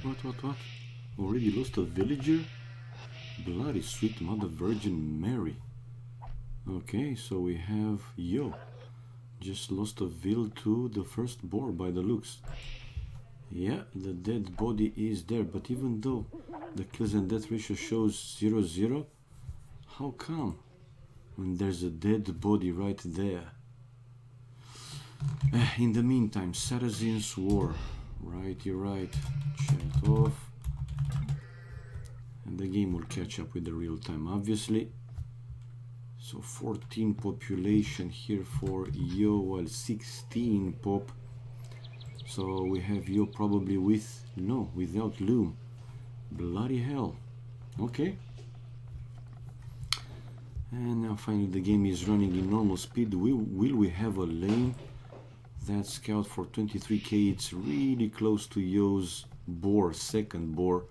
What? Already lost a villager? Bloody sweet Mother Virgin Mary. Okay, so we have Yo. Just lost a vill to the first boar by the looks. Yeah, the dead body is there, but even though the kills and death ratio shows 0-0, how come? When there's a dead body right there. In the meantime, Saracens War. Right, you're right. Chat off. And the game will catch up with the real time, obviously. So 14 population here for Yo, while 16 pop. So we have Yo probably with, no, without Loom. Bloody hell. Okay. And now finally the game is running in normal speed. Will we have a lane? That scout for 23k, it's really close to Yo's boar, second boar.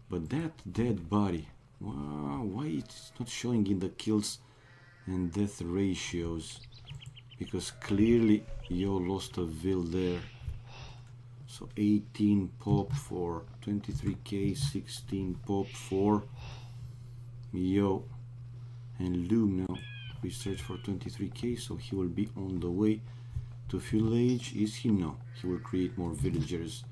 But that dead body, wow, why it's not showing in the kills and death ratios? Because clearly Yo lost a vill there. So 18 pop for 23k, 16 pop for Yo. And Loom now, we search for 23k, so he will be on the way to fuel age. Is he? No, he will create more villagers.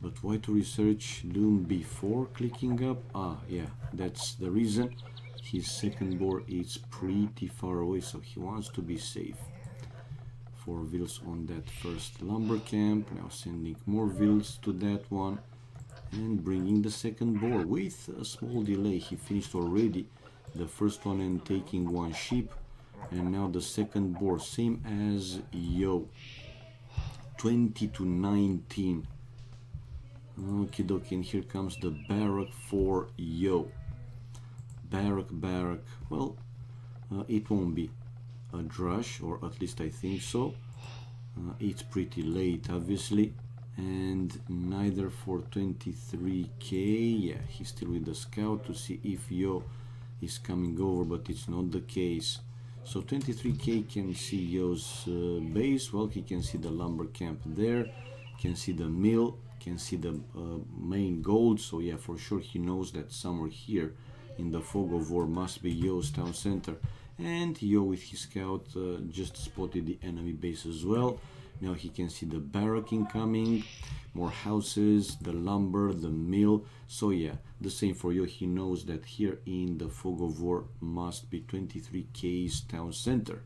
But why to research Loom before clicking up? Ah, yeah, that's the reason. His second boar is pretty far away, so he wants to be safe. 4 vills on that first lumber camp. Now sending more vills to that one. And bringing the second boar with a small delay. He finished already the first one and taking 1 sheep. And now the second boar, same as Yo. 20 to 19. Okie dokie, and here comes the barrack for Yo. Barrack. Well, it won't be a drush, or at least I think so. It's pretty late, obviously. And neither for 23k. Yeah, he's still with the scout to see if Yo is coming over, but it's not the case. So 23k can see Yo's base. Well, he can see the lumber camp there, can see the mill, can see the main gold. So yeah, for sure he knows that somewhere here in the fog of war must be Yo's town center. And Yo with his scout just spotted the enemy base as well. Now he can see the barrack incoming, more houses, the lumber, the mill. So yeah, the same for Yo. He knows that here in the fog of war must be 23k's town center.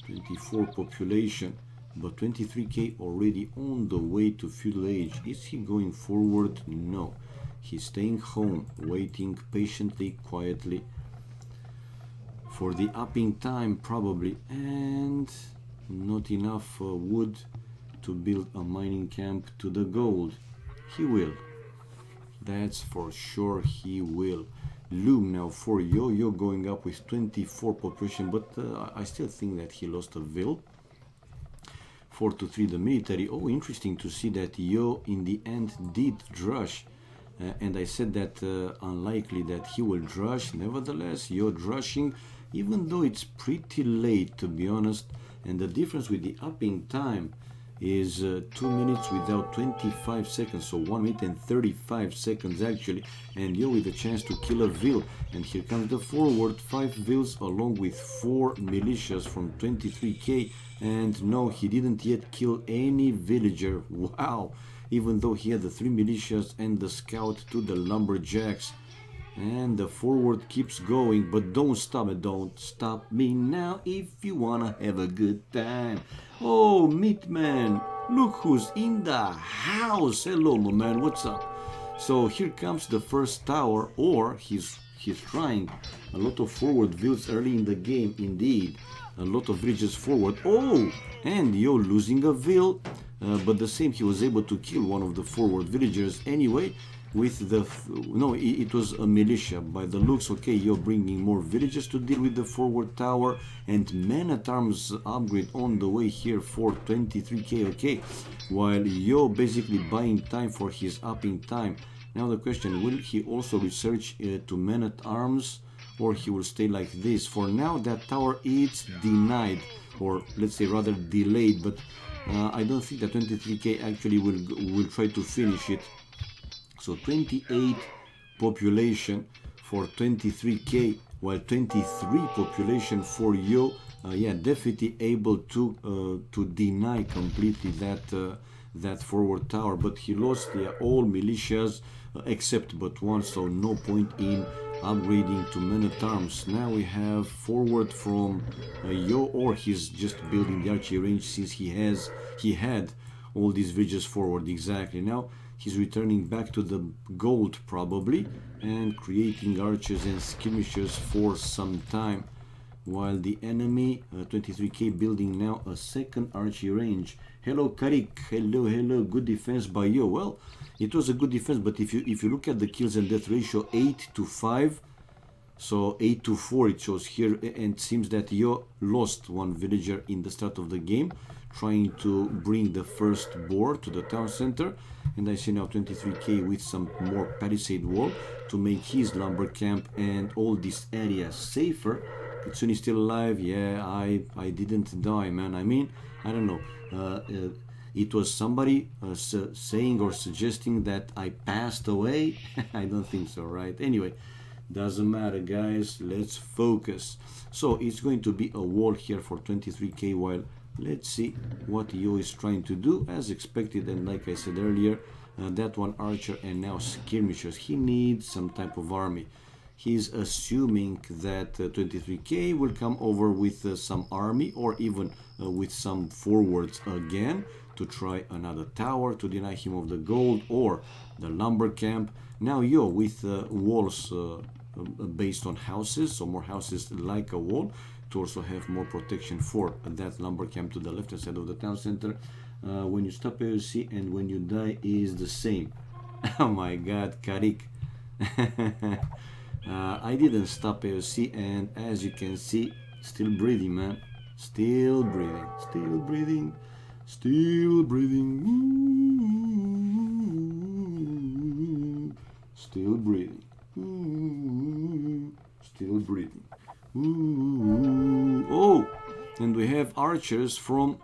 24 population, but 23k already on the way to feudal age. Is he going forward? No. He's staying home, waiting patiently, quietly for the upping time probably, and not enough wood to build a mining camp to the gold. He will. That's for sure, he will. Loom now for Yo. Yo going up with 24 population, but I still think that he lost a vill. 4 to 3 the military. Oh, interesting to see that Yo in the end did drush. And I said that unlikely that he will drush. Nevertheless, Yo drushing, even though it's pretty late to be honest. And the difference with the upping time is 2 minutes without 25 seconds, so 1 minute and 35 seconds actually, and Yo with a chance to kill a vill. And here comes the forward, 5 vills along with 4 militias from 23k, and no, he didn't yet kill any villager. Wow, even though he had the 3 militias and the scout to the lumberjacks. And the forward keeps going, but don't stop me now if you wanna have a good time. Oh, Meatman, look who's in the house. Hello, my man, what's up? So here comes the first tower, or he's trying a lot of forward vills early in the game, indeed. A lot of villages forward. Oh, and Yo losing a vill, but the same, he was able to kill one of the forward villagers anyway. With the no, it was a militia by the looks. Okay, Yo bringing more villages to deal with the forward tower, and man-at-arms upgrade on the way here for 23k. Okay, while Yo basically buying time for his upping time. Now the question, will he also research to man-at-arms, or he will stay like this? For now, that tower is denied, or let's say rather delayed, but I don't think that 23k actually will try to finish it. So 28 population for 23k, while 23 population for Yo. Yeah, definitely able to deny completely that forward tower, but he lost all militias except but one, so no point in upgrading to men at arms. Now we have forward from Yo, or he's just building the archery range since he had all these villages forward. Exactly. Now he's returning back to the gold probably and creating archers and skirmishers for some time, while the enemy 23k building now a second archery range. Hello Karik, hello, good defense by Yo. Well, it was a good defense, but if you look at the kills and death ratio, 8 to 5, so 8 to 4 it shows here, and it seems that Yo lost one villager in the start of the game trying to bring the first boar to the town center, and I see now 23k with some more palisade wall to make his lumber camp and all this area safer. Kitsune is still alive. Yeah, I didn't die, man. I mean, I don't know. It was somebody saying or suggesting that I passed away. I don't think so, right? Anyway, doesn't matter, guys. Let's focus. So it's going to be a wall here for 23k, while let's see what Yo is trying to do as expected. And like I said earlier, that one archer and now skirmishers. He needs some type of army. He's assuming that 23k will come over with some army, or even with some forwards again to try another tower to deny him of the gold or the lumber camp. Now Yo with walls based on houses, so more houses like a wall to also have more protection for that lumber camp to the left hand side of the town center. When you stop AoC and when you die is the same. Oh my god, Karik. I didn't stop AoC, and as you can see, still breathing, man. Still breathing, still breathing, still breathing. Ooh, still breathing. Ooh, still breathing. Ooh. Oh, and we have archers from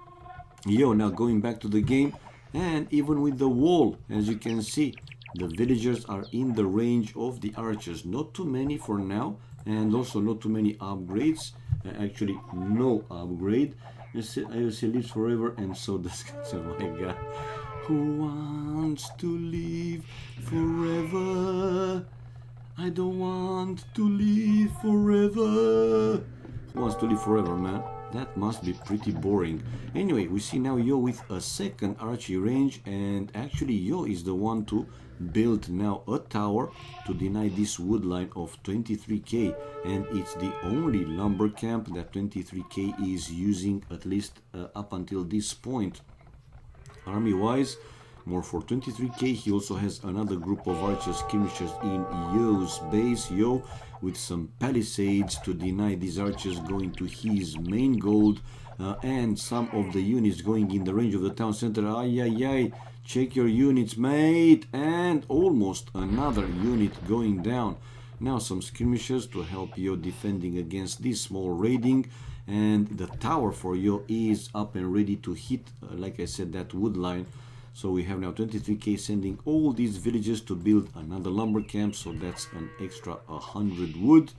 Yo now going back to the game, and even with the wall, as you can see, the villagers are in the range of the archers. Not too many for now, and also not too many upgrades. Actually, no upgrade. AoC lives forever, and so does. Oh my god. Who wants to live forever? I don't want to live forever. Who wants to live forever, man? That must be pretty boring. Anyway, we see now Yo with a second archery range, and actually Yo is the one to build now a tower to deny this wood line of 23k, and it's the only lumber camp that 23k is using, at least up until this point. Army wise, more for 23k. He also has another group of archers skirmishers in Yo's base. Yo with some palisades to deny these archers going to his main gold, and some of the units going in the range of the town center. Ay ay ay, check your units, mate. And almost another unit going down. Now some skirmishers to help Yo defending against this small raiding, and the tower for Yo is up and ready to hit, like I said, that wood line. So we have now 23k sending all these villages to build another lumber camp, so that's an extra 100 wood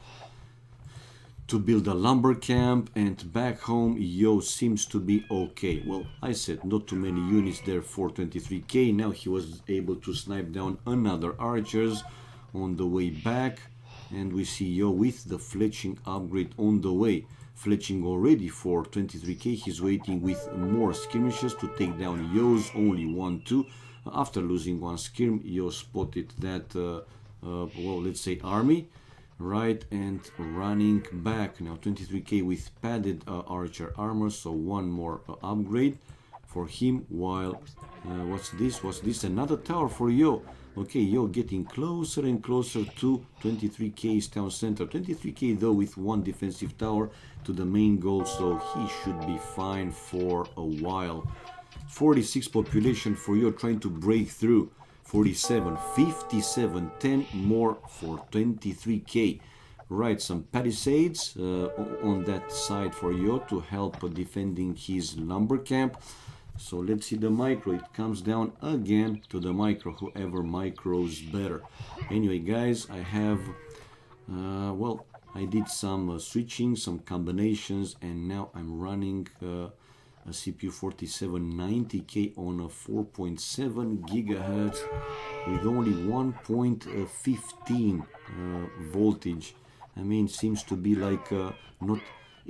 to build a lumber camp. And back home Yo seems to be okay. Well, I said not too many units there for 23k. Now he was able to snipe down another archers on the way back, and we see Yo with the fletching upgrade on the way. Fletching already for 23k. He's waiting with more skirmishes to take down Yo's only 1-2. After losing one skirm, Yo spotted that well, let's say army, right, and running back. Now 23k with padded archer armor, so one more upgrade for him. While what's this another tower for Yo. Okay, Yo getting closer and closer to 23k's town center. 23k though with one defensive tower to the main goal, so he should be fine for a while. 46 population for Yo trying to break through. 47, 57, 10 more for 23k. Right, some palisades on that side for Yo to help defending his lumber camp. So let's see the micro. It comes down again to the micro, whoever micros better. Anyway, guys, I have, well, I did some switching, some combinations, and now I'm running a CPU 4790K on a 4.7 gigahertz with only 1.15 voltage. I mean, seems to be like not.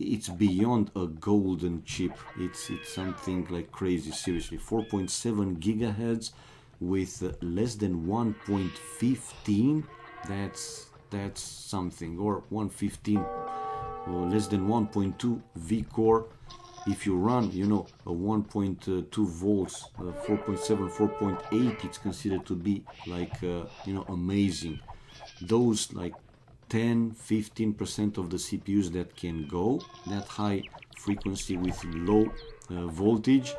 It's beyond a golden chip. It's something like crazy. Seriously, 4.7 gigahertz with less than 1.15. That's something. Or 115, or less than 1.2 V core. If you run, you know, a 1.2 volts, 4.7, 4.8, it's considered to be like, you know, amazing. Those like 10-15% of the CPUs that can go that high frequency with low voltage,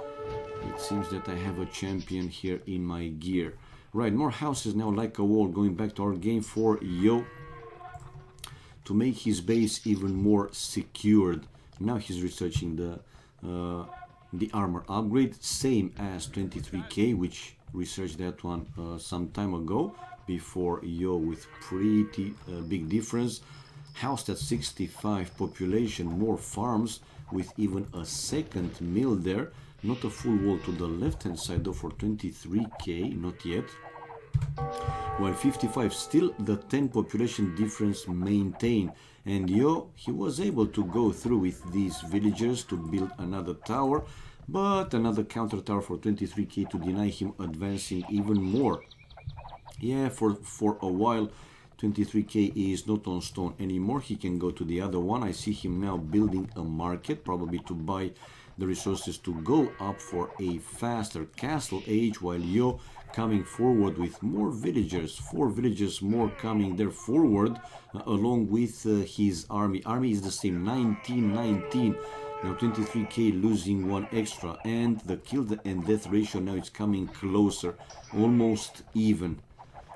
it seems that I have a champion here in my gear. Right, more houses now like a wall. Going back to our game for Yo to make his base even more secured. Now he's researching the armor upgrade, same as 23K, which researched that one some time ago. Before Yo with pretty big difference. Housed at 65 population, more farms with even a second mill there. Not a full wall to the left hand side though for 23K, not yet. While 55 still the 10 population difference maintained. And Yo, he was able to go through with these villagers to build another tower, but another counter tower for 23K to deny him advancing even more. Yeah, for a while 23K is not on stone anymore. He can go to the other one. I see him now building a market, probably to buy the resources to go up for a faster castle age, while Yo coming forward with more villagers, 4 villagers more coming there forward, along with his army. Army is the same, 19. Now 23K losing 1 extra, and the kill and death ratio now is coming closer, almost even.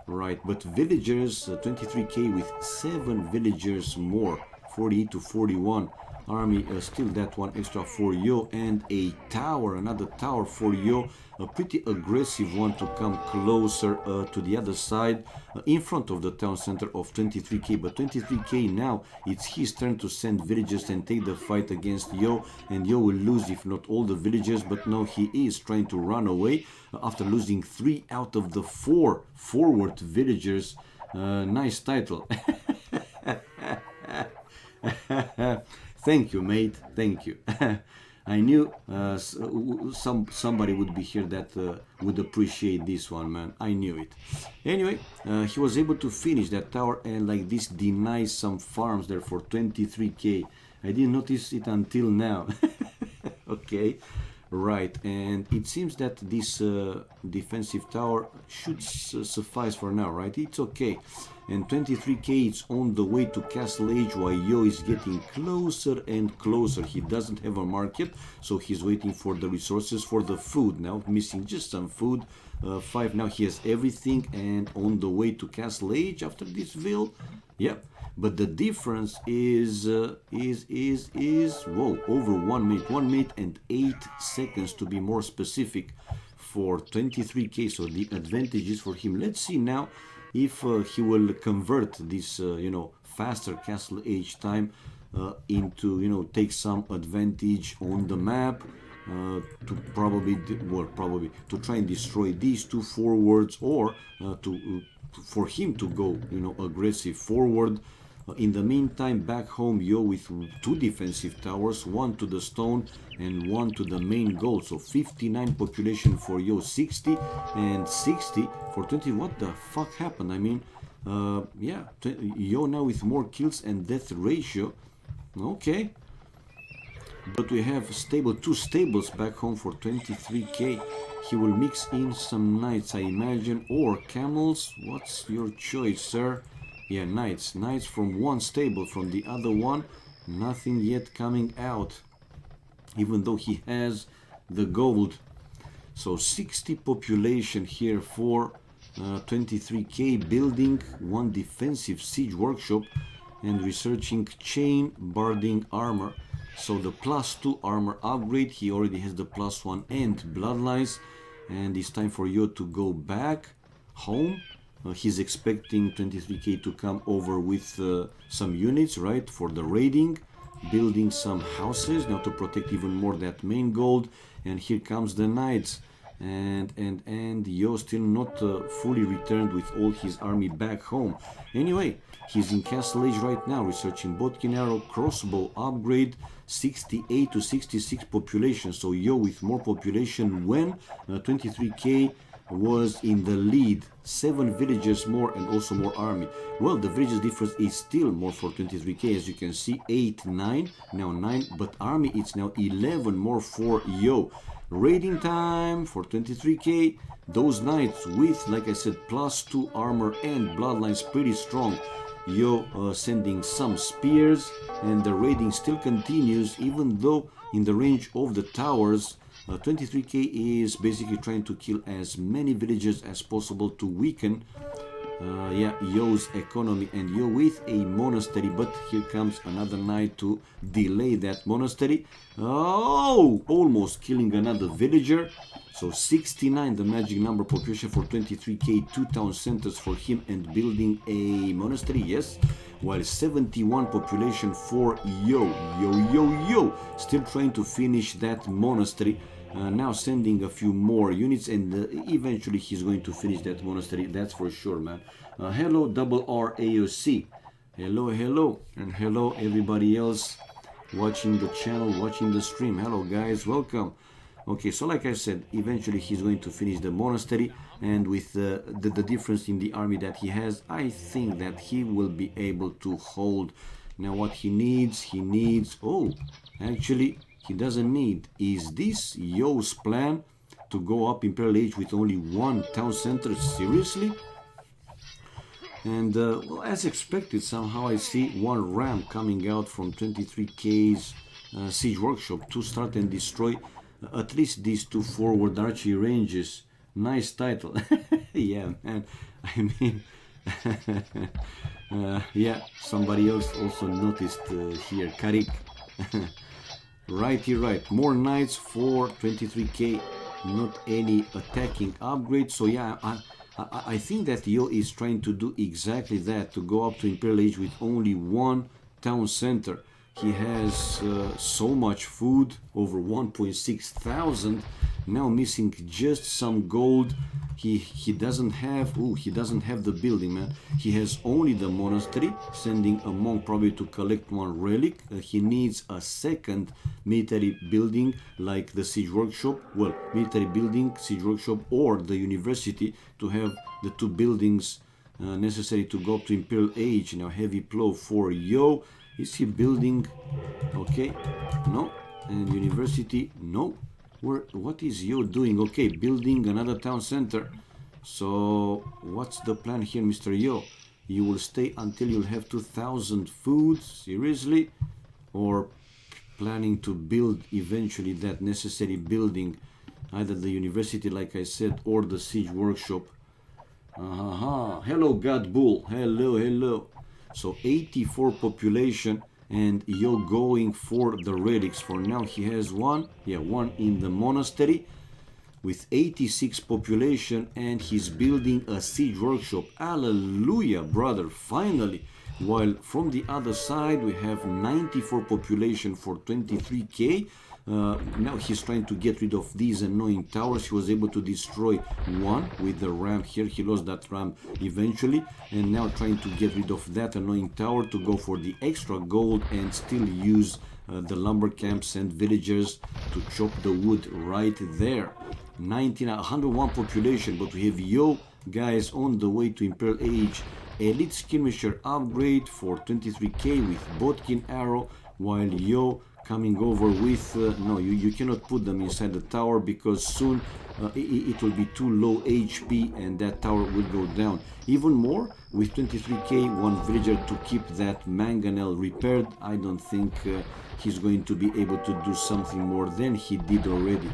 Right, but villagers, 23K with 7 villagers more, 48 to 41. Army still that 1 extra for Yo, and a tower, another tower for Yo, a pretty aggressive one to come closer to the other side, in front of the town center of 23K. But 23K now, it's his turn to send villagers and take the fight against Yo, and Yo will lose if not all the villagers, but no, he is trying to run away after losing 3 out of the 4 forward villagers. Nice title. Thank you, mate. Thank you. I knew somebody would be here that would appreciate this one, man. I knew it. Anyway, he was able to finish that tower and like this denies some farms there for 23K. I didn't notice it until now. Okay. Right, and it seems that this defensive tower should suffice for now, right? It's okay. And 23K is on the way to Castle Age, while Yo is getting closer and closer. He doesn't have a market, so he's waiting for the resources for the food now. Missing just some food. 5 now, he has everything, and on the way to Castle Age after this ville. Yep. But the difference is whoa, over 1 minute, 1 minute and 8 seconds to be more specific for 23K. So the advantage is for him. Let's see now if he will convert this, you know, faster castle age time into, you know, take some advantage on the map. To probably to try and destroy these 2 forwards, or for him to go, you know, aggressive forward. In the meantime, back home, Yo with 2 defensive towers, 1 to the stone and 1 to the main goal. So 59 population for Yo, 60 and 60 for 20. What the fuck happened? I mean, yeah, Yo now with more kills and death ratio. Okay. But we have 2 stables back home for 23K. He will mix in some knights, I imagine, or camels. What's your choice, sir? Yeah, knights. Knights from 1 stable, from the other one, nothing yet coming out. Even though he has the gold. So 60 population here for 23K, building 1 defensive siege workshop and researching chain barding armor. So the +2 armor upgrade, he already has the +1 and bloodlines, and it's time for Yo to go back home. He's expecting 23k to come over with some units, right, for the raiding, building some houses now to protect even more that main gold. And here comes the knights, and Yo still not fully returned with all his army back home. Anyway, he's in Castle Age right now, researching Botkin arrow, crossbow upgrade, 68 to 66 population. So Yo with more population when 23k was in the lead. 7 villages more and also more army. Well, the villages difference is still more for 23k, as you can see, 8, 9, now 9, but army it's now 11 more for Yo. Raiding time for 23k. Those knights with, like I said, +2 armor and bloodlines pretty strong. Yo sending some spears, and the raiding still continues, even though in the range of the towers 23k is basically trying to kill as many villages as possible to weaken Yo's economy, and Yo with a monastery, but here comes another knight to delay that monastery. Oh, almost killing another villager. So 69 the magic number population for 23k, 2 town centers for him and building a monastery, yes. While 71 population for Yo, still trying to finish that monastery. Now sending a few more units, and eventually he's going to finish that monastery, that's for sure, man. Hello double R AoC, hello, and hello everybody else watching the channel, watching the stream. Hello guys, welcome. Okay, so like I said, eventually he's going to finish the monastery, and with the difference in the army that he has, I think that he will be able to hold. Now what he needs, oh, actually he doesn't need. Is this Yo's plan to go up Imperial Age with only 1 town center? Seriously? And well, as expected, somehow I see 1 ram coming out from 23k's siege workshop to start and destroy at least these 2 forward archery ranges. Nice title. Yeah, man. I mean, yeah, somebody else also noticed here, Karik. Righty right, more knights for 23k, not any attacking upgrade. So yeah, I think that Yo is trying to do exactly that, to go up to Imperial Age with only 1 town center. He has so much food, over 1.6 thousand, now missing just some gold. He doesn't have the building, man. He has only the monastery, sending a monk probably to collect 1 relic. He needs a second military building like the siege workshop, well, military building, siege workshop, or the university, to have the 2 buildings necessary to go up to Imperial Age. Now heavy plow for Yo. Is he building? Okay, no. And university, no. What is Yo doing? Okay, building another town center. So what's the plan here, Mr. Yo? You will stay until you'll have 2,000 food? Seriously? Or planning to build eventually that necessary building, either the university, like I said, or the siege workshop? Hello, God Bull. Hello. So 84 population, and Yo going for the relics. For now he has 1 in the monastery with 86 population, and he's building a siege workshop. Hallelujah, brother, finally. While from the other side we have 94 population for 23k. Now he's trying to get rid of these annoying towers. He was able to destroy 1 with the ram here. He lost that ram eventually, and now trying to get rid of that annoying tower to go for the extra gold and still use the lumber camps and villagers to chop the wood right there. 101 population, but we have Yo guys on the way to Imperial Age. Elite skirmisher upgrade for 23k with Botkin arrow, while Yo coming over with no, you cannot put them inside the tower, because soon it will be too low HP and that tower will go down. Even more, with 23k, 1 villager to keep that mangonel repaired. I don't think he's going to be able to do something more than he did already.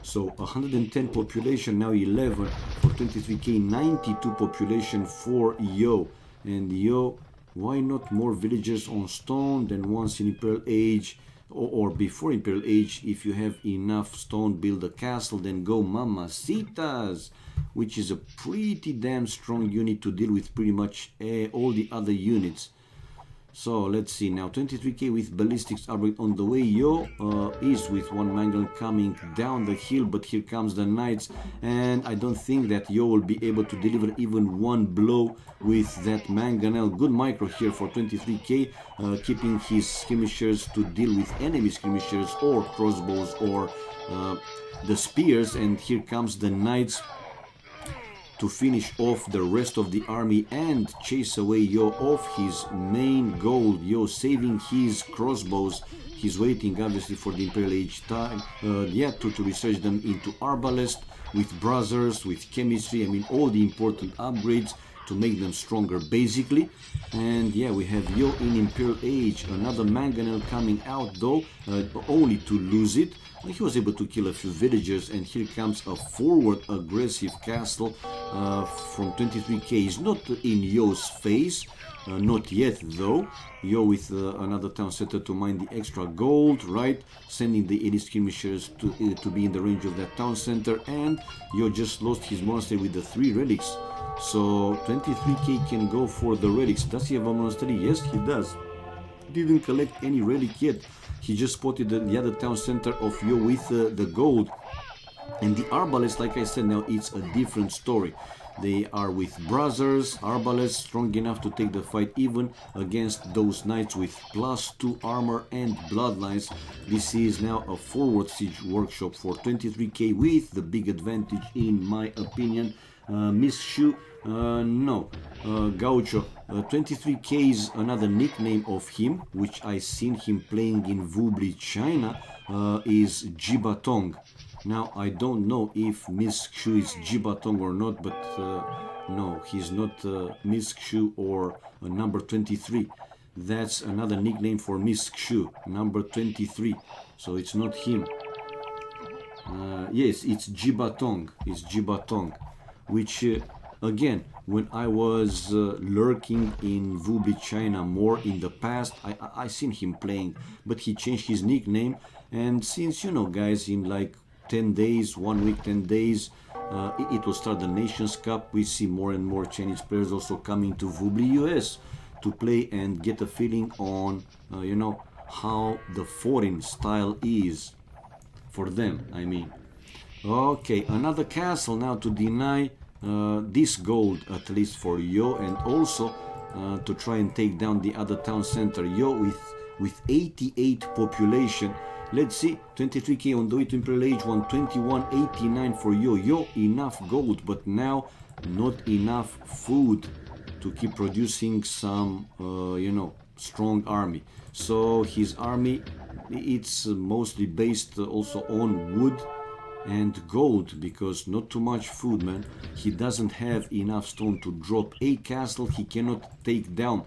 So 110 population, now 11 for 23k, 92 population for Yo. And Yo, why not more villagers on stone than once in Imperial Age? or before Imperial Age, if you have enough stone, build a castle, then go Mamacitas, which is a pretty damn strong unit to deal with pretty much all the other units. So let's see now, 23k with ballistics arbalete on the way. Yo is with one mangle coming down the hill, but here comes the knights, and I don't think that Yo will be able to deliver even one blow with that mangonel. Good micro here for 23k, keeping his skirmishers to deal with enemy skirmishers or crossbows or the spears, and here comes the knights to finish off the rest of the army and chase away Yo off his main goal. Yo saving his crossbows. He's waiting obviously for the Imperial Age time, to research them into arbalest, with brothers, with chemistry, I mean all the important upgrades to make them stronger basically. And yeah, we have Yo in Imperial Age, another mangonel coming out though, only to lose it. He was able to kill a few villagers, and here comes a forward aggressive castle from 23k. He's not in Yo's face, not yet though. Yo with another town center to mine the extra gold, right? Sending the elite skirmishers to be in the range of that town center, and Yo just lost his monastery with the 3 relics. So 23k can go for the relics. Does he have a monastery? Yes, he does. Didn't collect any relic yet. He just spotted the other town center of Yo with the gold. And the arbalest, like I said, now it's a different story. They are with brothers, arbalest, strong enough to take the fight even against those knights with +2 armor and bloodlines. This is now a forward siege workshop for 23k with the big advantage in my opinion. Miss Shu, no. Gaucho, 23k is another nickname of him, which I seen him playing in Vubli, China, is Jibatong. Now, I don't know if Miss Shu is Jibatong or not, but no, he's not Miss Shu or number 23. That's another nickname for Miss Shu, number 23. So it's not him. Yes, it's Jibatong. It's Jibatong. Which again, when I was lurking in Vubli, China more in the past, I seen him playing, but he changed his nickname. And since, you know, guys, in like 10 days, 1 week, 10 days, it will start the Nations Cup. We see more and more Chinese players also coming to Vubli, US to play and get a feeling on, you know, how the foreign style is for them, I mean. Okay, another castle now to deny this gold, at least for Yo, and also to try and take down the other town center. Yo with 88 population. Let's see, 23k on the way to Imperial Age, 121.89 for Yo. Yo, enough gold, but now not enough food to keep producing some, you know, strong army. So his army, it's mostly based also on wood and gold, because not too much food, man. He doesn't have enough stone to drop a castle. He cannot take down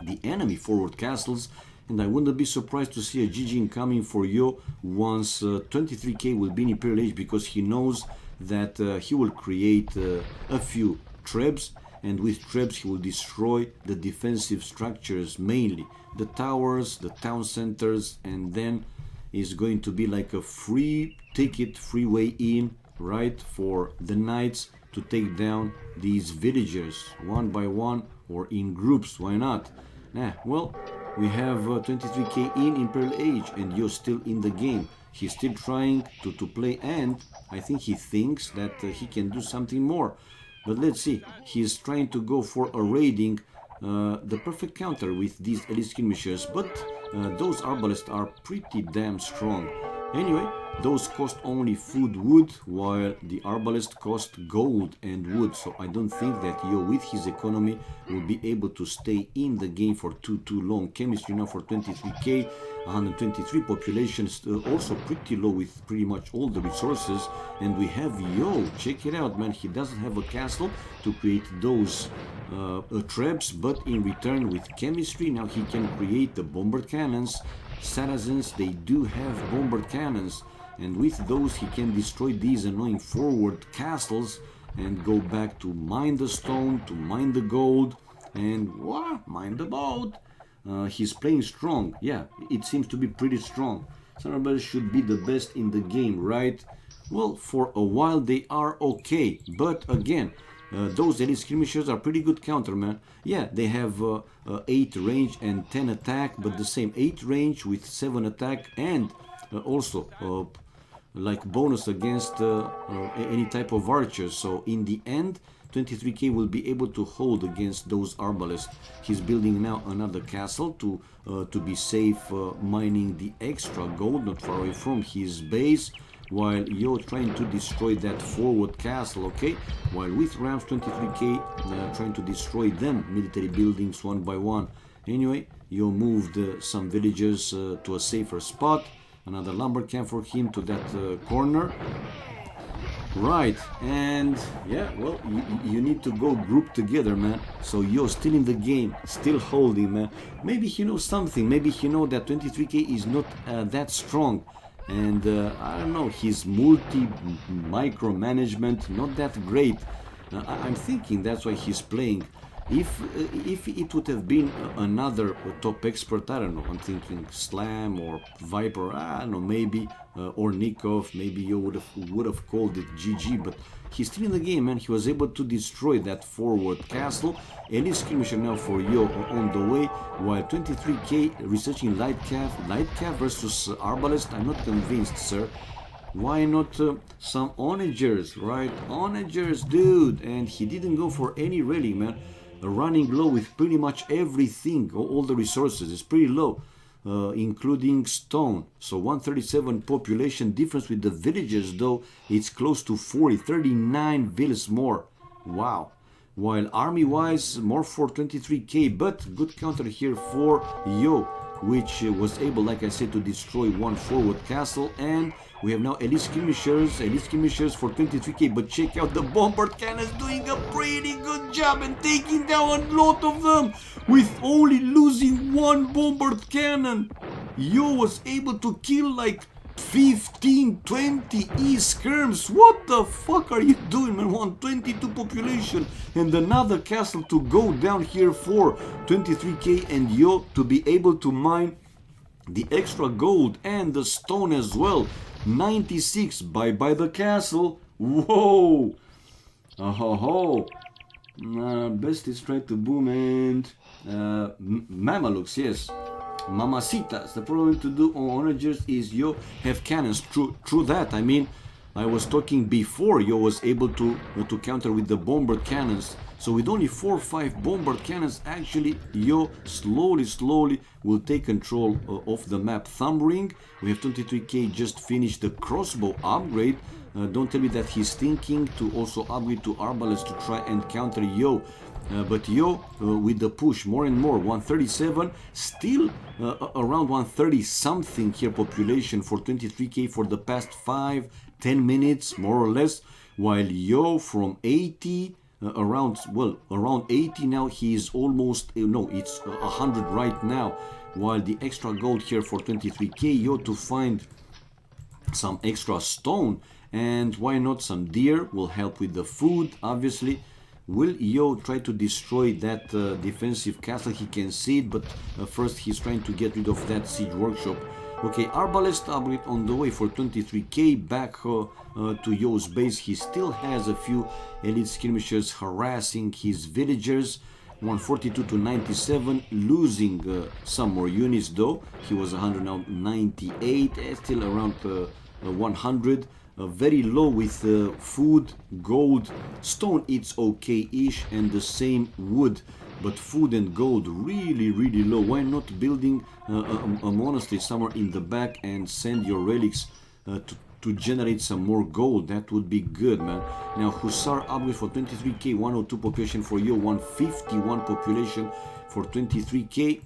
the enemy forward castles, and I wouldn't be surprised to see a GG incoming for Yo once 23k will be in Imperial Age, because he knows that he will create a few trebs, and with trebs he will destroy the defensive structures, mainly the towers, the town centers, and then is going to be like a free ticket, free way in, right, for the knights to take down these villagers one by one or in groups. Why not? Well, we have 23k in Imperial Age, and you're still in the game. He's still trying to play, and I think he thinks that he can do something more. But let's see, he's trying to go for a raiding, the perfect counter with these elite skirmishers, but those arbalests are pretty damn strong. Anyway, those cost only food wood, while the arbalest cost gold and wood. So I don't think that Yo, with his economy, will be able to stay in the game for too long. Chemistry now for 23k, 123 population, also pretty low with pretty much all the resources. And we have Yo, check it out, man. He doesn't have a castle to create those traps, but in return with chemistry, now he can create the bomber cannons. Saracens, they do have bomber cannons, and with those he can destroy these annoying forward castles and go back to mine the stone, to mine the gold, and mine the boat. He's playing strong. Yeah, it seems to be pretty strong. Sunrise should be the best in the game, right? Well, for a while they are okay, but again, those elite skirmishers are pretty good counter, man. Yeah, they have 8 range and 10 attack, but the same 8 range with 7 attack and also like bonus against any type of archers. So in the end, 23k will be able to hold against those arbalists. He's building now another castle to be safe, mining the extra gold not far away from his base, while Yo trying to destroy that forward castle, okay? While with Rams 23k trying to destroy them military buildings one by one. Anyway, Yo moved some villagers to a safer spot. Another lumber camp for him to that corner. Right, and yeah, well, you need to go group together, man. So you're still in the game, still holding, man. Maybe he knows something. Maybe he knows that 23k is not that strong. And I don't know, his micromanagement not that great. I'm thinking that's why he's playing. If it would have been another top expert, I don't know, I'm thinking Slam or Viper, I don't know, maybe, or Nikov, maybe you would have called it GG, but he's still in the game, man. He was able to destroy that forward castle. Elite skirmisher now for Yo on the way, while 23k researching light cav versus arbalest. I'm not convinced, sir. Why not some onagers, right? Onagers, dude. And he didn't go for any rally, man. Running low with pretty much everything, all the resources. It's pretty low, including stone. So 137 population difference with the villagers, though. It's close to 40, 39 villas more. Wow. While army-wise, more for 23k, but good counter here for Yo, which was able, like I said, to destroy one forward castle. And we have now elite skirmishers for 23k, but check out the bombard cannons doing a pretty good job and taking down a lot of them with only losing one bombard cannon. Yo was able to kill like 15, 20 E-skirms. What the fuck are you doing, man? 122 population and another castle to go down here for 23k, and Yo to be able to mine the extra gold and the stone as well. 96, bye the castle. Whoa. Oh. Best is try to boom and Mamalukes, yes. Mamacitas. The problem to do on onagers is Yo have cannons. True that. I mean, I was talking before Yo was able to counter with the bombard cannons. So with only 4 or 5 bombard cannons, actually Yo slowly will take control of the map. Thumb ring. We have 23k just finished the crossbow upgrade. Don't tell me that he's thinking to also upgrade to arbalest to try and counter Yo. But Yo with the push more and more. 137, still around 130 something here population for 23k for the past 5-10 minutes more or less, while Yo from 80 around 80 now. He is almost no, it's 100 right now, while the extra gold here for 23k. Yo to find some extra stone, and why not some deer will help with the food, obviously. Will Yo try to destroy that defensive castle? He can see it, but first he's trying to get rid of that siege workshop. Okay, arbalest upgrade on the way for 23k. Back to Yo's base. He still has a few elite skirmishers harassing his villagers. 142 to 97, losing some more units though. He was 198, still around 100. Very low with food, gold, stone. It's okay-ish, and the same wood. But food and gold really low. Why not building a monastery somewhere in the back and send your relics to generate some more gold? That would be good, man. Now Hussar upgrade for 23k, 102 population for Yo, 151 population for 23k.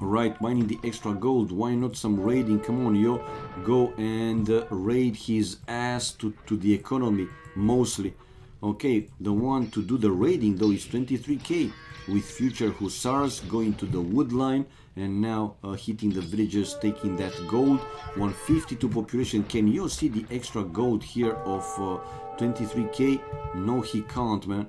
Right, mining the extra gold. Why not some raiding? Come on, Yo, go and raid his ass to the economy mostly. Okay, the one to do the raiding though is 23k, with future hussars going to the wood line and now hitting the villagers, taking that gold. 152 population. Can you see the extra gold here of 23k? No, he can't, man.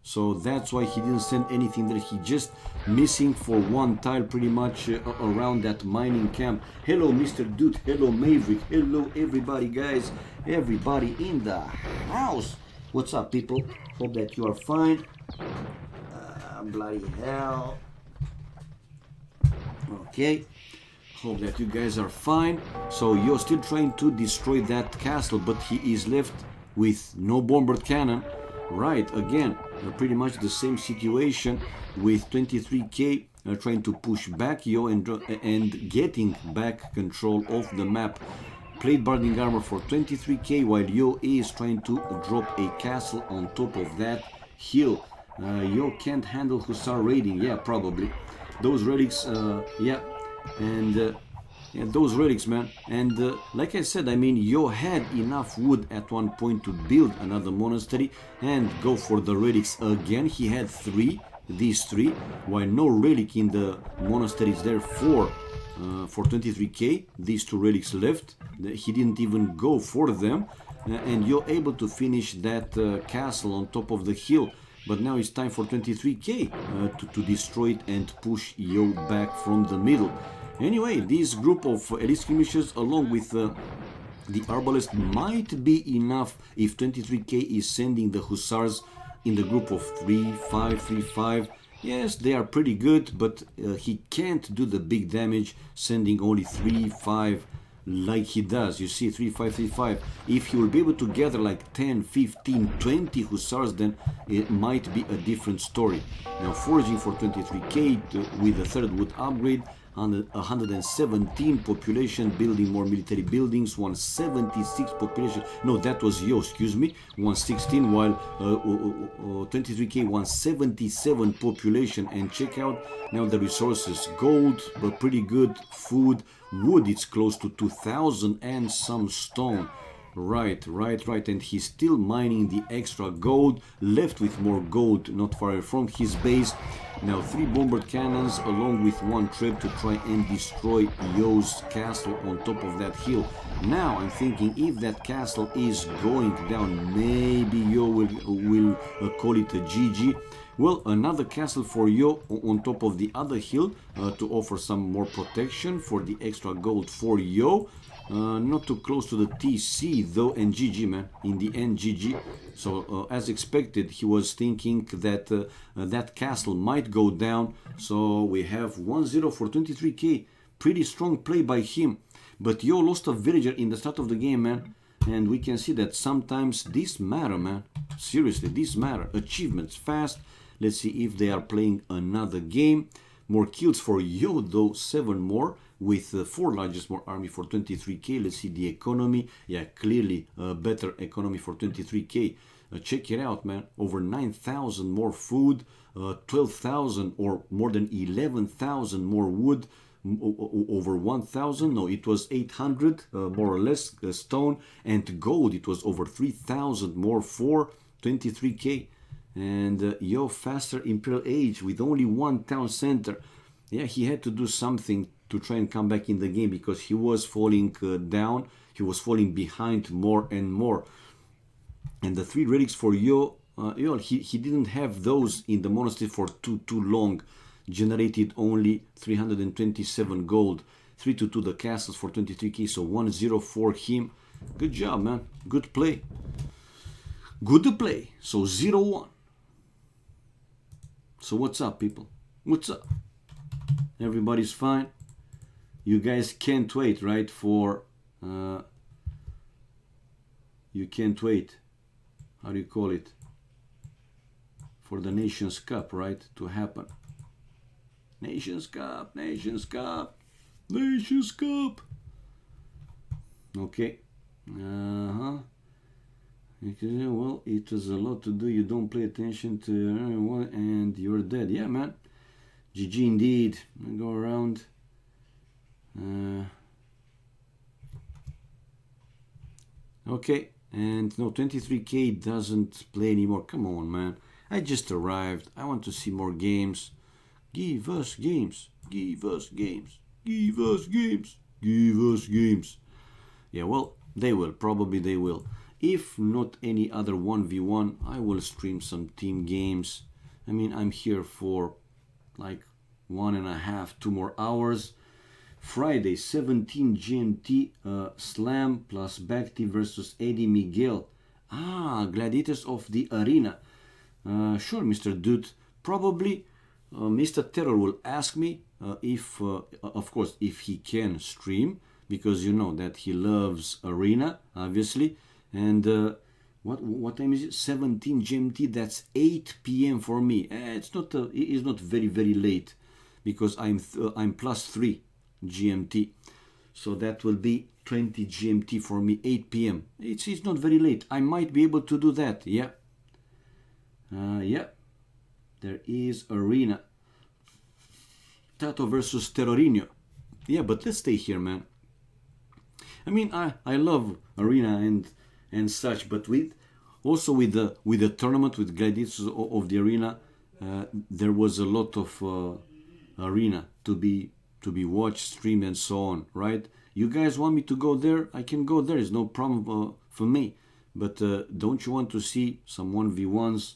So that's why he didn't send anything there. He just missing for one tile pretty much around that mining camp. Hello, Mr. Dude. Hello, Maverick. Hello, everybody, guys. Everybody in the house. What's up, people? Hope that you are fine. Bloody hell. Okay. Hope that you guys are fine. So you're still trying to destroy that castle, but he is left with no bomber cannon. Right, again, pretty much the same situation with 23k trying to push back Yo and getting back control of the map. Plate barding armor for 23k while Yo is trying to drop a castle on top of that hill. Yo can't handle Hussar raiding, yeah, probably. Those relics, yeah, and yeah, those relics, man. And like I said, I mean, Yo had enough wood at one point to build another monastery and go for the relics again. He had these three, while no relic in the monastery is there for 23k. These two relics left. He didn't even go for them. And you're able to finish that castle on top of the hill. But now it's time for 23k to destroy it and push Yo back from the middle. Anyway, this group of elite skirmishers along with the arbalest might be enough if 23k is sending the hussars in the group of 3, 5, 3, 5. Yes, they are pretty good, but he can't do the big damage sending only 3, 5 like he does. You see, 3, 5, 3, 5. If he will be able to gather like 10, 15, 20 hussars, then it might be a different story. Now, foraging for 23k with the third wood upgrade, 117 population, building more military buildings, 176 population, no, that was Yo, excuse me, 116, while 23k, 177 population. And check out now the resources: gold, but pretty good, food, wood, it's close to 2000, and some stone. Right, and he's still mining the extra gold, left with more gold not far from his base. Now 3 bomber cannons along with 1 trap to try and destroy Yo's castle on top of that hill. Now I'm thinking, if that castle is going down, maybe Yo will call it a GG. Well, another castle for Yo on top of the other hill to offer some more protection for the extra gold for Yo. Not too close to the TC though, and GG, man. In the end, GG. So as expected, he was thinking that that castle might go down. So we have 1-0 for 23k. Pretty strong play by him. But Yo lost a villager in the start of the game, man. And we can see that sometimes this matter, man. Seriously, this matter. Achievements fast. Let's see if they are playing another game. More kills for Yo though, 7 more. With 4 largest more army for 23k. Let's see the economy. Yeah, clearly better economy for 23k. Check it out, man. Over 9,000 more food, 12,000 or more than 11,000 more wood, over 1,000. No, it was 800 more or less stone, and gold. It was over 3,000 more for 23k. And Yo, faster Imperial Age with only 1 town center. Yeah, he had to do something to try and come back in the game because he was falling down. He was falling behind more and more. And the 3 relics for Yo, he didn't have those in the monastery for too long. Generated only 327 gold. 3-2 the castles for 23k, so 1-0 for him. Good job, man. Good play. Good to play. So 0-1. So what's up, people? What's up? Everybody's fine? You guys can't wait, right, for... you can't wait. How do you call it? For the Nations Cup, right, to happen. Nations Cup, Nations Cup, Nations Cup. Okay. Well, it was a lot to do. You don't pay attention to anyone and you're dead. Yeah, man. GG indeed. I go around. Okay. And no, 23k doesn't play anymore. Come on, man. I just arrived. I want to see more games. Give us games. Give us games. Give us games. Give us games. Yeah, well, they will. Probably they will. If not any other 1v1, I will stream some team games. I mean, I'm here for like 1.5, 2 more hours. Friday, 17 GMT, Slam plus Bacti versus Eddie Miguel. Ah, Gladiators of the Arena. Sure, Mr. Dude. Probably Mr. Terror will ask me if, of course, if he can stream, because you know that he loves Arena, obviously. And what time is it? 17 GMT. That's 8 p.m. for me. It's not very late, because I'm +3 GMT. So that will be 20 GMT for me, 8 p.m. It's not very late. I might be able to do that. Yeah. Yeah. There is Arena. Tato versus Terrorinho. Yeah, but let's stay here, man. I mean, I love Arena and such, but with the tournament with Gladiators of the Arena, there was a lot of Arena to be watched, streamed, and so on, right? You guys want me to go there? I can go there. It's no problem for me. But don't you want to see some 1v1s?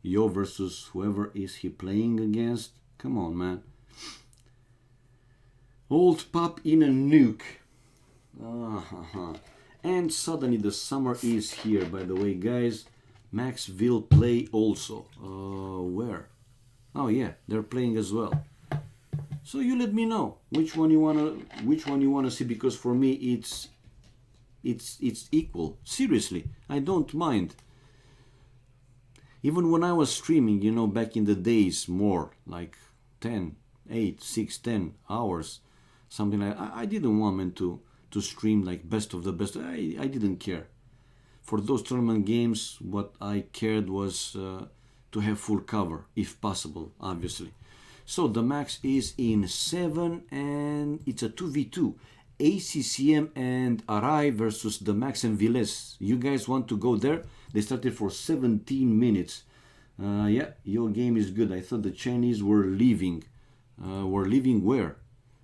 Yo versus whoever is he playing against? Come on, man. Old pup in a nuke. And suddenly the summer is here, by the way, guys. Max will play also. Where? Oh yeah, they're playing as well. So you let me know which one you wanna see, because for me it's equal. Seriously, I don't mind. Even when I was streaming, you know, back in the days, more like 10, 8, 6, 10 hours, something like I didn't want me to stream like best of the best. I didn't care. For those tournament games, what I cared was to have full cover, if possible, obviously. So the max is in 7 and it's a 2v2. ACCM and Arai versus the Max and Viles. You guys want to go there? They started for 17 minutes. Yeah, your game is good. I thought the Chinese were leaving. Were leaving where?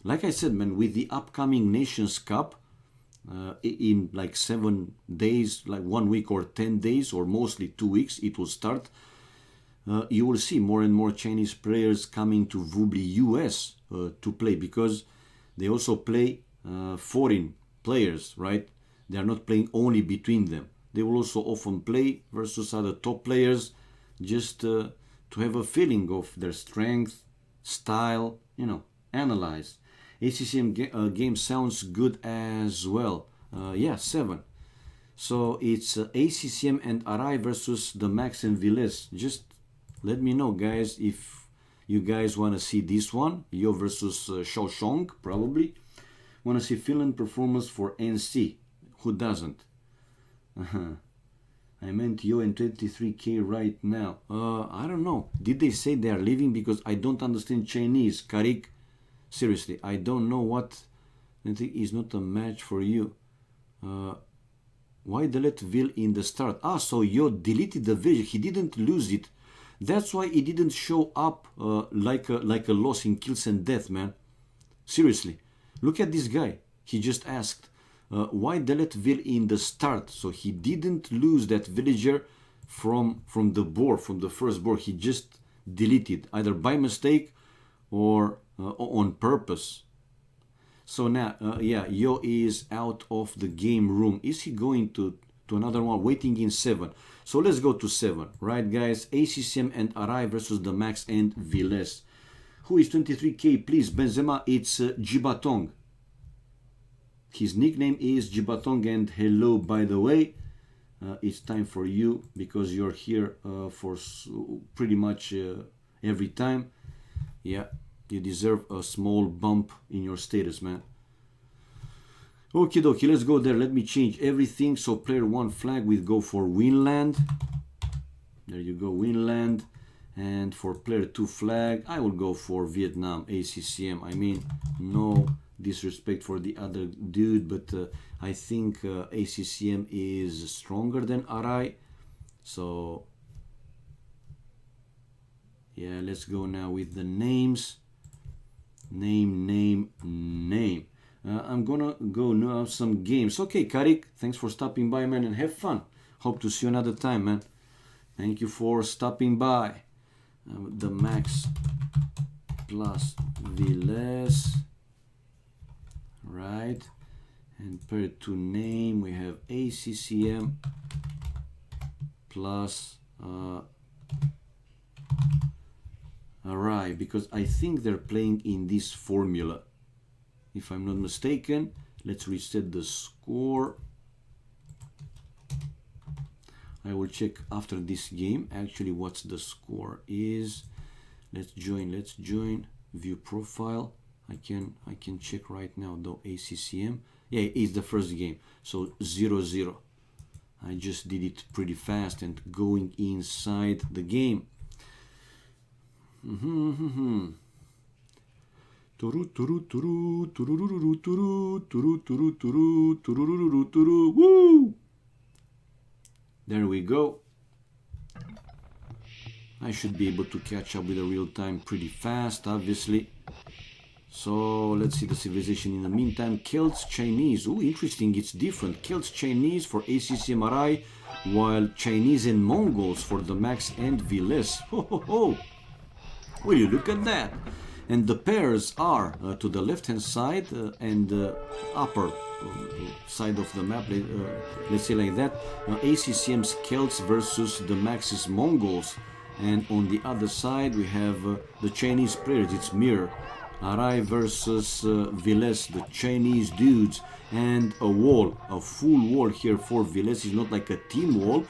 Like I said, man, with the upcoming Nations Cup in like 7 days, like 1 week or 10 days, or mostly 2 weeks, it will start. You will see more and more Chinese players coming to Vubli US to play, because they also play foreign players, right? They are not playing only between them. They will also often play versus other top players, just to have a feeling of their strength, style, you know, analyze. ACCM game sounds good as well. Yeah, 7. So it's ACCM and Arai versus the Max and Viles. Just let me know, guys, if you guys want to see this one. Yo versus Shaoshong, probably. Want to see Finland performance for NC. Who doesn't? I meant Yo and 23k right now. I don't know. Did they say they are leaving? Because I don't understand Chinese. Karik, seriously, I don't know what. Is not a match for you. Why delete Will in the start? Ah, so Yo deleted the video. He didn't lose it. That's why it didn't show up like a loss in kills and death, man. Seriously. Look at this guy. He just asked, why delete Will in the start? So he didn't lose that villager from the board, from the first board. He just deleted, either by mistake or on purpose. So now, yeah, Yo is out of the game room. Is he going to another one? Waiting in 7. So let's go to 7. Right, guys? ACCM and Arai versus the Max and Viles. Who is 23k? Please, Benzema. It's Jibatong. His nickname is Jibatong. And hello, by the way. It's time for you, because you're here for pretty much every time. Yeah. You deserve a small bump in your status, man. Okie dokie, let's go there. Let me change everything. So player 1 flag, we go for Winland. There you go, Winland. And for player 2 flag, I will go for Vietnam, ACCM. I mean, no disrespect for the other dude, but I think ACCM is stronger than Arai. So, yeah, let's go now with the names. Name. I'm gonna go now some games. Okay, Karik, thanks for stopping by, man, and have fun. Hope to see you another time, man. Thank you for stopping by. The Max plus Viles, right? And per to name, we have ACCM plus Alright, because I think they're playing in this formula. If I'm not mistaken, let's reset the score. I will check after this game actually what's the score is. Let's join, view profile. I can check right now though. ACCM, yeah, it's the first game, so 0-0. I just did it pretty fast and going inside the game. Woo! There we go. I should be able to catch up with the real time pretty fast, obviously. So let's see the civilization in the meantime. Celts Chinese. Oh, interesting. It's different. Celts Chinese for ACCMRI, while Chinese and Mongols for the Max and Viles. Ho ho ho! Will you look at that? And the pairs are to the left hand side and upper side of the map, let's say like that. ACCM's Celts versus the Max's Mongols, and on the other side we have the Chinese players. It's mirror. Arai versus Viles, the Chinese dudes, and a wall, a full wall here for Viles. Is not like a team wall.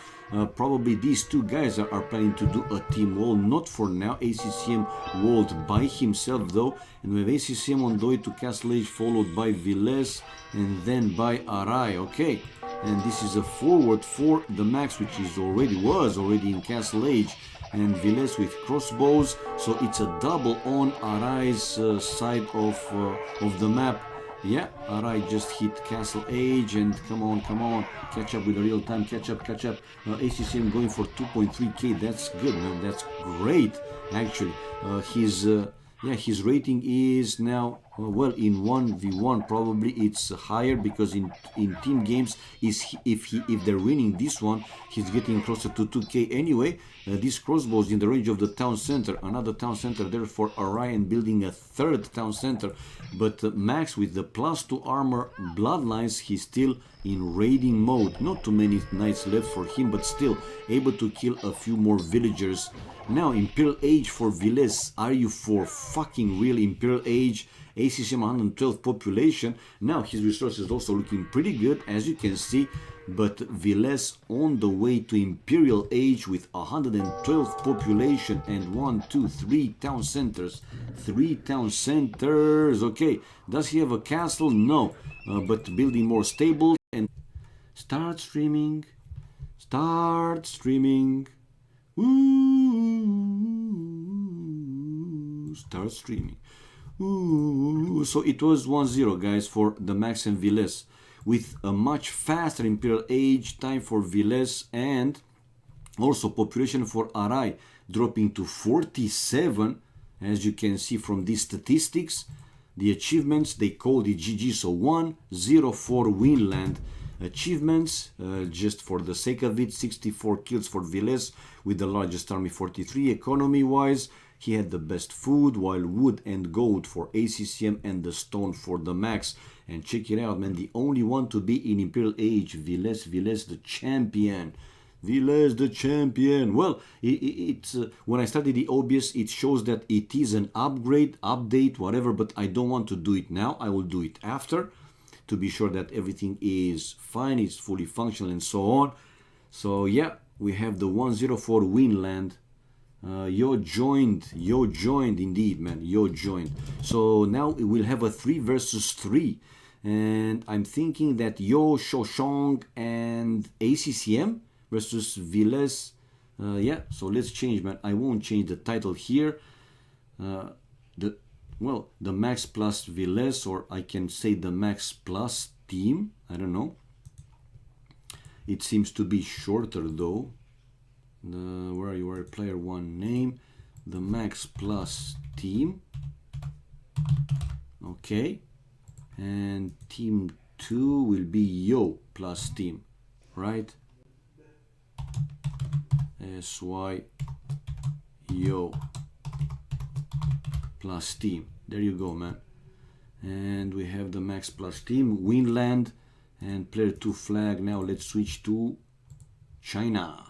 Probably these two guys are planning to do a team wall, not for now. ACCM walled by himself though, and we have ACCM on the way to Castle Age, followed by Viles and then by Arai. Okay, and this is a forward for the Max, which is was already in Castle Age, and Viles with crossbows, so it's a double on Arai's side of the map. Yeah, Arai just hit Castle Age, and come on, catch up with the real time, catch up. ACCM going for 2.3k. That's good, man. That's great, actually. His rating is now well, in 1v1 probably it's higher, because in team games if they're winning this one, he's getting closer to 2k anyway. These crossbows in the range of the town center, another town center there for Orion, building a third town center. But Max with the +2 armor bloodlines, he's still in raiding mode. Not too many knights left for him, but still able to kill a few more villagers. Now Imperial Age for Viles. Are you for fucking real? Imperial Age, ACCM 112 population. Now his resources also looking pretty good, as you can see, but Viles on the way to Imperial Age with 112 population and 3 town centers. 3 town centers. Okay, does he have a castle? No, but building more stables. And start streaming. Ooh, start streaming. Ooh. So it was 1-0, guys, for the Max and Viles, with a much faster Imperial Age time for Viles, and also population for Arai dropping to 47, as you can see from these statistics. The achievements, they called it GG, so 104 Winland. Achievements, just for the sake of it, 64 kills for Viles with the largest army, 43. Economy wise, he had the best food, while wood and gold for ACCM and the stone for the Max. And check it out, man, the only one to be in Imperial Age, Viles the champion. Viles the champion. Well, it's when I started the OBS, it shows that it is an upgrade, update, whatever, but I don't want to do it now. I will do it after, to be sure that everything is fine, it's fully functional and so on. So yeah, we have the 104 Winland. Yo joined indeed, man. Yo joined. So now we'll have a 3 versus 3, and I'm thinking that Yo, Shoshong and ACCM versus Viles. Yeah, so let's change, man. I won't change the title here. The Max plus Viles, or I can say the Max plus team. I don't know. It seems to be shorter though. Where you are, player 1 name, the Max plus team. Okay, And team 2 will be Yo plus team, right? SY Yo plus team. There you go, man. And we have the max plus team, Winland, and player 2 flag. Now let's switch to China.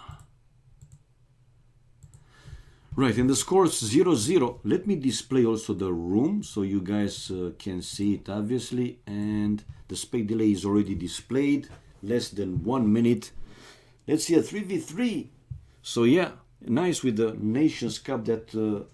Right, and the score is 0-0. Let me display also the room so you guys can see it, obviously. And the spec delay is already displayed. Less than 1 minute. Let's see a 3v3. So yeah, nice with the Nations Cup that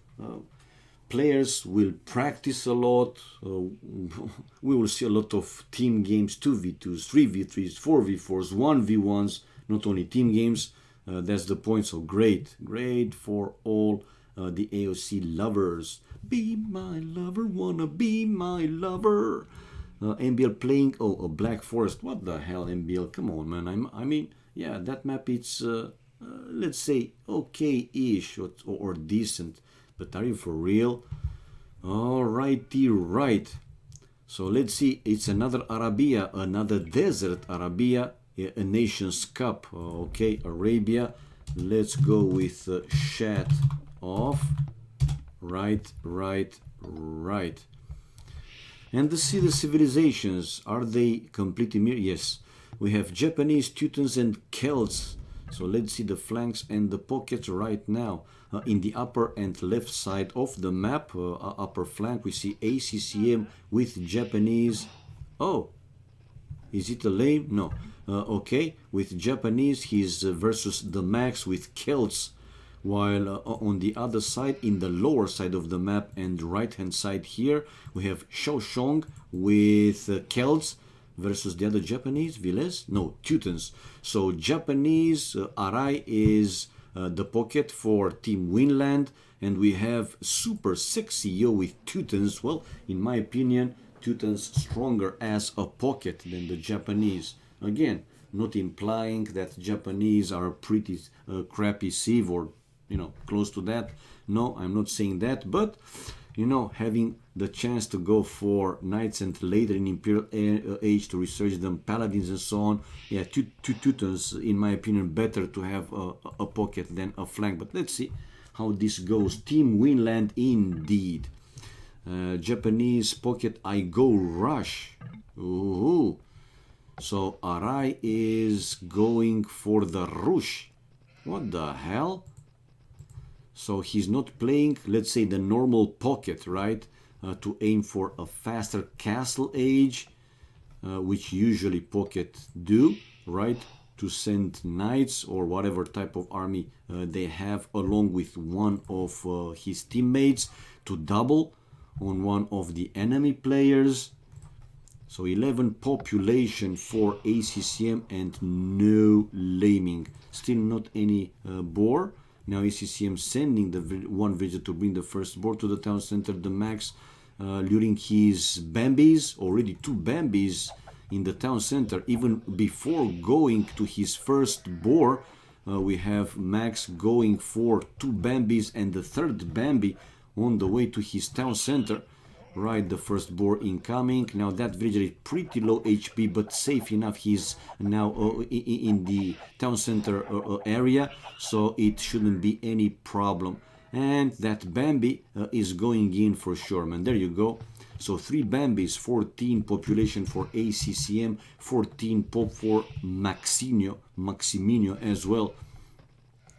players will practice a lot. We will see a lot of team games, 2v2s, 3v3s, 4v4s, 1v1s, not only team games. That's the point. So great for all the AoC lovers. Be my lover, wanna be my lover. MBL playing, a Black Forest. What the hell, MBL? Come on, man. I mean, yeah, that map, it's, let's say, okay-ish or decent. But are you for real? Alrighty, right. So let's see. It's another Arabia, another desert Arabia, a Nations Cup. Okay, Arabia. Let's go with chat off. Right. And to see the civilizations, are they completely mirror? Yes, we have Japanese, Teutons, and Celts. So let's see the flanks and the pockets right now. In the upper and left side of the map, upper flank, we see ACCM with Japanese. Oh, is it a lame? No. Okay, with Japanese, he's versus the Max with Celts. While on the other side, in the lower side of the map and right hand side here, we have Shaoshong with Celts versus the other Japanese, Viles? No, Teutons. So Japanese, Arai is the pocket for Team Winland, and we have Super Sexy Yo with Teutons. Well, in my opinion, Teutons stronger as a pocket than the Japanese. Again, not implying that Japanese are pretty crappy Civ or close to that. No, I'm not saying that, but having the chance to go for knights and later in Imperial Age to research them, paladins and so on. Yeah, two Teutons, in my opinion, better to have a pocket than a flank. But let's see how this goes. Team Winland indeed. Japanese pocket, I go rush. Ooh. So Arai is going for the rush. What the hell? So he's not playing, let's say, the normal pocket, right? To aim for a faster castle age, which usually pocket do, right? To send knights or whatever type of army they have along with one of his teammates to double on one of the enemy players. So 11 population for ACCM and no laming. Still not any boar. Now ACCM sending the one visit to bring the first boar to the town center. The Max luring his Bambis, already 2 Bambis in the town center. Even before going to his first boar, we have Max going for 2 Bambis and the third Bambi on the way to his town center. Right, the first boar incoming. Now that villager is pretty low HP, but safe enough. He's now in the town center area, so it shouldn't be any problem. And that Bambi is going in for sure, man. There you go. So 3 Bambis, 14 population for ACCM, 14 pop for Maximino as well.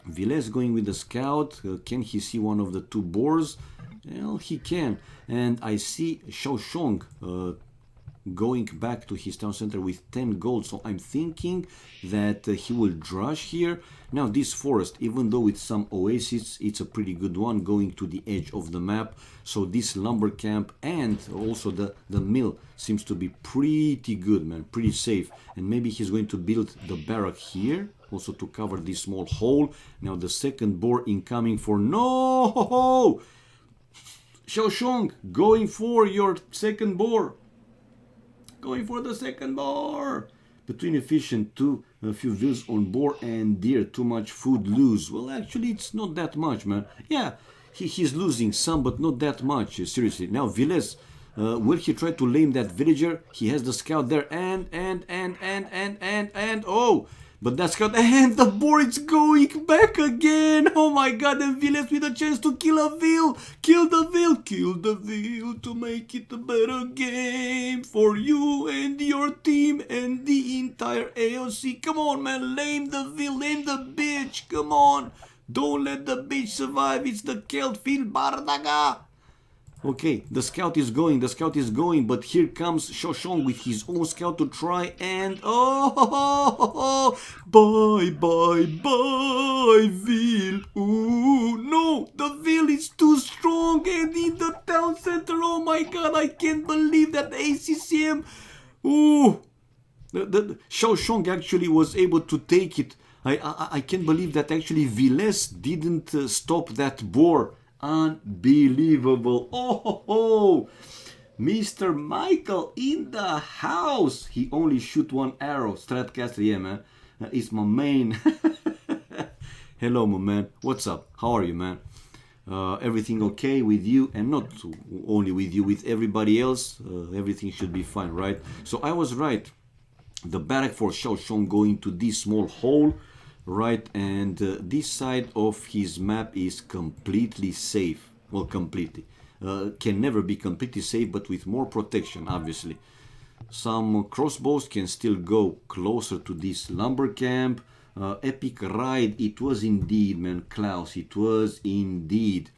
Viles going with the scout. Can he see one of the 2 boars? Well, he can. And I see Shaoshong going back to his town center with 10 gold. So I'm thinking that he will drush here. Now this forest, even though it's some oasis, it's a pretty good one going to the edge of the map. So this lumber camp and also the mill seems to be pretty good, man. Pretty safe. And maybe he's going to build the barrack here, also to cover this small hole. Now the second boar incoming for no! Shaoshong, going for your second boar. Going for the second boar. Between efficient, a few views on boar and deer, too much food lose. Well, actually, it's not that much, man. Yeah, he's losing some, but not that much. Seriously. Now, Viles Will he try to lame that villager? He has the scout there, oh! But that scout, and the boar is going back again! Oh my god, and Villes with a chance to kill a Vil! Kill the Vil to make it a better game for you and your team and the entire AoC. Come on, man, lame the Vil, lame the bitch, come on! Don't let the bitch survive, it's the Keltfield Bardaga! Okay, the scout is going, but here comes Shoshong with his own scout to try and... Oh, bye, Vil. Ooh, no, the Vil is too strong and in the town center. Oh my god, I can't believe that ACCM... Ooh, the Shoshong actually was able to take it. I can't believe that actually Villes didn't stop that boar. Unbelievable. Oh, Mr. Michael in the house. He only shoot one arrow. Stratcaster, yeah, man. It's my main. Hello, my man. What's up? How are you, man? Everything okay with you? And not only with you, with everybody else. Everything should be fine, right? So I was right. The barrack for Xiaoshong going to this small hole. Right, and this side of his map is completely safe. Well, completely. Can never be completely safe, but with more protection, obviously. Some crossbows can still go closer to this lumber camp. Epic ride, it was indeed, man, Klaus, it was indeed.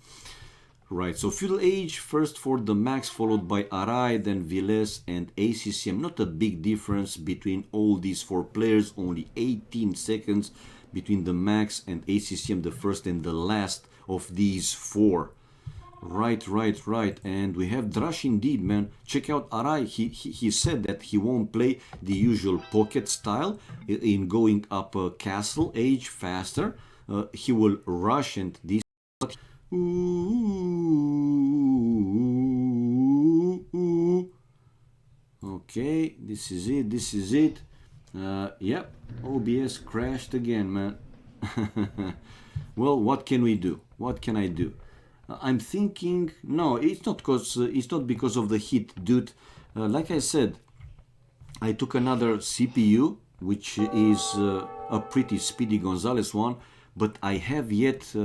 Right, so Feudal Age first for the Max, followed by Arai, then Villes and ACCM. Not a big difference between all these four players, only 18 seconds between the Max and ACCM, the first and the last of these four. Right, and we have Drash indeed, man. Check out Arai, he said that he won't play the usual pocket style in going up a castle age faster. He will rush and this... Okay, this is it. Yep, OBS crashed again, man. Well, what can we do? What can I do? I'm thinking, no, it's not because of the heat, dude. Like I said, I took another CPU, which is a pretty speedy Gonzalez one, but I have yet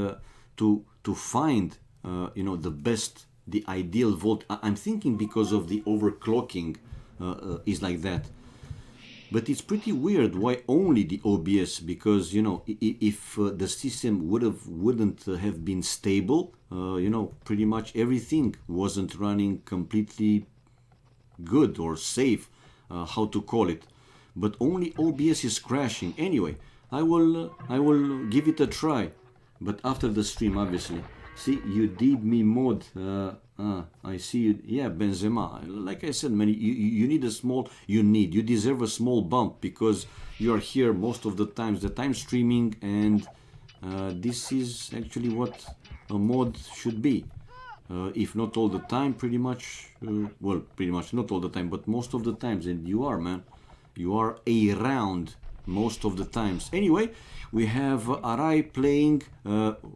to find the ideal volt. I'm thinking because of the overclocking is like that. But it's pretty weird why only the OBS, because if the system wouldn't have been stable, pretty much everything wasn't running completely good or safe, how to call it. But only OBS is crashing. Anyway, I will give it a try, but after the stream, obviously. See, you did me mod. I see you. Yeah, Benzema. Like I said, man, you need a small. You deserve a small bump because you are here most of the times that I'm streaming, and this is actually what a mod should be. If not all the time, pretty much. Well, pretty much not all the time, but most of the times. And you are, man. You are around most of the times. Anyway, we have Arai playing,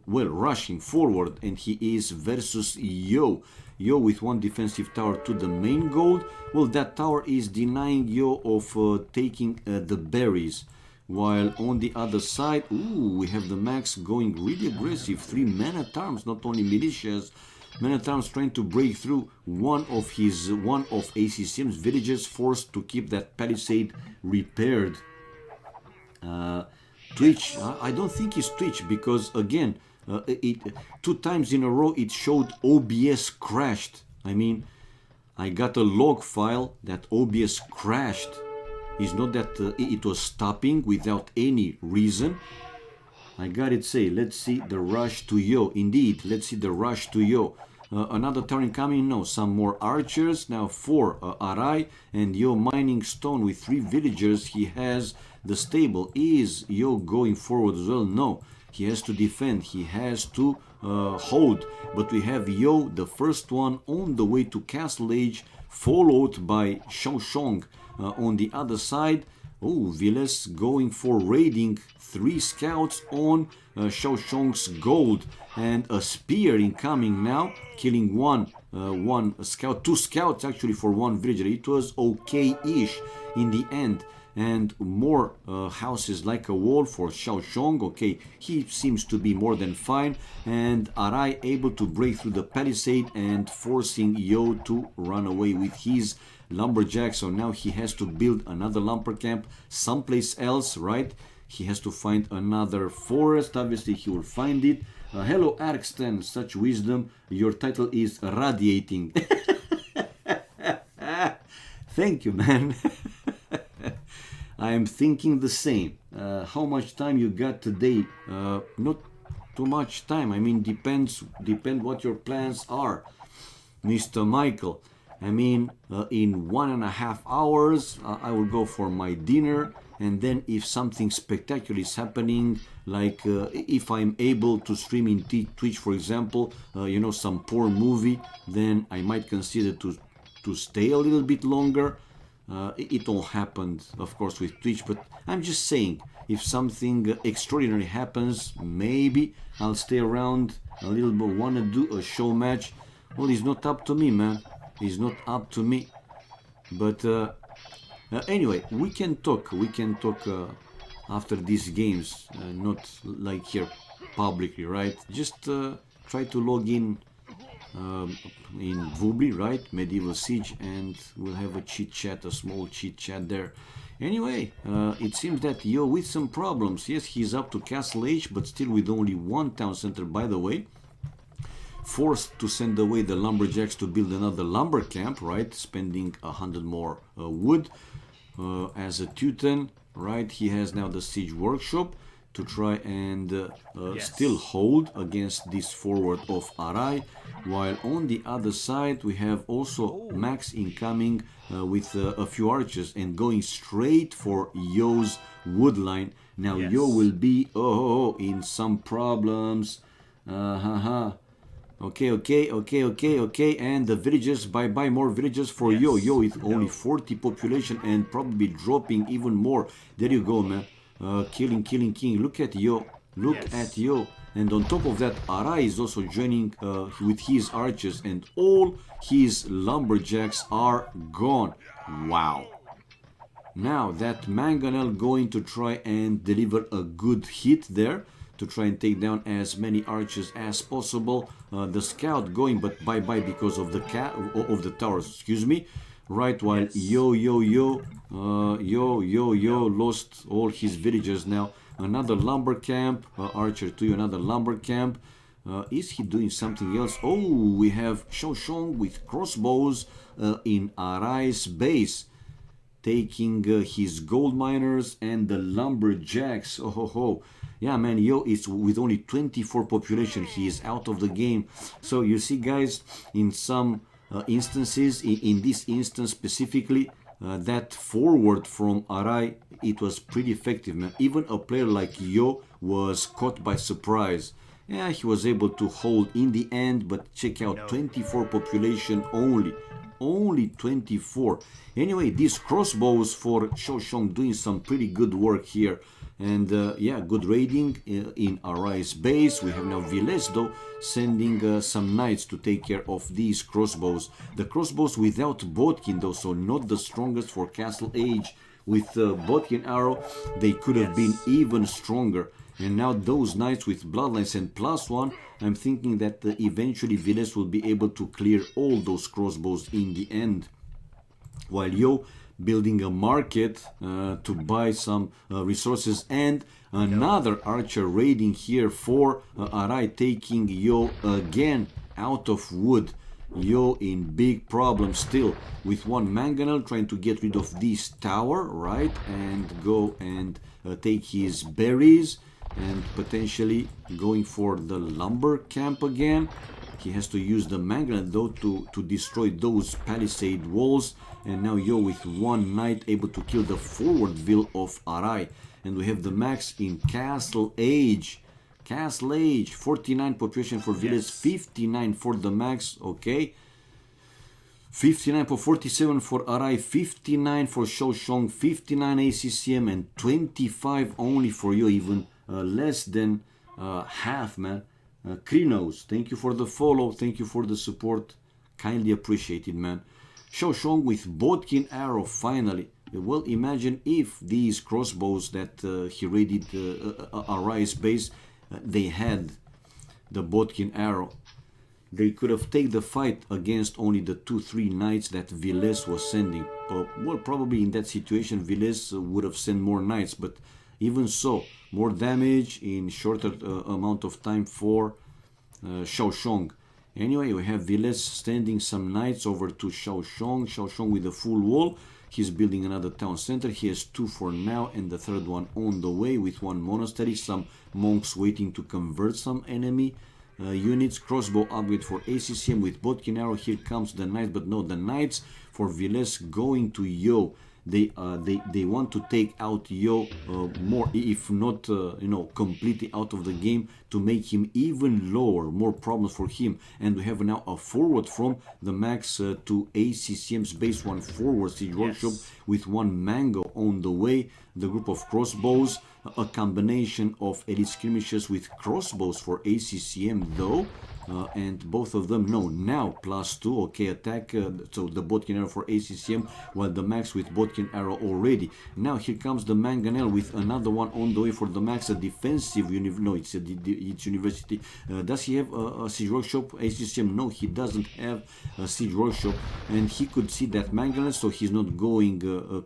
rushing forward, and he is versus Yo. Yo with one defensive tower to the main gold. Well, that tower is denying Yo of taking the berries. While on the other side, we have the Max going really aggressive. 3 man-at-arms, not only militias. Man-at-arms trying to break through one of ACCM's villages, forced to keep that palisade repaired. Twitch, I don't think it's Twitch because again, 2 times in a row it showed OBS crashed. I mean, I got a log file that OBS crashed. It's not that it was stopping without any reason. I got it say, let's see the rush to Yo. Indeed, let's see the rush to Yo. Another tower incoming, no, some more archers. Now 4 Arai and Yo mining stone with 3 villagers. He has the stable. Is Yo going forward as well? No, he has to defend, he has to hold. But we have Yo, the first one, on the way to Castle Age, followed by Xiaoshong on the other side. Oh, Villes going for raiding. 3 scouts on Xiaoshong's gold, and a spear incoming now, killing 1 one scout, two scouts actually for one villager. It was okay-ish in the end. And more houses like a wall for Xiaoshong. Okay, he seems to be more than fine. And Arai able to break through the palisade and forcing Yo to run away with his lumberjack. So now he has to build another lumber camp someplace else, right? He has to find another forest. Obviously, he will find it. Hello, Arkston, such wisdom. Your title is Radiating. Thank you, man. I am thinking the same. How much time you got today? Not too much time. I mean, depend what your plans are, Mr. Michael. I mean, in 1.5 hours, I will go for my dinner. And then if something spectacular is happening, like if I'm able to stream in Twitch, for example, you know, some poor movie, then I might consider to stay a little bit longer. It all happened, of course, with Twitch, but I'm just saying, if something extraordinary happens, maybe I'll stay around a little bit, want to do a show match. Well, it's not up to me, man. It's not up to me. But anyway, we can talk. We can talk after these games, not like here publicly, right? Just try to log in Vubli, right? Medieval Siege, and we'll have a chit chat, a small chit chat there. Anyway, it seems that Yo with some problems. Yes, he's up to Castle Age, but still with only one town center, by the way. Forced to send away the lumberjacks to build another lumber camp, right? Spending 100 more wood as a Teuton, right? He has now the siege workshop to try and still hold against this forward of Arai, while on the other side we have also Max incoming with a few archers and going straight for Yo's wood line. Now Yo will be in some problems. Okay, and the villages, bye more villages for Yo. Yo with only 40 population and probably dropping even more. There you go, man. Killing. Look at Yo. Look at Yo. And on top of that, Arai is also joining with his archers, and all his lumberjacks are gone. Wow. Now that Mangonel going to try and deliver a good hit there to try and take down as many archers as possible. The scout going, but bye because of the towers. Excuse me. Right, while Yo lost all his villagers now. Another lumber camp, archer to another lumber camp. Is he doing something else? Oh, we have Xiaoshong with crossbows in Arai's base, taking his gold miners and the lumberjacks. Yeah, man, Yo is with only 24 population. He is out of the game. So you see, guys, in some instances, in this instance specifically, that forward from Arai, it was pretty effective, man. Even a player like Yo was caught by surprise. Yeah, he was able to hold in the end, but check out 24 population only 24. Anyway, these crossbows for Xiaoshong doing some pretty good work here. And yeah, good raiding in Arai's base. We have now Vilesdo sending some knights to take care of these crossbows. The crossbows without Bodkin though, so not the strongest for Castle Age. With Bodkin arrow, they could have been even stronger. And now those knights with bloodlines and +1, I'm thinking that eventually Viles will be able to clear all those crossbows in the end. While Yo building a market to buy some resources, and another archer raiding here for Arai, taking Yo again out of wood. Yo in big problem still, with one Mangonel trying to get rid of this tower, right, and go and take his berries, and potentially going for the lumber camp again. He has to use the Mangonel though to destroy those palisade walls. And now Yo with one knight able to kill the forwardville of Arai. And we have the Max in Castle Age. Castle Age, 49 population for village, 59 for the Max, okay. 59 for 47 for Arai, 59 for Xiaoshong, 59 ACCM, and 25 only for Yo, even less than half, man. Krinos, thank you for the follow, thank you for the support. Kindly appreciated, man. Xiaoshong with Bodkin arrow, finally. Well, imagine if these crossbows that he raided Arai's base, they had the Bodkin arrow. They could have taken the fight against only the 2-3 knights that Villes was sending. Well, probably in that situation, Villes would have sent more knights, but even so, more damage in shorter amount of time for Xiaoshong. Anyway, we have Villes sending some knights over to Xiaoshong. Xiaoshong with a full wall. He's building another town center. He has 2 for now, and the third one on the way with 1 monastery. Some monks waiting to convert some enemy units. Crossbow upgrade for ACCM with Bodkin arrow. Here comes the knights, but no, the knights for Villes going to Yo. They want to take out Yo more, if not completely out of the game, to make him even lower, more problems for him. And we have now a forward from the max to ACCM's base, 1 forward siege workshop with 1 mango on the way. The group of crossbows, a combination of elite skirmishers with crossbows for ACCM though. And both of them, no, now +2, okay, attack, so the Bodkin arrow for ACCM, while the max with Bodkin arrow already. Now here comes the Mangonel with another one on the way for the max, a defensive, it's university. Does he have a siege workshop, ACCM? No, he doesn't have a siege workshop, and he could see that Mangonel, so he's not going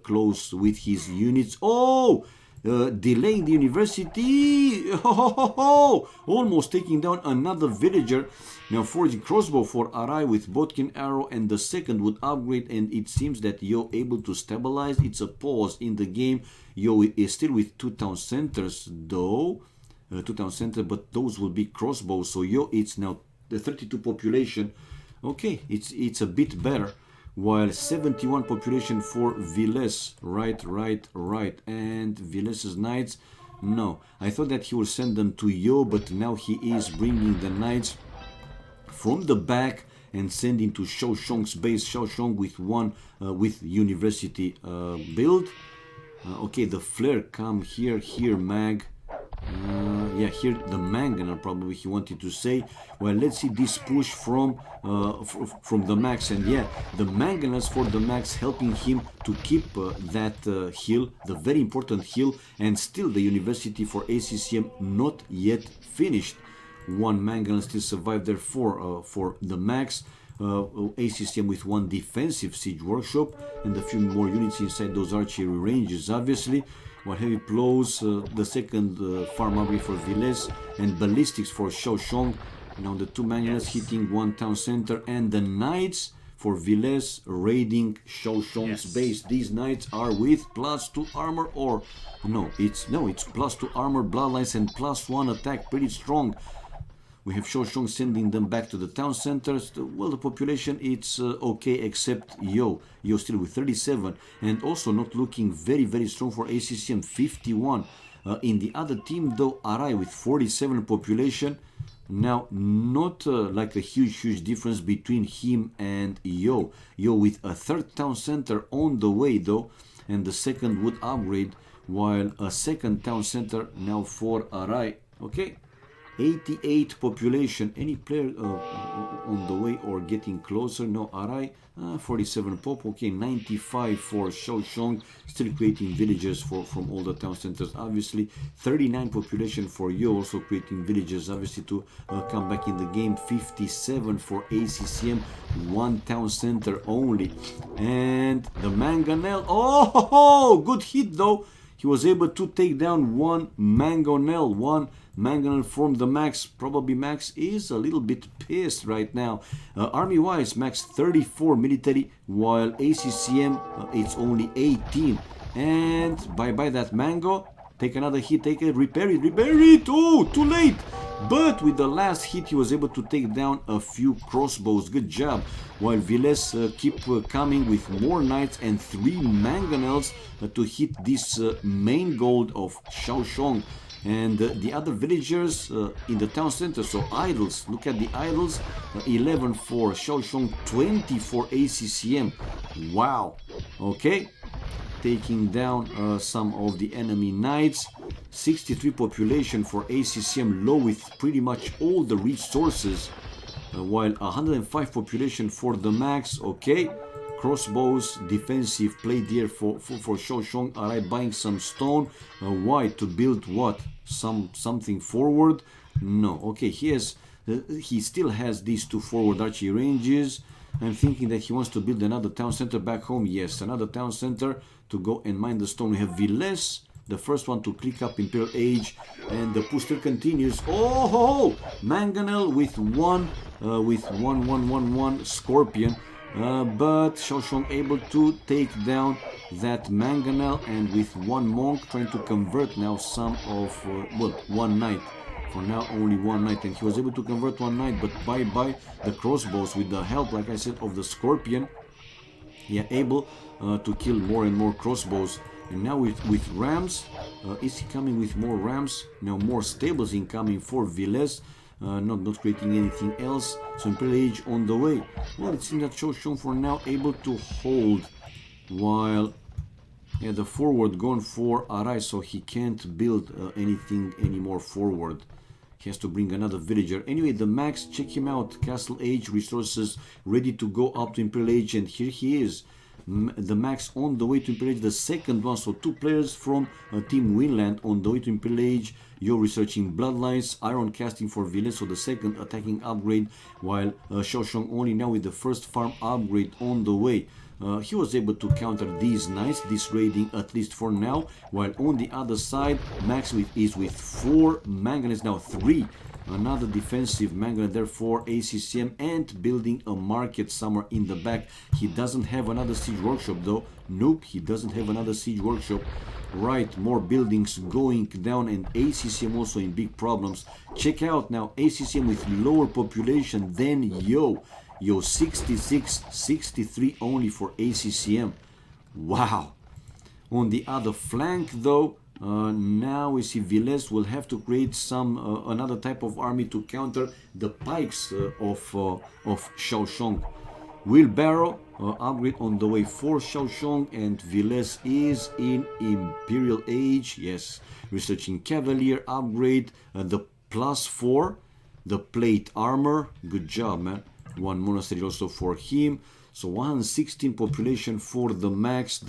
close with his units. Oh! Delaying the university, almost taking down another villager. Now forging crossbow for Arai with Bodkin arrow, and the second would upgrade, and it seems that Yo able to stabilize. It's a pause in the game. Yo is still with 2 town centers though, 2 town centers, but those will be crossbows. So Yo, it's now the 32 population. Okay, it's a bit better. While 71 population for Villes, right, and Villes's knights, no. I thought that he will send them to Yo, but now he is bringing the knights from the back and sending to Xiaoshong's base. Xiaoshong with 1 with university build. Okay, the flare come here, mag. Yeah, here the Mangonel probably he wanted to say. Well, let's see this push from the max, and yeah, the Mangonels for the max helping him to keep that hill, the very important hill, and still the university for ACCM not yet finished. 1 Mangonel still survived there for the max. ACCM with 1 defensive siege workshop and a few more units inside those archery ranges, obviously. While heavy plows, the second farm upgrade for Villes, and ballistics for Xiaoshong. Now the 2 Mangonels hitting 1 town center, and the knights for Villes raiding Xiaoshong's base. These knights are with +2 armor, or no, it's +2 armor, bloodlines, and +1 attack, pretty strong. We have Xiaoshong sending them back to the town centers. Well, the population, it's okay, except Yo. Yo still with 37, and also not looking very, very strong for ACCM, 51. In the other team, though, Arai with 47 population. Now, not like a huge difference between him and Yo. Yo with a 3rd town center on the way, though, and the second would upgrade, while a 2nd town center now for Arai. Okay. 88 population. Any player on the way or getting closer? No, Arai, 47 pop. Okay, 95 for Xiaoshong, still creating villages from all the town centers, obviously. 39 population for Yo, also creating villages, obviously, to come back in the game. 57 for ACCM, 1 town center only. And the Mangonel, oh, good hit though. He was able to take down 1 Mangonel, 1 Mangonel from the max. Probably max is a little bit pissed right now. Army-wise, max 34 military, while ACCM, it's only 18. And bye-bye that Mango. Take another hit, take it, repair it. Oh, too late. But with the last hit, he was able to take down a few crossbows. Good job. While Villes keep coming with more knights and 3 Mangonels to hit this main goal of Xiaoshong. And the other villagers in the town center, so idols, look at the idols, 11 for Xiaoshong, 20 for ACCM. Wow. Okay, taking down some of the enemy knights. 63 population for ACCM, low with pretty much all the resources. while 105 population for the max. Okay, crossbows, defensive play there for Xiaoshong. Alright, buying some stone. Why? To build what? Something forward? No. Okay, he still has these two forward archery ranges. I'm thinking that he wants to build another town center back home. Yes, another town center to go and mine the stone. We have Viles, the first one to click up Imperial Age, and the push still continues. Oh, ho, ho! Mangonel with one Scorpion, but Xiaoshong able to take down that Mangonel, and with one monk trying to convert now some of one knight. For now, only one knight, and he was able to convert one knight, but by the crossbows with the help, like I said, of the Scorpion, yeah, able to kill more and more crossbows. And now with rams, is he coming with more rams? Now more stables incoming for Viles, not creating anything else. So Imperial Age on the way. Well, it seems that Xiaoshong for now able to hold, while the forward gone for Arai, so he can't build anything anymore forward. He has to bring another villager. Anyway, the max, check him out. Castle Age resources ready to go up to Imperial Age, and here he is. The max on the way to Imperial Age, the second one. So two players from Team Winland on the way to Imperial Age. You're researching Bloodlines, Iron Casting for Villains, so the second attacking upgrade, while Xiaoshong only now with the first farm upgrade on the way. He was able to counter these knights, this raiding at least for now, while on the other side, Max is with 4, Mangan is now 3. Another defensive Mangan, therefore ACCM, and building a market somewhere in the back. He doesn't have another siege workshop though. Nope, he doesn't have another siege workshop. Right, more buildings going down, and ACCM also in big problems. Check out now, ACCM with lower population than Yo, 66, 63 only for ACCM. Wow. On the other flank though, now we see Viles will have to create some another type of army to counter the pikes of Xiaoshong. Wheelbarrow upgrade on the way for Xiaoshong, and Viles is in Imperial Age. Yes, researching Cavalier upgrade, the +4, the plate armor. Good job, man. One monastery also for him. So 116 population for the max.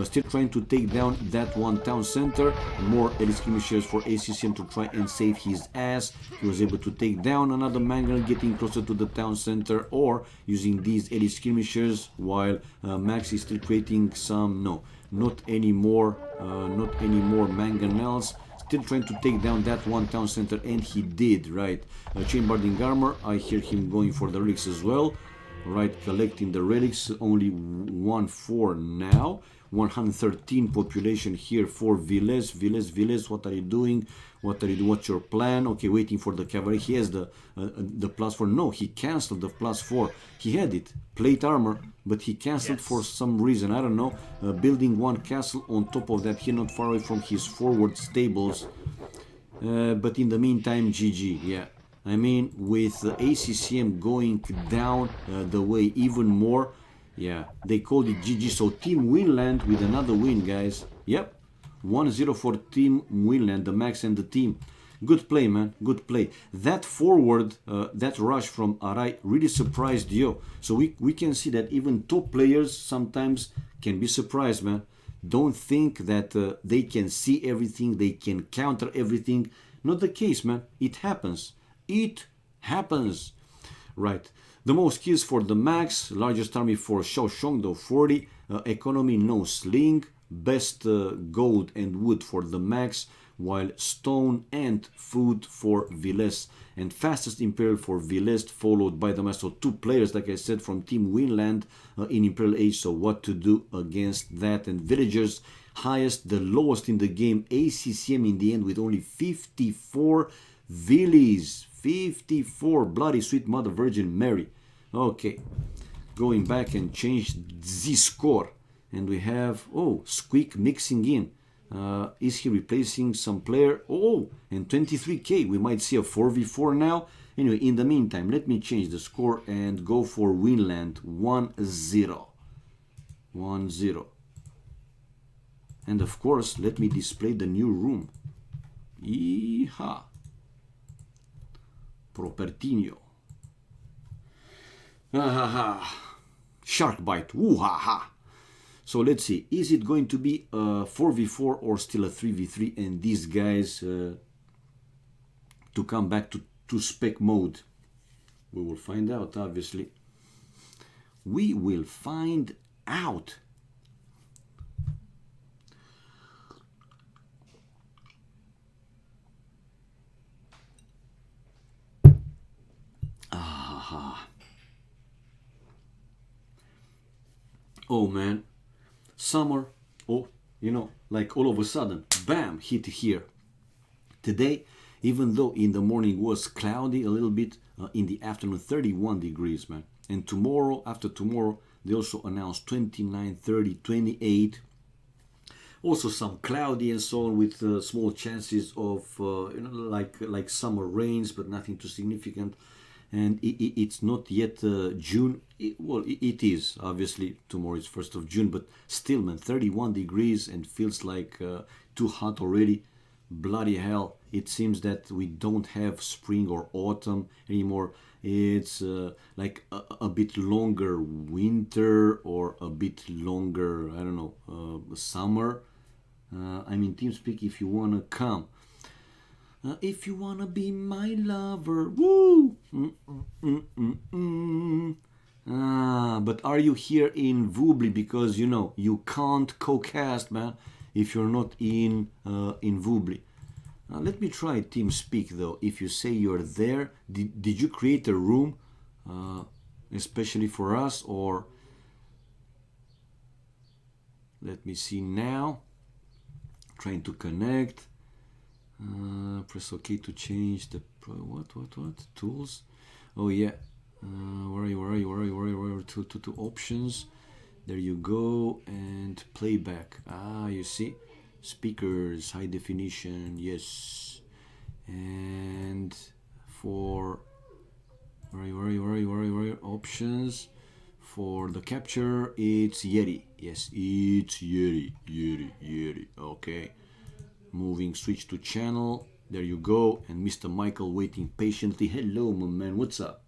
Still trying to take down that one town center. More elite skirmishers for ACCM to try and save his ass. He was able to take down another Mangal, getting closer to the town center, or using these elite skirmishers, while Max is still creating some, not anymore mangonels. Still trying to take down that one town center, and he did, right. Chain barding armor, I hear him going for the relics as well, right, collecting the relics. Only 1-4 now. 113 population here for Viles. What are you doing? What's your plan? Okay, waiting for the cavalry. He has the +4. No, he cancelled the +4. He had it, plate armor, but he cancelled for some reason. I don't know. Building one castle on top of that here, not far away from his forward stables. But in the meantime, GG. Yeah, I mean, with ACCM going down the way even more. Yeah, they called it GG. So Team Winland with another win, guys. Yep, 1-0 for Team Winland, the max and the team. Good play, man. Good play. That forward, that rush from Arai really surprised Yo. So we can see that even top players sometimes can be surprised, man. Don't think that they can see everything, they can counter everything. Not the case, man. It happens. It happens. Right. The most kills for the max, largest army for Xiaoshong, though 40. Economy, no sling. Best gold and wood for the max, while stone and food for Viles. And fastest Imperial for Viles, followed by the max. So two players, like I said, from Team Winland in Imperial Age. So what to do against that? And villagers, highest, the lowest in the game. ACCM in the end with only 54 villies. 54, bloody sweet Mother Virgin Mary. Okay, going back and change the score, and we have, oh, Squeak mixing in. Is he replacing some player? Oh, and 23k, we might see a 4v4 now. Anyway, in the meantime, let me change the score and go for Winland. 1-0. 1-0. And of course, let me display the new room. Yeehaw. Propertinho. Ah ha ha. Shark bite. Woo ha ha. So let's see. Is it going to be a 4v4 or still a 3v3? And these guys to come back to spec mode. We will find out, obviously. We will find out. Ah. Oh man. Summer. Oh, you know, like all of a sudden, bam, hit here. Today, even though in the morning was cloudy a little bit, in the afternoon 31 degrees, man. And tomorrow, after tomorrow, they also announced 29, 30, 28. Also some cloudy and so on, with small chances of you know, like summer rains, but nothing too significant. And it's not yet June. It is obviously, tomorrow is 1st of June, but still, man, 31 degrees and feels like too hot already. Bloody hell, it seems that we don't have spring or autumn anymore. It's like a bit longer winter or a bit longer, I don't know, summer. I'm in TeamSpeak if you wanna come. If you wanna be my lover, woo! But are you here in Vubli? Because you know you can't co-cast, man, if you're not in Vubli. Let me try TeamSpeak though. If you say you're there, did you create a room, especially for us, or? Let me see now. Trying to connect. Press OK to change the what tools. Oh yeah. Where are you? To options. There you go. And playback. You see, speakers, high definition. Yes. And for where are you? Options. For the capture, it's Yeti. Yes, it's Yeti. Okay. Moving, switch to channel. There you go. And Mr. Michael waiting patiently. Hello, my man. What's up?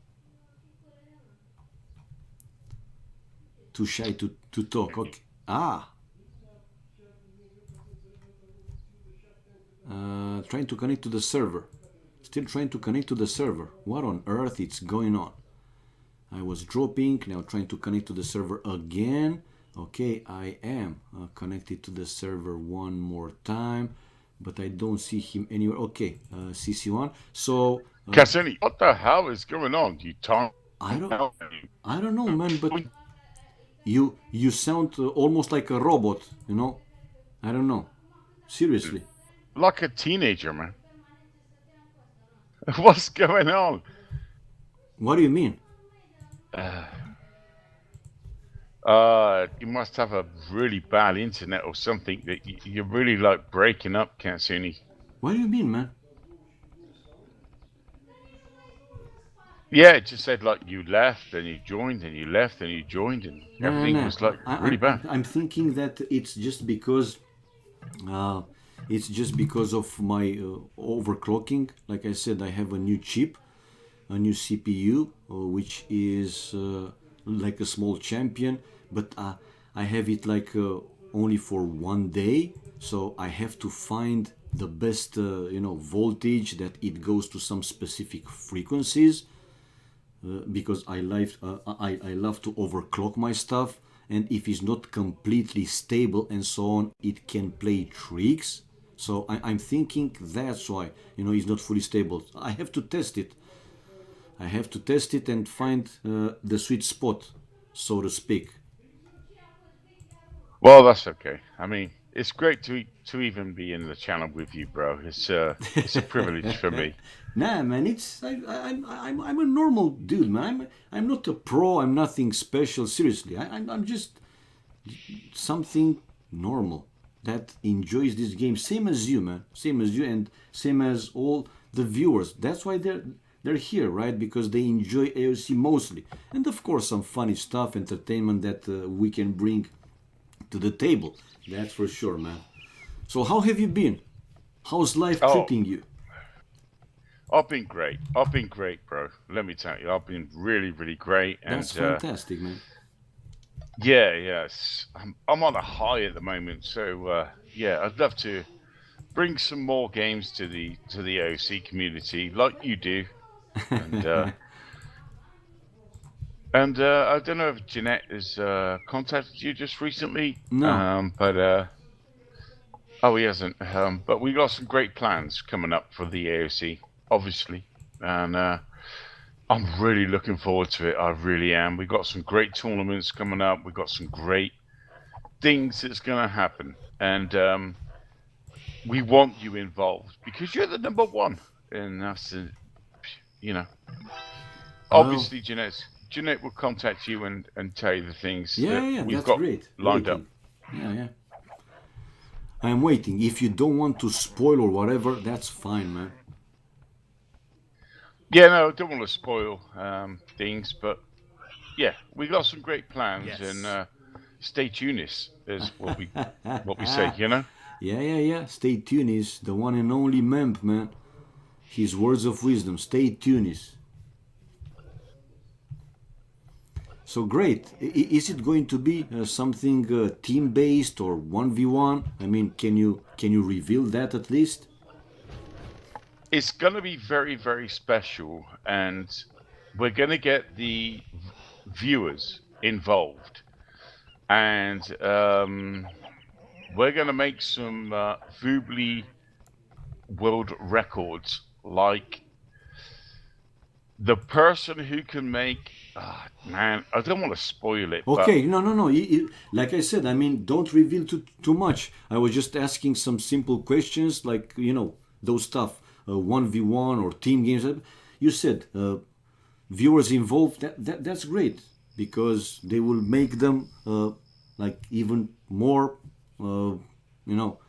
Too shy to talk. Okay. Trying to connect to the server. Still trying to connect to the server. What on earth is going on? I was dropping. Now trying to connect to the server again. Okay, I am connected to the server one more time. But I don't see him anywhere. Okay, CC1. So Cassini, what the hell is going on? You talk. I don't know, man. But you sound almost like a robot. You know. I don't know. Seriously. Like a teenager, man. What's going on? What do you mean? You must have a really bad internet or something that you're really like breaking up, Cassini. What do you mean, man? Yeah, it just said like you left and you joined and you left and you joined and everything Nah. was like really bad. I'm thinking that it's just because of my overclocking. Like I said, I have a new chip, a new CPU, which is like a small champion, but I have it like only for one day, so I have to find the best voltage that it goes to some specific frequencies, because I love to overclock my stuff, and if it's not completely stable and so on, it can play tricks. So I'm thinking that's why it's not fully stable. I have to test it. And find the sweet spot, so to speak. Well, that's okay. I mean, it's great to even be in the channel with you, bro. It's a privilege for me. Nah, man, I'm a normal dude, man. I'm not a pro. I'm nothing special. Seriously, I'm just something normal that enjoys this game, same as you, man. Same as you, and same as all the viewers. That's why they're here, right? Because they enjoy AoC mostly, and of course some funny stuff, entertainment that we can bring to the table. That's for sure, man. So how have you been? How's life Oh, treating you? I've been great. I've been great, bro. Let me tell you, I've been really, really great. That's And fantastic, man. yeah, yes, I'm on a high at the moment. So yeah, I'd love to bring some more games to the AoC community, like you do. And I don't know if Jeanette has contacted you just recently, No. but oh, he hasn't. But we got some great plans coming up for the AoC, obviously, and I'm really looking forward to it. I really am. We got some great tournaments coming up. We got some great things that's going to happen, and we want you involved because you're the number one, and that's you know. Well, Obviously, Jeanette will contact you and tell you the things yeah, that yeah, we've that's got great. lined up. Waiting. Yeah, yeah. I'm waiting. If you don't want to spoil or whatever, that's fine, man. Yeah, no, I don't want to spoil things, but yeah, we got some great plans, and Yes. stay tuned is what we say, you know. Yeah, yeah, yeah. Stay tuned is the one and only Memp, man. His words of wisdom. Stay tuned is. So great. Is it going to be something team based or 1v1? I mean, can you reveal that at least? It's gonna be very very special, and we're gonna get the viewers involved, and we're gonna make some Voobly world records, like the person who can make. Ah, man, I don't want to spoil it, but Okay, no, no, no. Like I said, I mean, don't reveal too much. I was just asking some simple questions, like those stuff, 1v1 or team games. You said viewers involved. That's great because they will make them like even more, you know,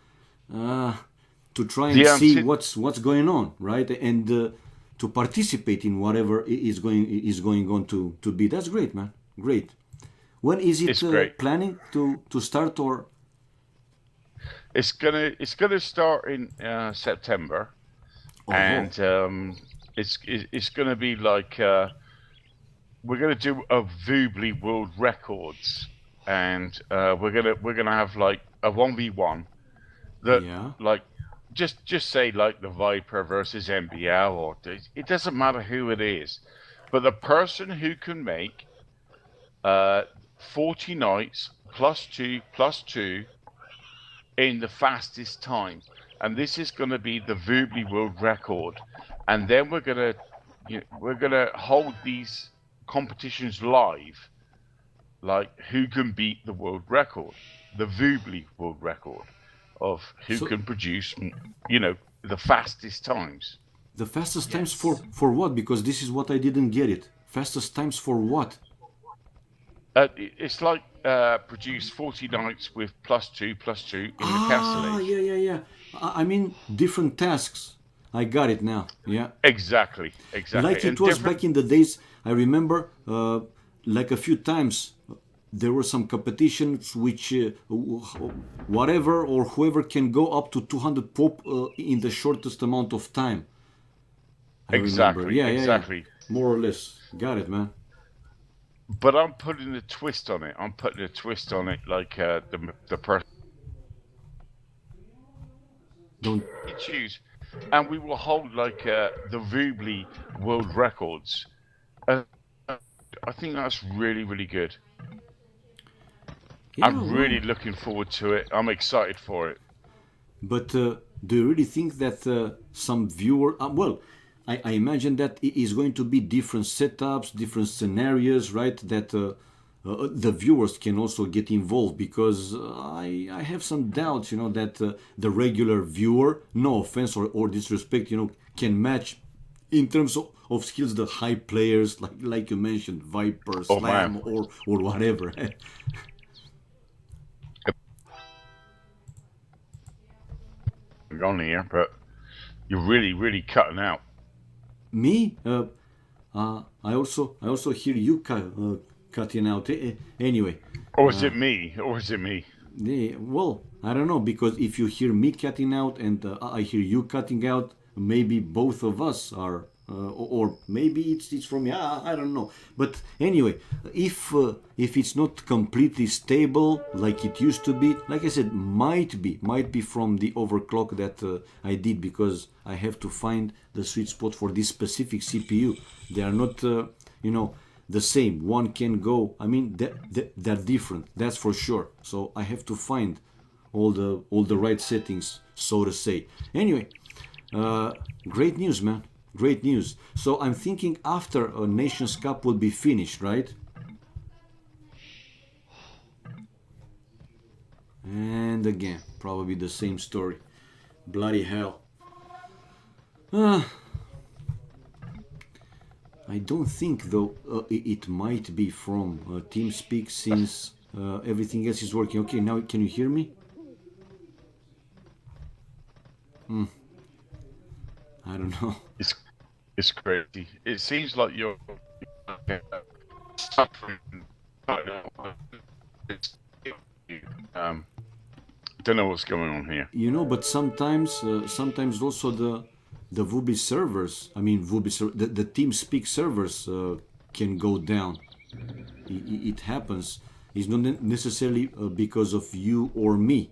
uh, to try and the see anti what's going on, right? And to participate in whatever is going on to be. That's great, man. Great. When is it it's great. planning to start or? It's gonna start in September, Oh, and it's gonna be like we're gonna do a Voobly World Records, and we're gonna have like a 1v1 that, yeah. like, just say like the Viper versus MBL, or it doesn't matter who it is, but the person who can make uh 40 nights plus two in the fastest time, and this is going to be the Voobly World Record, and then we're gonna hold these competitions live, like who can beat the world record, the Voobly World Record, of who So can produce, the fastest times. the fastest times for Yes. what? Because this is what I didn't get it. Fastest times for what? It's like produce 40 nights with plus two in the castle Ah, age. yeah, yeah, yeah. I mean different tasks. I got it now. Yeah. Exactly, exactly, Like it and was different. back in the days. I remember, like a few times, there were some competitions which, whatever or whoever can go up to 200 pop in the shortest amount of time. I remember. Exactly, Yeah, yeah, yeah. exactly. More or less. Got it, man. But I'm putting a twist on it. I'm putting a twist on it, like the person Don't. you choose, and we will hold like the Voobly world records. Uh, I think that's really really good. Yeah, I'm well, really looking forward to it. I'm excited for it. but do you really think that some viewer? Well, I imagine that it is going to be different setups, different scenarios, right? That the viewers can also get involved because I have some doubts, that the regular viewer, no offense or disrespect, can match in terms of skills the high players like you mentioned, Viper, Oh man, Slam, or whatever. I'm on here, but you're really really cutting out. Me? I also hear you cutting out. Anyway, Or is it me? Or is it me? well, I don't know because if you hear me cutting out and I hear you cutting out, maybe both of us are, or maybe it's from me. I don't know. But anyway, if it's not completely stable like it used to be, like I said, might be from the overclock that I did, because I have to find the sweet spot for this specific CPU. They are not, the same. One can go. I mean, they're different. That's for sure. So I have to find all the right settings, so to say. Anyway, great news, man. Great news. So I'm thinking after a Nations Cup will be finished, right? And again, probably the same story. Bloody hell. Ah, I don't think though it might be from TeamSpeak, since everything else is working. Okay, now can you hear me? I don't know. It's it's crazy. It seems like you're suffering. I don't know what's going on here. But sometimes also the VUBI servers, I mean the TeamSpeak servers can go down. It happens. It's not necessarily because of you or me.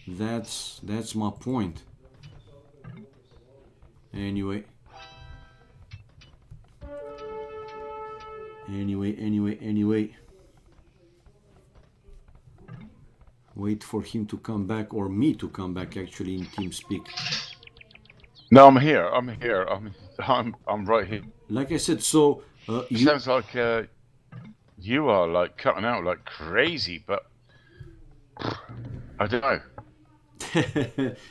That's my point. Anyway. Wait for him to come back, or me to come back actually, in TeamSpeak. No, I'm here. I'm here. I'm right here. Like I said, so Sounds like you are like cutting out like crazy, but I don't know.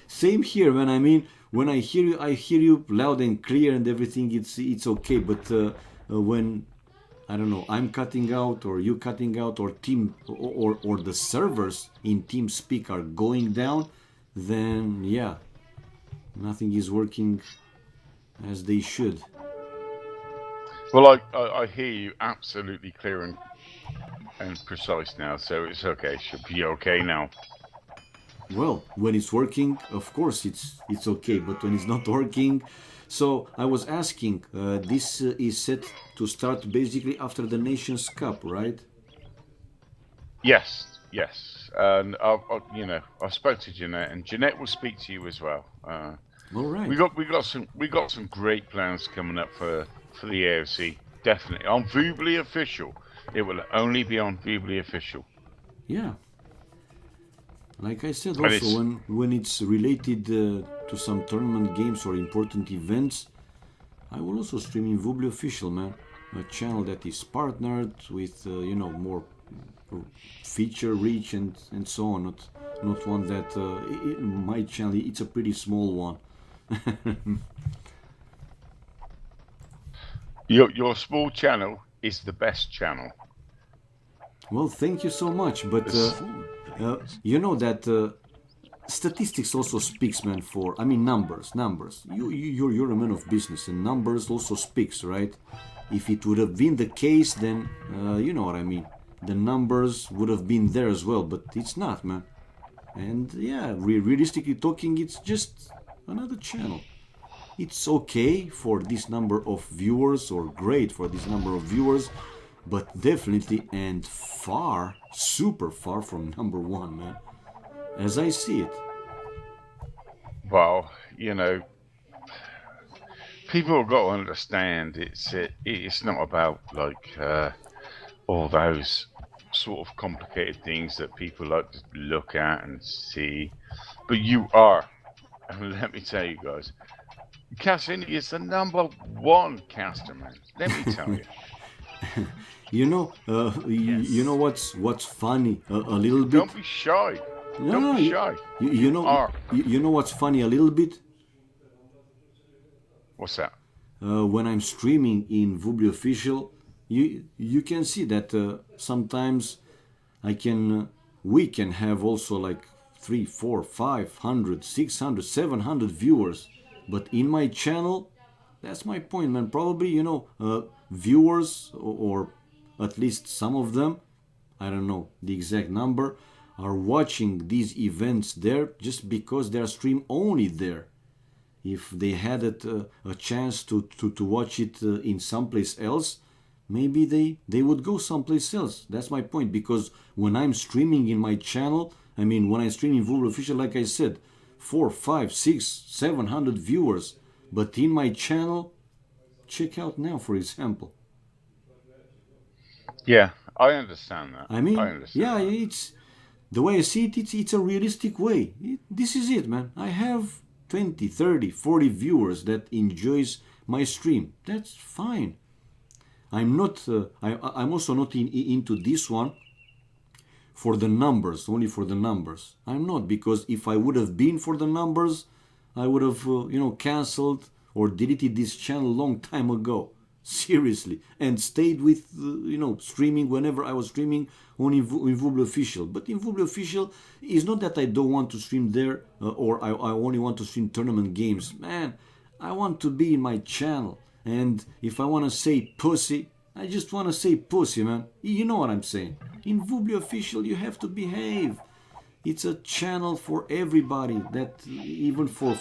same here, man. I mean, when I hear you loud and clear and everything. It's okay. But when, I don't know, I'm cutting out or you cutting out, or or the servers in TeamSpeak are going down, then yeah, nothing is working as they should. Well, I hear you absolutely clear and precise now, so it's okay. Should be okay now. Well, when it's working, of course it's okay, but when it's not working, so I was asking, this is set to start basically after the Nations Cup, right? Yes, yes, and I spoke to Jeanette, and Jeanette will speak to you as well. All right. We got some great plans coming up for the AoC. Definitely on Vubly Official. It will only be on Vubly Official. Yeah. Like I said, And also it's when it's related to some tournament games or important events, I will also stream in Vubli Official, man. A channel that is partnered with, more feature reach and so on. Not one that my channel. It's a pretty small one. your small channel is the best channel. Well, thank you so much. But This, you know that statistics also speaks, man. For, I mean, numbers. You're a man of business, and numbers also speaks, right? If it would have been the case, then you know what I mean. The numbers would have been there as well, but it's not, man. And yeah, realistically talking, it's just another channel. It's okay for this number of viewers, or great for this number of viewers, but definitely and far, super far from number one, man. As I see it. well, people have got to understand it's not about like all those sort of complicated things that people like to look at and see, but you are. And let me tell you guys, Cassini is the number one caster, man. Let me tell you. You know what's funny a little bit. Don't be shy. No, Don't no, be shy. you You know, are. you know what's funny a little bit. What's that? When I'm streaming in Vubli Official, you can see that sometimes I can we can have also like 3, 4, 500, 600, 700 viewers, but in my channel, that's my point, man. Probably viewers, or at least some of them, I don't know the exact number, are watching these events there just because they are stream only there. If they had a chance to watch it in someplace else, maybe they would go someplace else. That's my point. Because when I'm streaming in my channel, I mean, when I stream in Vulgar Official, like I said, 4, 5, 6, 700 viewers. But in my channel, check out now, for example. Yeah, I understand that. I I mean, understand yeah, that. it's the way I see it, it's a realistic way. This is it, man. I have 20, 30, 40 viewers that enjoys my stream. That's fine. I'm not. I'm also not into this one for the numbers, only for the numbers. I'm not, because if I would have been for the numbers, I would have, canceled or deleted this channel long time ago. Seriously, and stayed with, streaming whenever I was streaming on in Vublo Official. But in Vublo Official, it's not that I don't want to stream there, or I only want to stream tournament games. Man, I want to be in my channel. And if I want to say pussy, I just want to say pussy, man. You know what I'm saying. In Vubli Official, you have to behave. It's a channel for everybody, that even for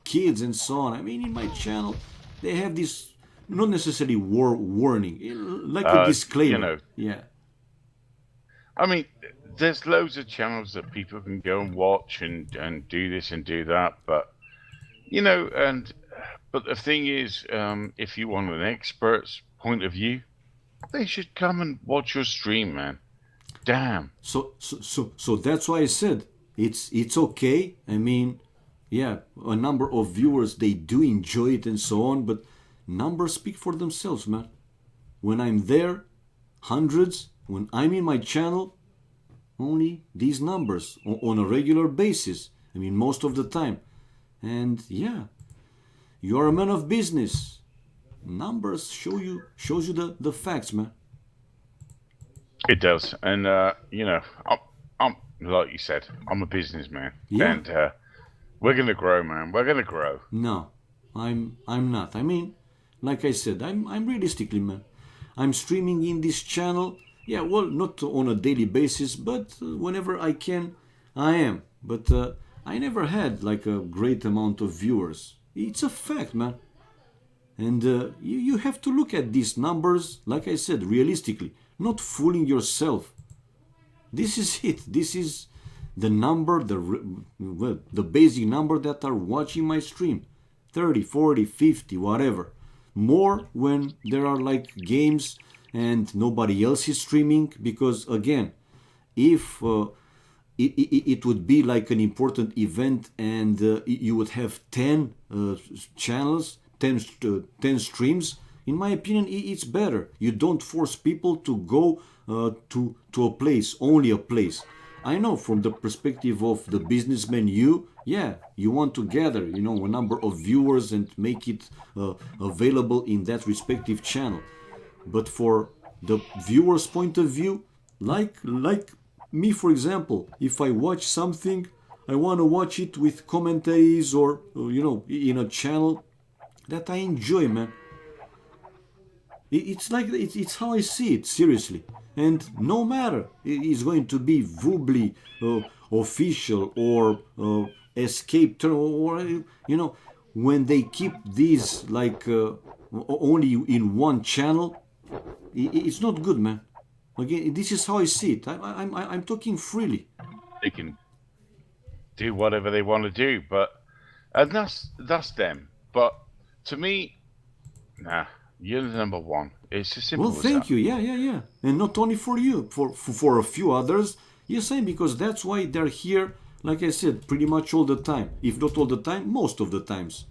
kids and so on. I mean, in my channel, they have this, not necessarily warning, like a You disclaimer. know, Yeah. I mean, there's loads of channels that people can go and watch and do this and do that, but but the thing is, if you want an expert's point of view, they should come and watch your stream, man. Damn. So that's why I said it's okay. I mean, yeah, a number of viewers, they do enjoy it and so on, but numbers speak for themselves, man. When I'm there, hundreds. When I'm in my channel, only these numbers on a regular basis. I mean, most of the time. And yeah, you are a man of business. Numbers shows you the facts, man. It does, and I'm like you said, I'm a businessman, Yeah. and we're gonna grow, man. We're gonna grow. No, I'm not. I mean, like I said, I'm realistically, man. I'm streaming in this channel. Yeah, well, not on a daily basis, but whenever I can, I am. But I never had like a great amount of viewers. It's a fact, man. And you have to look at these numbers, like I said, realistically, not fooling yourself. This is it. This is the number, the basic number that are watching my stream. 30, 40, 50, whatever. More when there are like games and nobody else is streaming, because again, if it would be like an important event and you would have 10 channels, 10, 10 streams, in my opinion, it's better. You don't force people to go to a place, only a place. I know from the perspective of the businessman, yeah, you want to gather, a number of viewers and make it available in that respective channel. But for the viewer's point of view, like me, for example, if I watch something, I want to watch it with commentaries, or in a channel that I enjoy, man. It's like it's how I see it, seriously. And no matter it's going to be Vubli official or escape or when they keep these like only in one channel, it's not good, man. Again, this is how I see it. I'm talking freely. They can do whatever they want to do, but and that's them. But to me, nah, you're the number one. It's as Well, simple as that. thank you. Yeah, yeah, yeah. And not only for you, for a few others. Yes, same, because that's why they're here. Like I said, pretty much all the time. If not all the time, most of the times.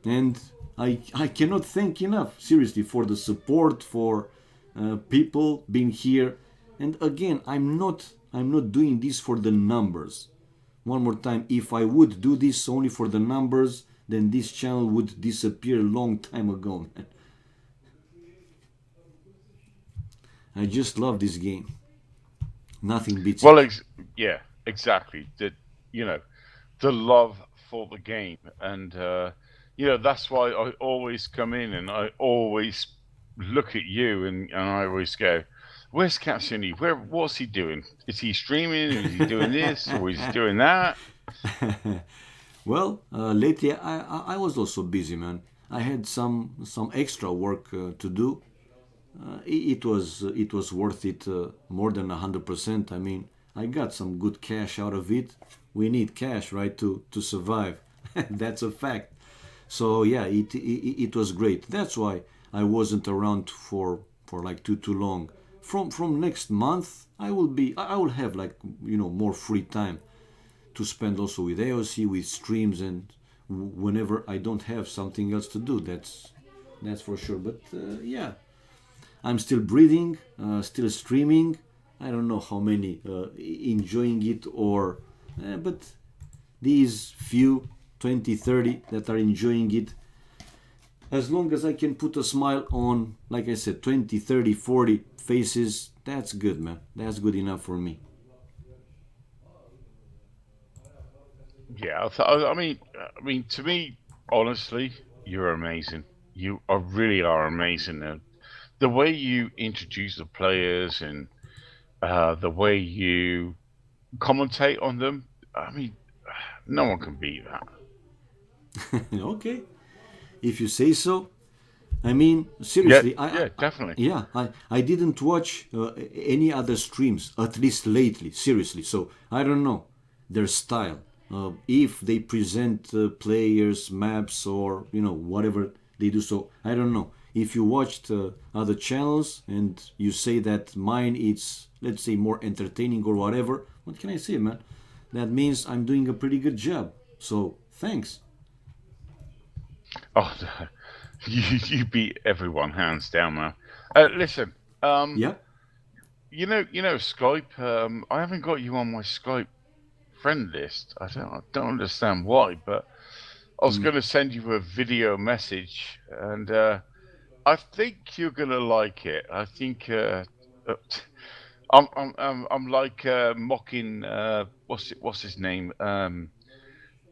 And I cannot thank enough, seriously, for the support, for people being here. And again, I'm not doing this for the numbers. One more time, if I would do this only for the numbers, then this channel would disappear a long time ago, man. I just love this game. Nothing beats Well, it. yeah, exactly. You know the love for the game, and that's why I always come in and I always look at you and I always go, Where's Katsuni? What's he doing? Is he streaming? Is he doing this or is he doing that? Well, lately I was also busy, man. I had some extra work to do. It was worth it more than 100%. I mean, I got some good cash out of it. We need cash, right, to survive. That's a fact. So yeah, it was great. That's why I wasn't around for like too long. From next month, I will have like more free time to spend also with AoC, with streams, and whenever I don't have something else to do. That's for sure. But yeah, I'm still breathing, still streaming. I don't know how many enjoying it but these few 20, 30 that are enjoying it, as long as I can put a smile on, like I said, 20, 30, 40 faces, that's good, man. That's good enough for me. Yeah, I mean, to me, honestly, you're amazing. You are really are amazing. And the way you introduce the players and the way you commentate on them, I mean, no one can beat that. Okay, if you say so. I mean, Yeah, seriously, yeah, definitely. yeah, I didn't watch any other streams, at least lately, seriously. So I don't know their style. If they present players, maps, or whatever they do. So I don't know. If you watched other channels and you say that mine is, let's say, more entertaining or whatever, what can I say, man? That means I'm doing a pretty good job. So thanks. Oh, you beat everyone hands down, man. Listen, um, Yeah. you know Skype. I haven't got you on my Skype friend list. I don't understand why, but I was Mm. going to send you a video message, and I think you're going to like it. I think uh, I'm like mocking what's his name,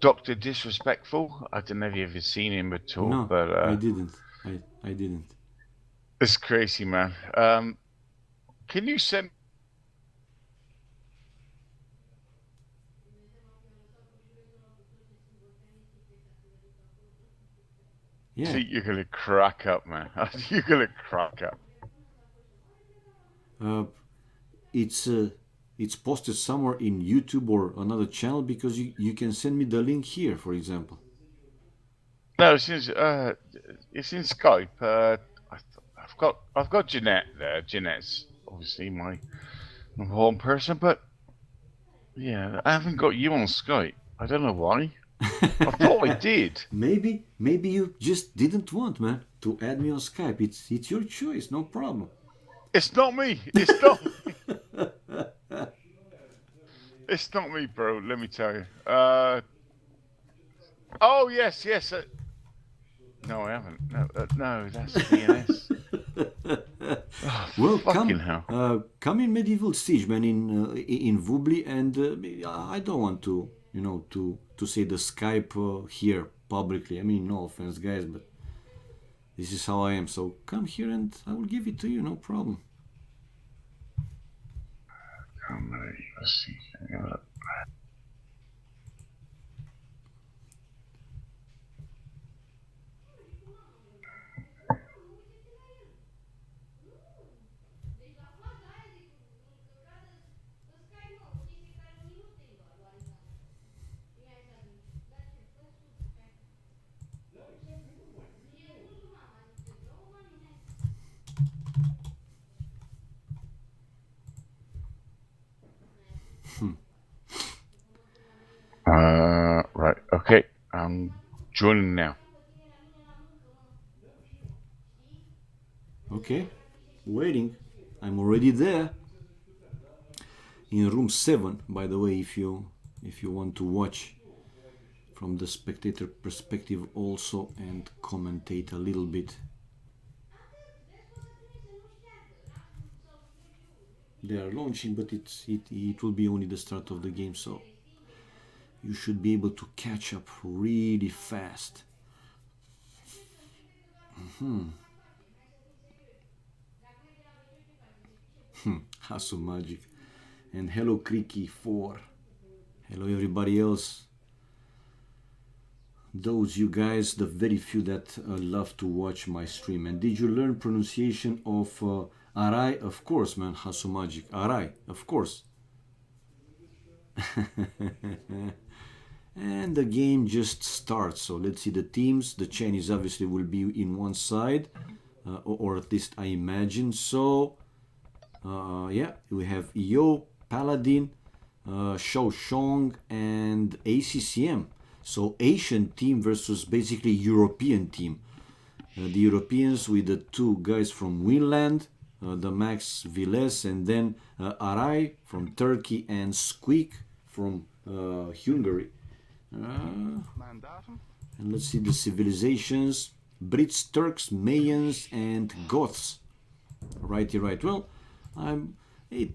Doctor Disrespectful. I don't know if you've ever seen him at all, No, but I didn't. I didn't. it's crazy, man. Can you send? I Yeah. think you're gonna crack up, man. I think you're gonna crack up. Uh, it's it's posted somewhere in YouTube or another channel because you can send me the link here, for example. No, it's in Skype. I've got Jeanette there. Jeanette's obviously my number one person, but yeah, I haven't got you on Skype. I don't know why. I thought I did. Maybe you just didn't want, man, to add me on Skype. It's your choice, no problem. It's not me. It's not me. It's not me, bro. Let me tell you. Oh yes, yes. No, I haven't. No, no, that's DNS. Oh, Well, fucking hell. come in Medieval Siege, man, in Vubli, and I don't want to, to say the Skype here publicly. I mean, no offense, guys, but this is how I am. So come here, and I will give it to you, no problem. Let's see. Right. Okay. I'm joining now. Okay, waiting. I'm already there in room 7, by the way, if you want to watch from the spectator perspective also and commentate a little bit. They are launching, but it will be only the start of the game, so you should be able to catch up really fast. Hasu Magic. And hello Creaky4. Hello everybody else. Those you guys, the very few that love to watch my stream. And did you learn pronunciation of Arai? Of course, man, Hasu Magic. Arai, of course. And the game just starts. So let's see the teams. The Chinese obviously will be in one side, or at least I imagine. So yeah, we have Yo, Paladin, Shao Shong, and ACCM. So Asian team versus basically European team. The Europeans with the two guys from Winland, the Max Viles, and then Arai from Turkey and Squeak from Hungary. And let's see the civilizations: Brits, Turks, Mayans, and Goths. Righty, right. Well,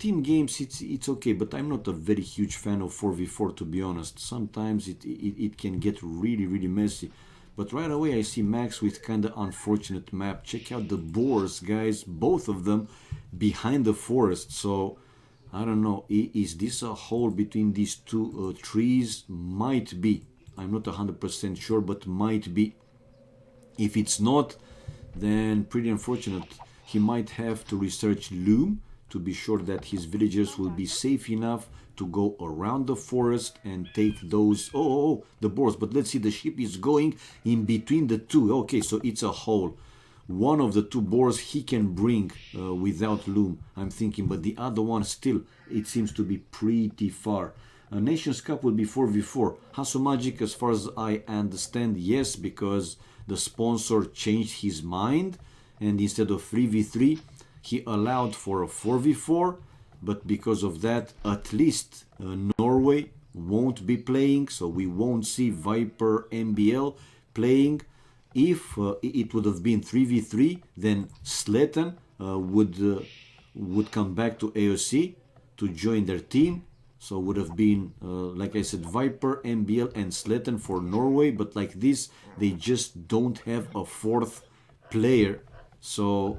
team games, it's okay, but I'm not a very huge fan of 4v4, to be honest. Sometimes it can get really messy. But right away I see Max with kind of unfortunate map. Check out the boars, guys, both of them behind the forest. So I don't know, is this a hole between these two trees? Might be. I'm not 100% sure, but might be. If it's not, then pretty unfortunate. He might have to research loom to be sure that his villagers will be safe enough to go around the forest and take those, the boars. But let's see, the ship is going in between the two. Okay, so it's a hole. One of the two boars he can bring without loom, I'm thinking, but the other one still, it seems to be pretty far. Nations Cup will be 4v4. Hasu Magic, as far as I understand, yes, because the sponsor changed his mind, and instead of 3v3, he allowed for a 4v4, but because of that, at least Norway won't be playing, so we won't see Viper MBL playing. If it would have been 3v3, then Sletten would come back to AoC to join their team. So would have been, like I said, Viper, MBL, and Sletten for Norway. But like this, they just don't have a fourth player. So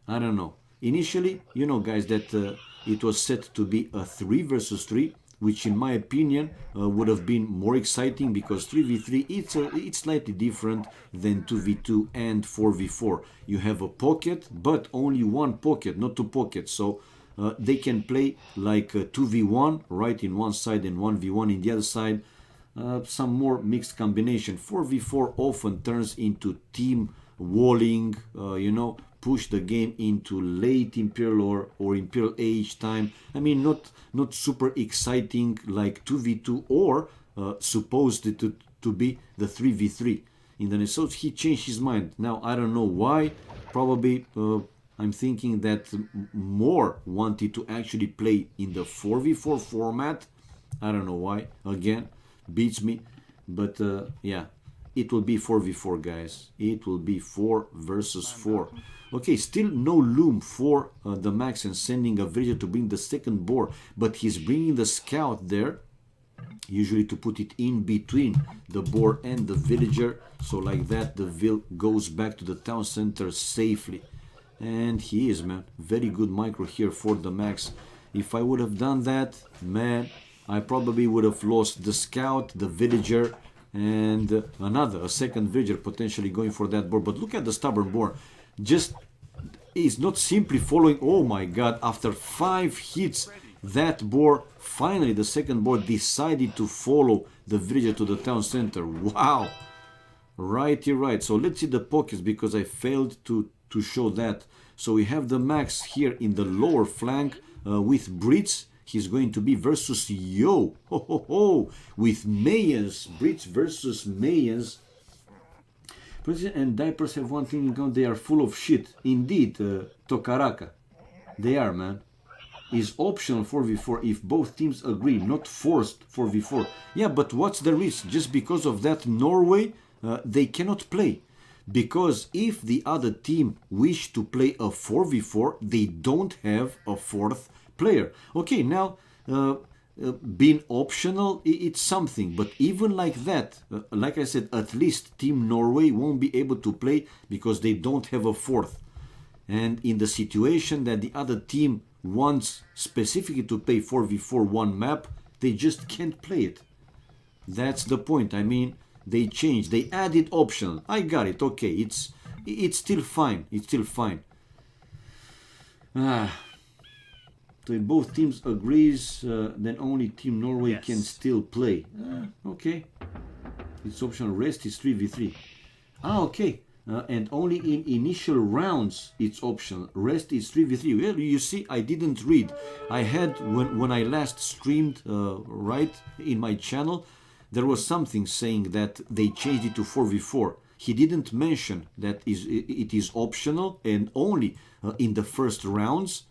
I don't know. Initially, you know, guys, that it was set to be a 3 versus 3, which in my opinion would have been more exciting, because 3v3 it's slightly different than 2v2 and 4v4. You have a pocket, but only one pocket, not two pockets. So they can play like 2v1 right in one side and 1v1 in the other side. Some more mixed combination. 4v4 often turns into team walling, you know, push the game into late Imperial or Imperial Age time. I mean, not super exciting like 2v2 or supposed to be the 3v3 in the net. So he changed his mind. Now, I don't know why. Probably I'm thinking that more wanted to actually play in the 4v4 format. I don't know why. Again, beats me. But yeah, it will be 4v4, guys. It will be 4 versus 4. Okay, still no loom for the Max and sending a villager to bring the second boar, but he's bringing the scout there, usually to put it in between the boar and the villager, so like that the vill goes back to the town center safely. And he is, man, very good micro here for the Max. If I would have done that, man, I probably would have lost the scout, the villager, and a second villager potentially going for that boar. But look at the stubborn boar. Just is not simply following. Oh my god, after 5 hits, that boar, finally the second boar decided to follow the villager to the town center. Wow. Righty right. So let's see the pockets, because I failed to show that. So we have the Max here in the lower flank with Brits. He's going to be versus Yo. Ho ho ho. With Mayans. Brits versus Mayans. President and diapers have one thing in common: they are full of shit. Indeed, Tokaraka. They are, man. Is optional 4v4 if both teams agree, not forced 4v4. Yeah, but what's the risk? Just because of that, Norway, they cannot play. Because if the other team wish to play a 4v4, they don't have a fourth player. Okay, now, being optional, it's something, but even like that, like I said, at least Team Norway won't be able to play because they don't have a fourth. And in the situation that the other team wants specifically to play 4v4 one map, they just can't play it. That's the point. I mean, they changed, they added optional. I got it. Okay, it's still fine. It's still fine. So if both teams agrees, then only Team Norway can still play. Okay. It's optional. Rest is 3v3. Okay. And only in initial rounds it's optional. Rest is 3v3. Well, you see, I didn't read. I had, when I last streamed, right, in my channel, there was something saying that they changed it to 4v4. He didn't mention that it is optional and only in the first rounds.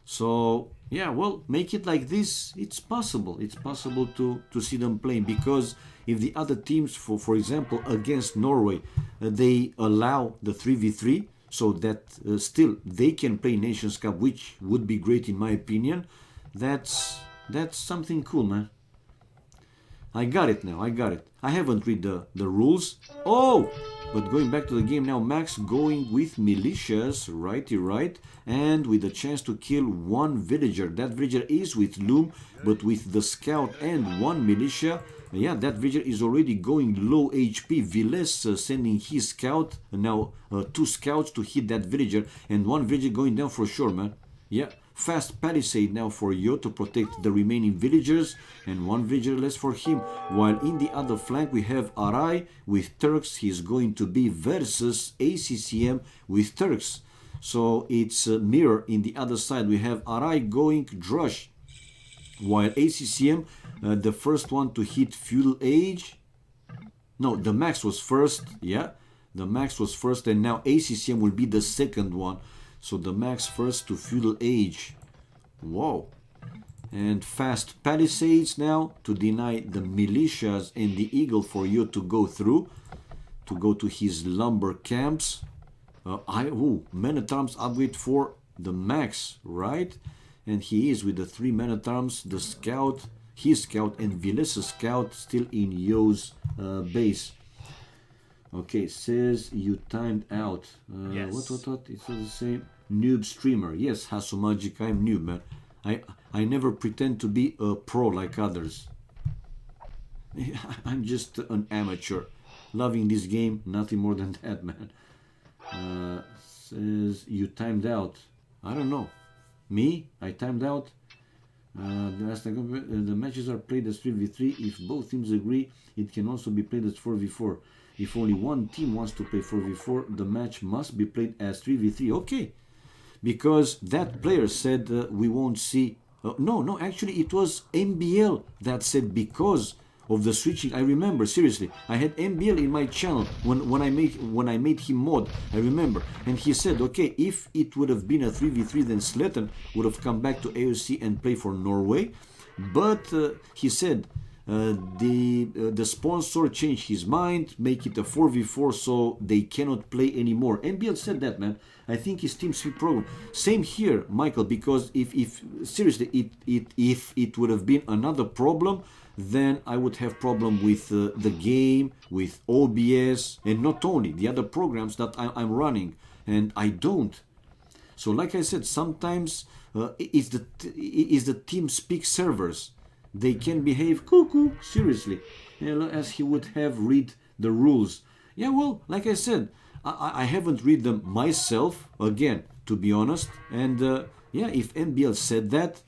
So, yeah, well, make it like this. It's possible. It's possible to see them playing, because if the other teams, for example, against Norway, they allow the 3v3, so that still they can play Nations Cup, which would be great in my opinion. That's something cool, man. I got it now, I got it. I haven't read the rules. Oh! But going back to the game now, Max going with militias, righty right, and with a chance to kill one villager. That villager is with Loom, but with the scout and one militia, yeah, that villager is already going low HP. Viles sending his scout, now 2 scouts to hit that villager, and one villager going down for sure, man. Yeah. Fast palisade now for Yo to protect the remaining villagers, and one villager less for him. While in the other flank we have Arai with Turks. He's going to be versus ACCM with Turks. So it's a mirror. In the other side we have Arai going Drush, while ACCM, the first one to hit Feudal Age. No, the Max was first. Yeah, the Max was first, and now ACCM will be the second one. So the Max first to Feudal Age. Whoa. And fast palisades now to deny the militias and the Eagle for you to go through. To go to his lumber camps. Man at Arms upgrade for the Max, right? And he is with the 3 man at Arms, the scout, his scout, and Viles' scout still in Yo's base. Okay, says you timed out. Yes. What? It's the same. Noob streamer. Yes, Hasumagic, I'm noob, man. I never pretend to be a pro like others. I'm just an amateur. Loving this game, nothing more than that, man. Says you timed out. I don't know. Me? I timed out? The matches are played as 3v3. If both teams agree, it can also be played as 4v4. If only one team wants to play 4v4, the match must be played as 3v3. Okay. Because that player said we won't see... No, actually it was MBL that said because of the switching. I remember, seriously. I had MBL in my channel when I made him mod. I remember. And he said, okay, if it would have been a 3v3, then Sletten would have come back to AoC and play for Norway. But he said... the sponsor changed his mind, make it a 4v4, so they cannot play anymore. MBL said that, man. I think his team speak program. Same here, Michael, because if seriously, if it would have been another problem, then I would have problem with the game, with OBS, and not only the other programs that I'm running, and I don't. So like I said, sometimes it's the TeamSpeak servers. They can behave cuckoo, seriously, as he would have read the rules. Yeah, well, like I said, I haven't read them myself, again, to be honest. And yeah, if MBL said that,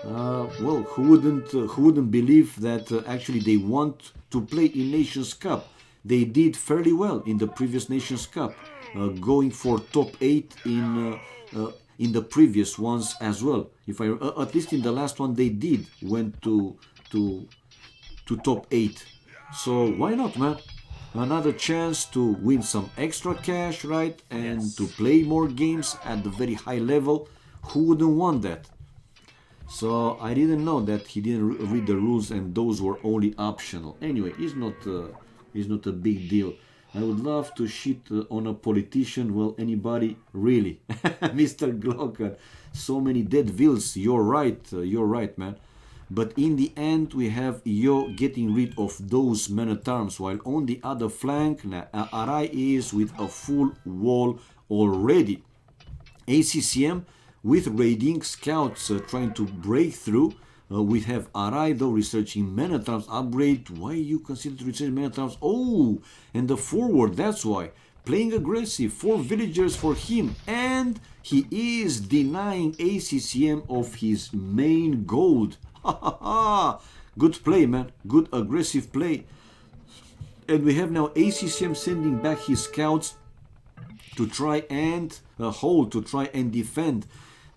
well, who wouldn't believe that actually they want to play in Nations Cup? They did fairly well in the previous Nations Cup, going for top 8 in the previous ones as well. If I at least in the last one they did went to top 8. So why not, man? Another chance to win some extra cash, right? And Yes. to play more games at the very high level. Who wouldn't want that? So I didn't know that he didn't read the rules and those were only optional. Anyway, it's not a big deal. I would love to shit on a politician. Well, anybody, really. Mr. Glocken, so many dead vills. You're right, man. But in the end, we have Yo getting rid of those men-at-arms, while on the other flank, Arai is with a full wall already. ACCM with raiding, scouts trying to break through. We have Arai though researching Menatrams upgrade. Why you consider to research Menatrams? Oh, and the forward, that's why. Playing aggressive, 4 villagers for him, and he is denying ACCM of his main gold. Ha ha ha! Good play, man. Good aggressive play. And we have now ACCM sending back his scouts to try and hold, to try and defend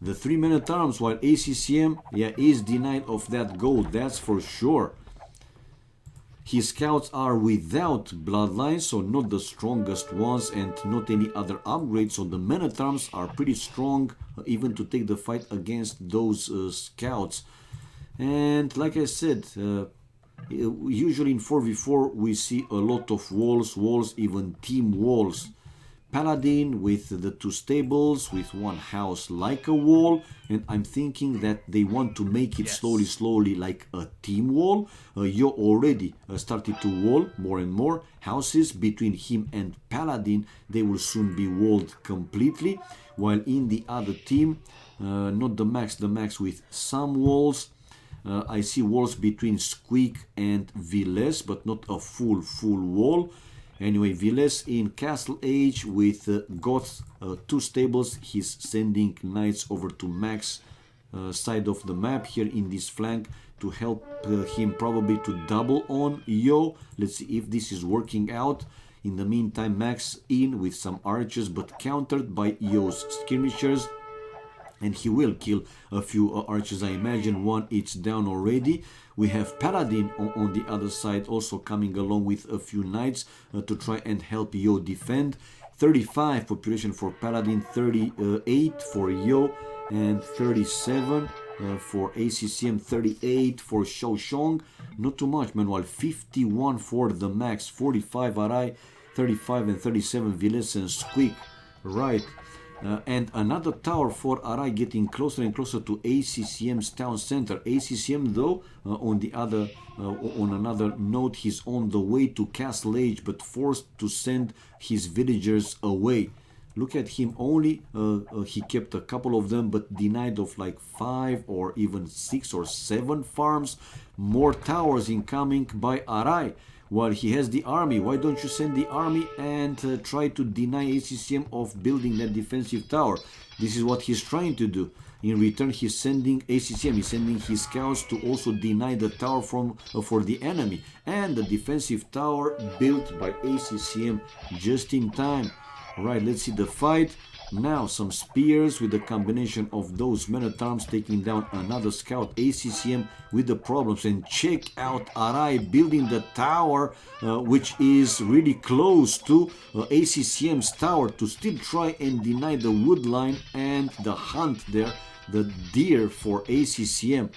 the 3 men at arms, while ACCM, is denied of that gold, that's for sure. His scouts are without bloodlines, so not the strongest ones and not any other upgrades, so the men at arms are pretty strong even to take the fight against those scouts. And like I said, usually in 4v4 we see a lot of walls, even team walls. Paladin with the 2 stables, with 1 house like a wall, and I'm thinking that they want to make it slowly like a team wall. Yo already started to wall more and more houses between him and Paladin. They will soon be walled completely, while in the other team, not the max with some walls. I see walls between Squeak and Viles, but not a full wall. Anyway, Viles in Castle Age with Goth 2 stables. He's sending knights over to Max side of the map here in this flank to help him probably to double on Yo. Let's see if this is working out. In the meantime, Max in with some archers, but countered by Yo's skirmishers. And he will kill a few archers, I imagine. 1 it's down already. We have Paladin on the other side also coming along with a few knights to try and help Yo defend. 35 population for Paladin, 38 for Yo, and 37 for ACCM, 38 for Xiaoshong. Not too much, Manuel. 51 for the max, 45 Arai, 35 and 37 Viles and Squeak. Right. And another tower for Arai getting closer and closer to ACCM's town center. ACCM though, on another note, he's on the way to Castle Age, but forced to send his villagers away. Look at him, only he kept a couple of them, but denied of like 5 or even 6 or 7 farms. More towers incoming by Arai. While he has the army, why don't you send the army and try to deny ACCM of building that defensive tower? This is what he's trying to do. In return, he's sending ACCM, he's sending his scouts to also deny the tower for the enemy. And the defensive tower built by ACCM just in time. Right, let's see the fight. Now some spears with the combination of those men-at-arms taking down another scout. ACCM with the problems, and check out Arai building the tower which is really close to ACCM's tower to still try and deny the wood line and the hunt there, the deer for ACCM.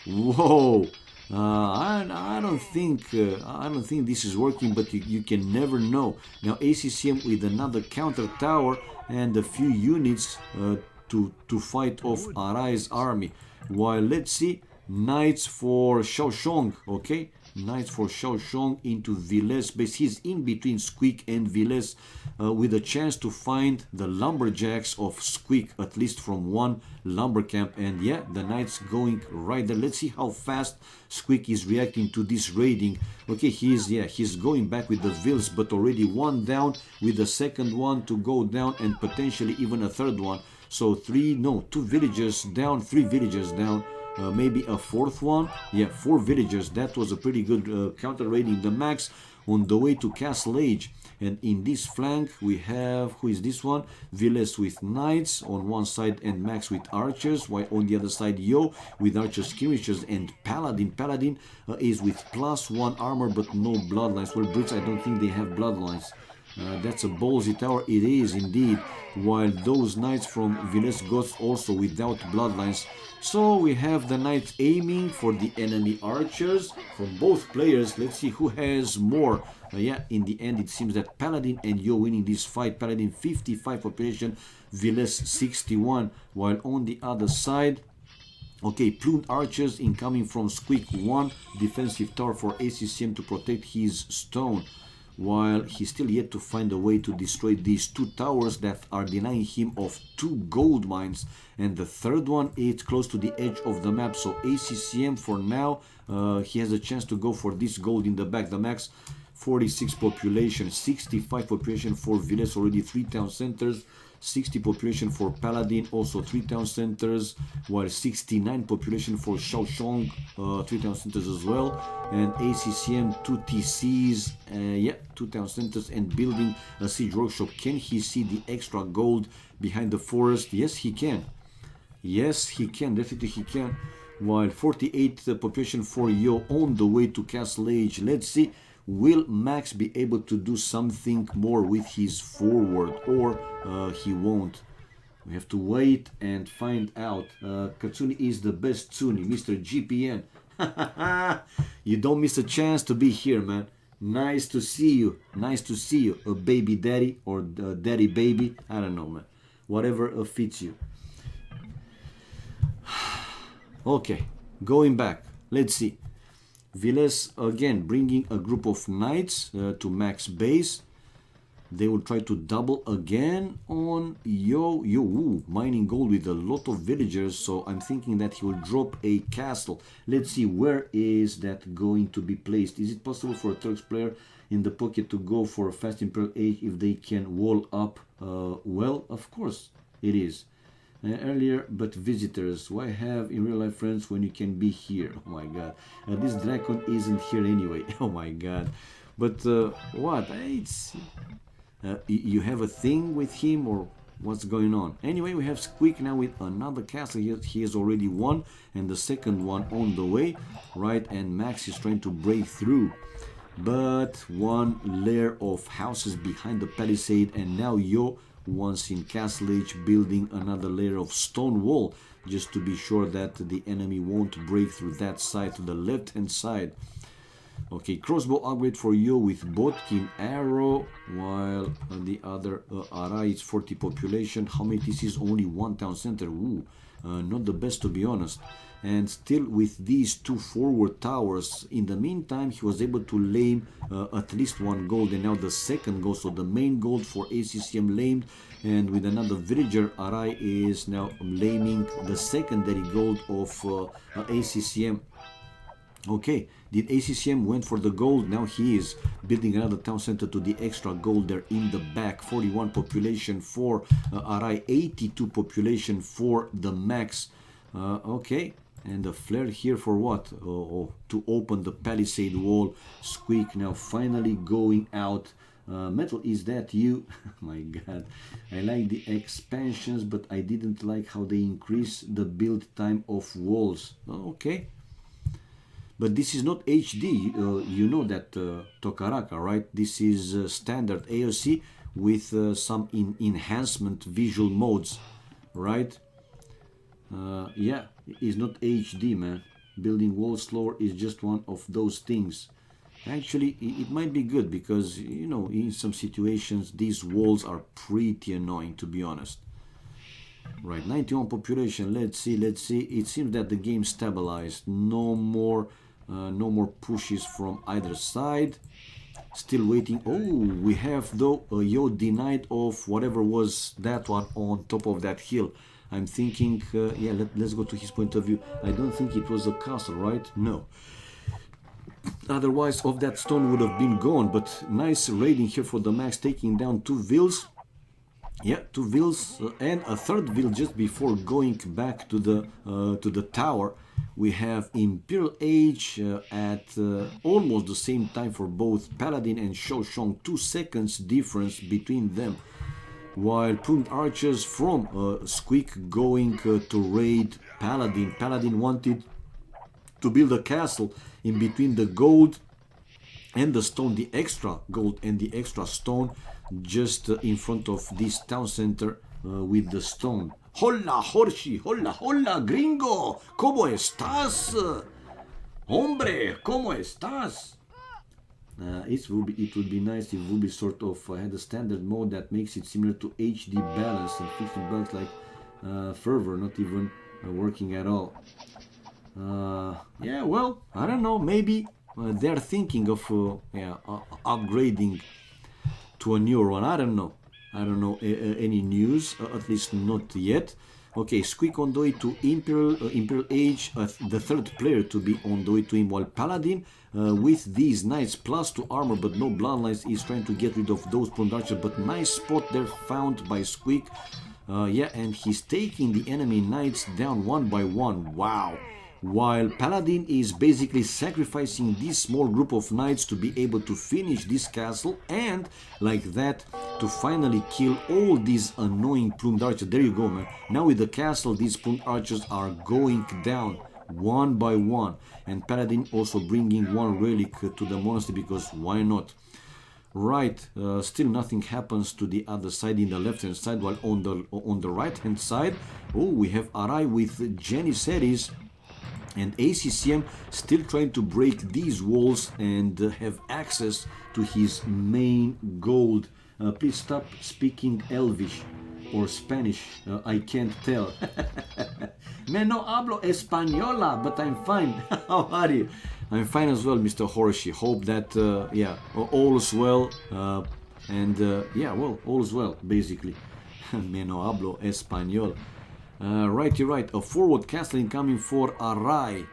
Whoa! I don't think this is working, but you can never know. Now ACCM with another counter tower and a few units to fight off Arai's army. While let's see, knights for Xiaoshong, okay? Knights for Xiaoshong into Viles base. He's in between Squeak and Viles with a chance to find the lumberjacks of Squeak, at least from one lumber camp. And yeah, the knights going right there. Let's see how fast Squeak is reacting to this raiding. Okay, he's going back with the Vils, but already 1 down, with the second one to go down and potentially even a third one. So 2 villagers down, 3 villagers down. Maybe a 4th one. Yeah, 4 villagers. That was a pretty good counter raiding the max on the way to Castle Age. And in this flank we have, who is this one? Viles with knights on one side and Max with archers, while on the other side Yo with archers, skirmishers, and Paladin. Paladin is with +1 armor but no bloodlines. Well, Brits, I don't think they have bloodlines. That's a ballsy tower, it is indeed, while those knights from Viles Goths also without bloodlines. So we have the knights aiming for the enemy archers from both players. Let's see who has more. Yeah, in the end it seems that Paladin and Yo winning this fight. Paladin 55 population, Viles 61, while on the other side, okay, plumed archers incoming from Squeak, 1 defensive tower for ACCM to protect his stone. while he's still yet to find a way to destroy these two towers that are denying him of 2 gold mines, and the third one is close to the edge of the map. So ACCM for now, he has a chance to go for this gold in the back. The max 46 population, 65 population for Villes, already 3 town centers, 60 population for Paladin, also 3 town centers, while 69 population for Shaoxiong, 3 town centers as well, and ACCM 2 TCs, yeah, 2 town centers, and building a siege workshop. Can he see the extra gold behind the forest? Yes, he can. Yes, he can, definitely he can. While 48 population for Yo on the way to Castle Age. Let's see, will Max be able to do something more with his forward, or he won't? We have to wait and find out. Katsuni is the best Tsuni, Mr. GPN. You don't miss a chance to be here, man. Nice to see you. Nice to see you. A baby daddy or daddy baby. I don't know, man. Whatever fits you. Okay, going back. Let's see. Villes again bringing a group of knights to Max base. They will try to double again on Yo, mining gold with a lot of villagers. So I'm thinking that he will drop a castle. Let's see, where is that going to be placed? Is it possible for a Turks player in the pocket to go for a fast Imperial Age if they can wall up? Well, of course it is. Earlier, but visitors. Why have in real life friends when you can be here? Oh my god. This Dracon isn't here anyway. Oh my god. But what? It's you have a thing with him, or what's going on? Anyway, we have Squeak now with another castle. He has already won, and the second one on the way, right? And Max is trying to break through, but one layer of houses behind the palisade, and now Yo once in Castle Age building another layer of stone wall just to be sure that the enemy won't break through that side, to the left hand side. Okay, crossbow upgrade for Yo with Botkin arrow, while the other Arai is 40 population. How many TCs? Only 1 town center. Ooh, not the best, to be honest. And still with these 2 forward towers. In the meantime, he was able to lame at least 1 gold, and now the second gold. So the main gold for ACCM lamed, and with another villager, Arai is now laming the secondary gold of ACCM. Okay, did ACCM went for the gold? Now he is building another town center to the extra gold there in the back. 41 population for Arai, 82 population for the Max. Okay, and the flare here for what? To open the palisade wall. Squeak now finally going out. Metal, is that you? My god, I like the expansions, but I didn't like how they increase the build time of walls. Okay. But this is not HD, you know that, Tokaraka, right? This is standard AoC with some enhancement visual modes, right? Yeah, it's not HD, man. Building walls slower is just one of those things. Actually, it might be good because, you know, in some situations, these walls are pretty annoying, to be honest. Right, 91 population. Let's see. It seems that the game stabilized. No more pushes from either side. Still waiting. Oh, we have though Yo denied of whatever was that one on top of that hill. I'm thinking, yeah, let's go to his point of view. I don't think it was a castle, right? No. Otherwise, of that stone would have been gone. But nice raiding here for the Max, taking down 2 vills. Yeah, 2 vills and a third vill just before going back to the tower. We have Imperial Age at almost the same time for both Paladin and Shaoxiong. 2 seconds difference between them. While Pruned Archers from Squeak going to raid Paladin. Paladin wanted to build a castle in between the gold and the stone, the extra gold and the extra stone, just in front of this town center with the stone. Hola, Horshi, hola, gringo, ¿cómo estás? Hombre, ¿cómo estás? It would be nice if Ubisoft had a standard mode that makes it similar to HD balance, and fixing bugs like fervor not even working at all. Yeah, well, I don't know, maybe they're thinking of yeah, upgrading to a newer one. I don't know. I don't know any news, at least not yet. Okay, Squeak on the way to Imperial Age, the third player to be on the way to him, while Paladin, with these Knights plus 2 armor but no bloodlines, is trying to get rid of those Pruned Archers, but nice spot there found by Squeak. Yeah, and he's taking the enemy Knights down one by one. Wow. While Paladin is basically sacrificing this small group of knights to be able to finish this castle and like that to finally kill all these annoying plumed archers. There you go, man. Now with the castle, these plumed archers are going down one by one, and Paladin also bringing one relic to the monastery because why not? Right, still nothing happens to the other side in the left hand side, while on the right hand side, oh, we have Arai with Janissaries and ACCM still trying to break these walls and have access to his main gold. Please stop speaking Elvish or Spanish, I can't tell. Me no hablo española, but I'm fine. How are you? I'm fine as well, Mr. Horoshi. Hope that, yeah, all is well. Yeah, well, all is well, basically. Me no hablo español. Righty right, a forward castle incoming for Arai.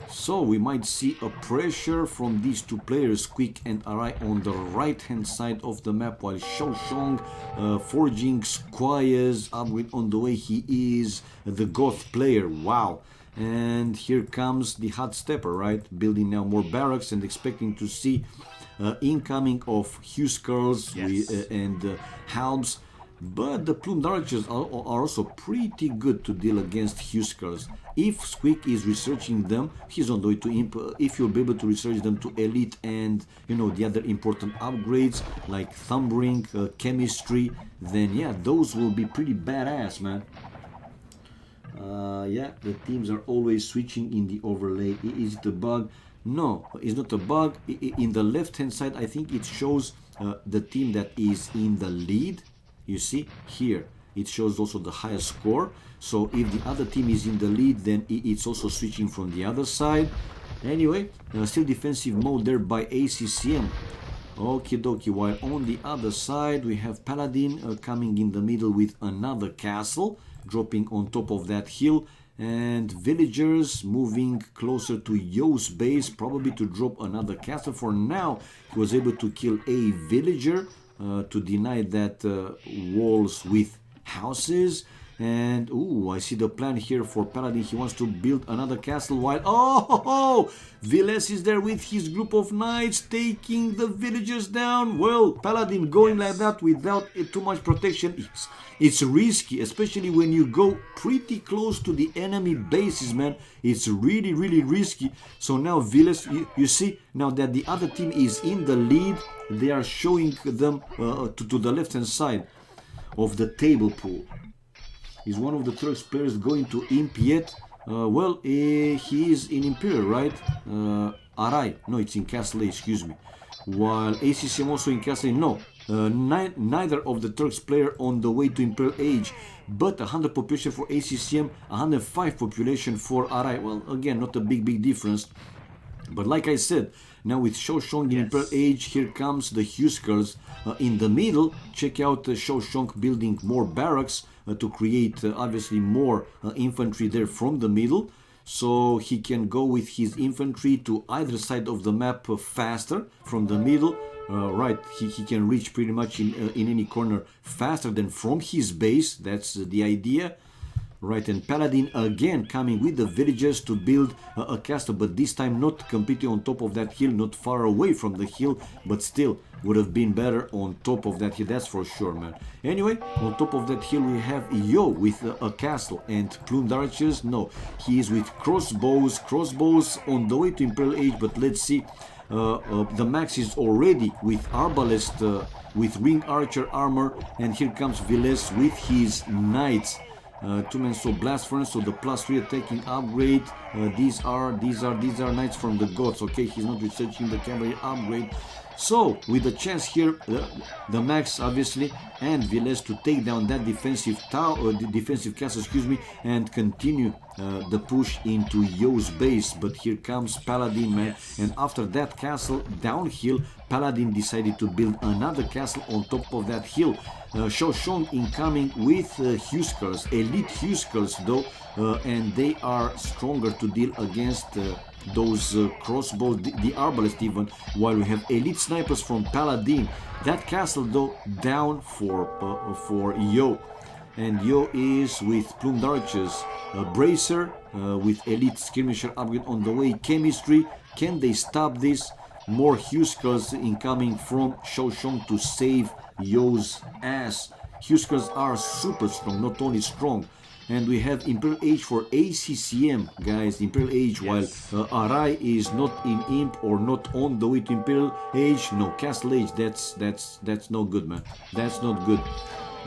So we might see a pressure from these two players, Quick and Arai, on the right hand side of the map, while Xiaoshong forging squires upgrade on the way. He is the Goth player. Wow. And here comes the hot stepper, right? Building now more barracks and expecting to see incoming of Huskers and Halbs. But the plumed archers are also pretty good to deal against Huskers. If Squeak is researching them, he's on the way to if you'll be able to research them to elite and, you know, the other important upgrades like thumbring, chemistry, then yeah, those will be pretty badass, man. Yeah, the teams are always switching in the overlay. Is it a bug? No, it's not a bug. In the left hand side, I think it shows the team that is in the lead. You see here it shows also the highest score, so if the other team is in the lead, then it's also switching from the other side. Anyway, still defensive mode there by ACCM. Okie dokie, while on the other side we have Paladin coming in the middle with another castle dropping on top of that hill, and villagers moving closer to Yo's base, probably to drop another castle. For now he was able to kill a villager to deny that walls with houses. And I see the plan here for Paladin. He wants to build another castle while Viles is there with his group of knights taking the villagers down. Well, Paladin going like that without too much protection, it's risky, especially when you go pretty close to the enemy bases, man. It's really, really risky. So now Viles, you see, now that the other team is in the lead, they are showing them to the left hand side of the table pool. Is one of the Turks players going to imp yet? Well, he is in Imperial, right? Arai, no, it's in Castle A, excuse me. While ACCM also in Castle A, no. Neither of the Turks player on the way to Imperial Age, but 100 population for ACCM, 105 population for Arai. Well, again, not a big difference. But like I said, now with Xiaoshong in Imperial Age, here comes the Huskers in the middle. Check out Xiaoshong building more barracks to create obviously more infantry there from the middle. So he can go with his infantry to either side of the map faster from the middle. Right, he can reach pretty much in any corner faster than from his base. That's the idea. Right, and Paladin again coming with the villagers to build a castle, but this time not completely on top of that hill, not far away from the hill, but still would have been better on top of that hill, that's for sure, man. Anyway, on top of that hill we have Yo with a castle, and plumed archers, no, he is with crossbows on the way to Imperial Age, but let's see, the max is already with arbalest, with ring archer armor, and here comes Viles with his knights. Two-man so blast furnace, so the +3 attacking upgrade. These are knights from the gods. Okay, he's not researching the cavalry upgrade. So, with a chance here, the Max obviously and Villes to take down that defensive tower, the defensive castle, excuse me, and continue the push into Yo's base. But here comes Paladin, man, and after that castle downhill, Paladin decided to build another castle on top of that hill. Xiaoshong incoming with Huskers, elite Huskers though, and they are stronger to deal against those crossbows, the arbalest even, while we have elite snipers from Paladin. That castle though down for Yo, and Yo is with plumed archers, bracer with elite skirmisher upgrade on the way. Chemistry, can they stop this? More Huskers incoming from Xiaoshong to save Yo's ass. Huskers are super strong, not only strong. And we have Imperial Age for ACCM, guys. Imperial Age, while Arai is not in Imp or not on the way to Imperial Age. No, Castle Age. That's no good, man. That's not good.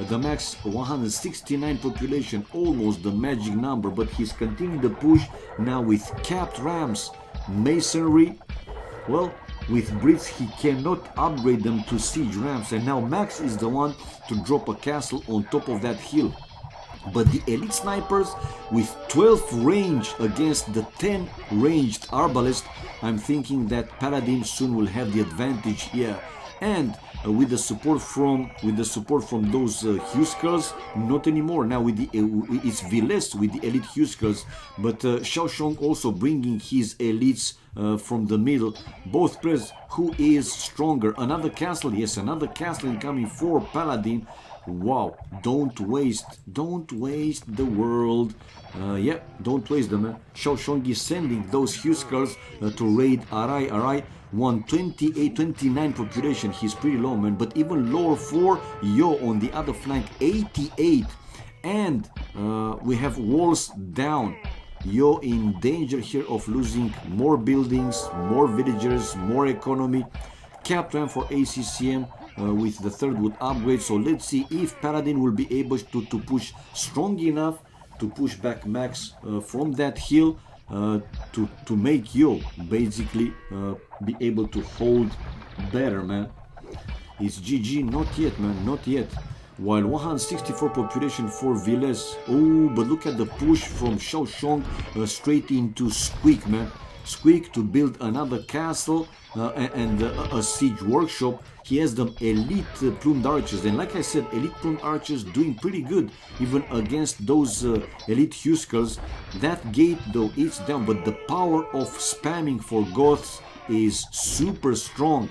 The max 169 population, almost the magic number, but he's continuing the push now with capped rams, masonry. Well, with Brits he cannot upgrade them to siege rams, and now Max is the one to drop a castle on top of that hill. But the elite snipers with 12 range against the 10 ranged arbalest, I'm thinking that Paladin soon will have the advantage here. And with the support from those Huskers, not anymore. Now with the it's Villes with the elite Huskers, but Xiaoshong also bringing his elites from the middle. Both players, who is stronger? Another castle, yes, another castle incoming for Paladin. Wow, don't waste the world. Yeah, don't waste them. Xiaoshong is sending those Huskers to raid Arai. Arai 128, 29 population. He's pretty low, man, but even lower for Yo on the other flank, 88. And we have walls down. Yo in danger here of losing more buildings, more villagers, more economy. Capped ram for ACCM with the third wood upgrade. So let's see if Paladin will be able to push strong enough to push back Max from that hill to make Yo basically be able to hold better, man. It's GG, not yet, man, not yet. While 164 population for Villes. Oh, but look at the push from Xiaoshong straight into Squeak, man. Squeak to build another castle and a siege workshop. He has them elite plumed archers, and like I said, elite plumed archers doing pretty good even against those elite Huskers. That gate though is down, but the power of spamming for Goths is super strong.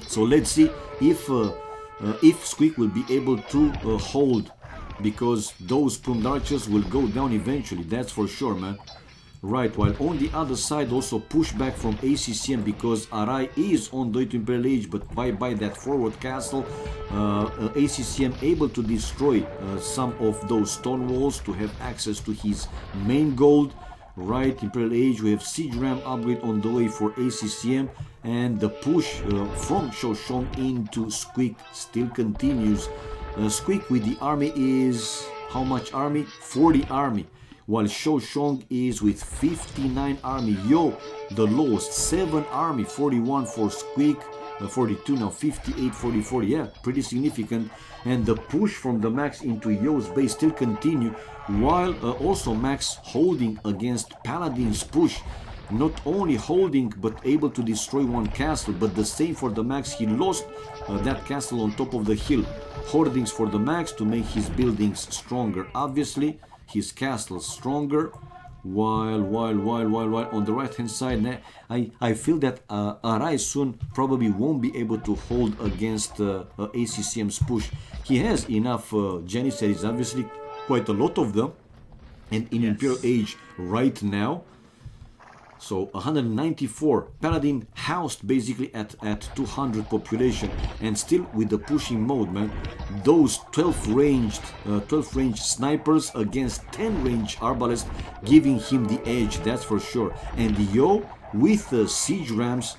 So let's see if Squeak will be able to hold, because those plumed archers will go down eventually, that's for sure, man. Right, while on the other side also push back from ACCM, because Arai is on the way to Imperial Age, but by that forward castle, ACCM able to destroy some of those stone walls to have access to his main gold. Right, Imperial Age, we have Siege Ram upgrade on the way for ACCM, and the push from Xiaoshong into Squeak still continues. Squeak with the army is, how much army? 40 army. While Xiaoshong is with 59 army. Yo, the lowest, 7 army, 41 for Squeak, 42 now, 58, 44, yeah, pretty significant. And the push from the Max into Yo's base still continue, while also Max holding against Paladin's push. Not only holding, but able to destroy one castle, but the same for the Max, he lost that castle on top of the hill. Hoardings for the Max to make his buildings stronger, obviously. His castle stronger, while on the right hand side, I feel that Arai soon probably won't be able to hold against ACCM's push. He has enough Janissaries, obviously quite a lot of them, and in Imperial Age right now. So 194, Paladin housed basically at 200 population, and still with the pushing mode, man. Those 12 ranged snipers against 10 range arbalest, giving him the edge, that's for sure. And Yo with the siege rams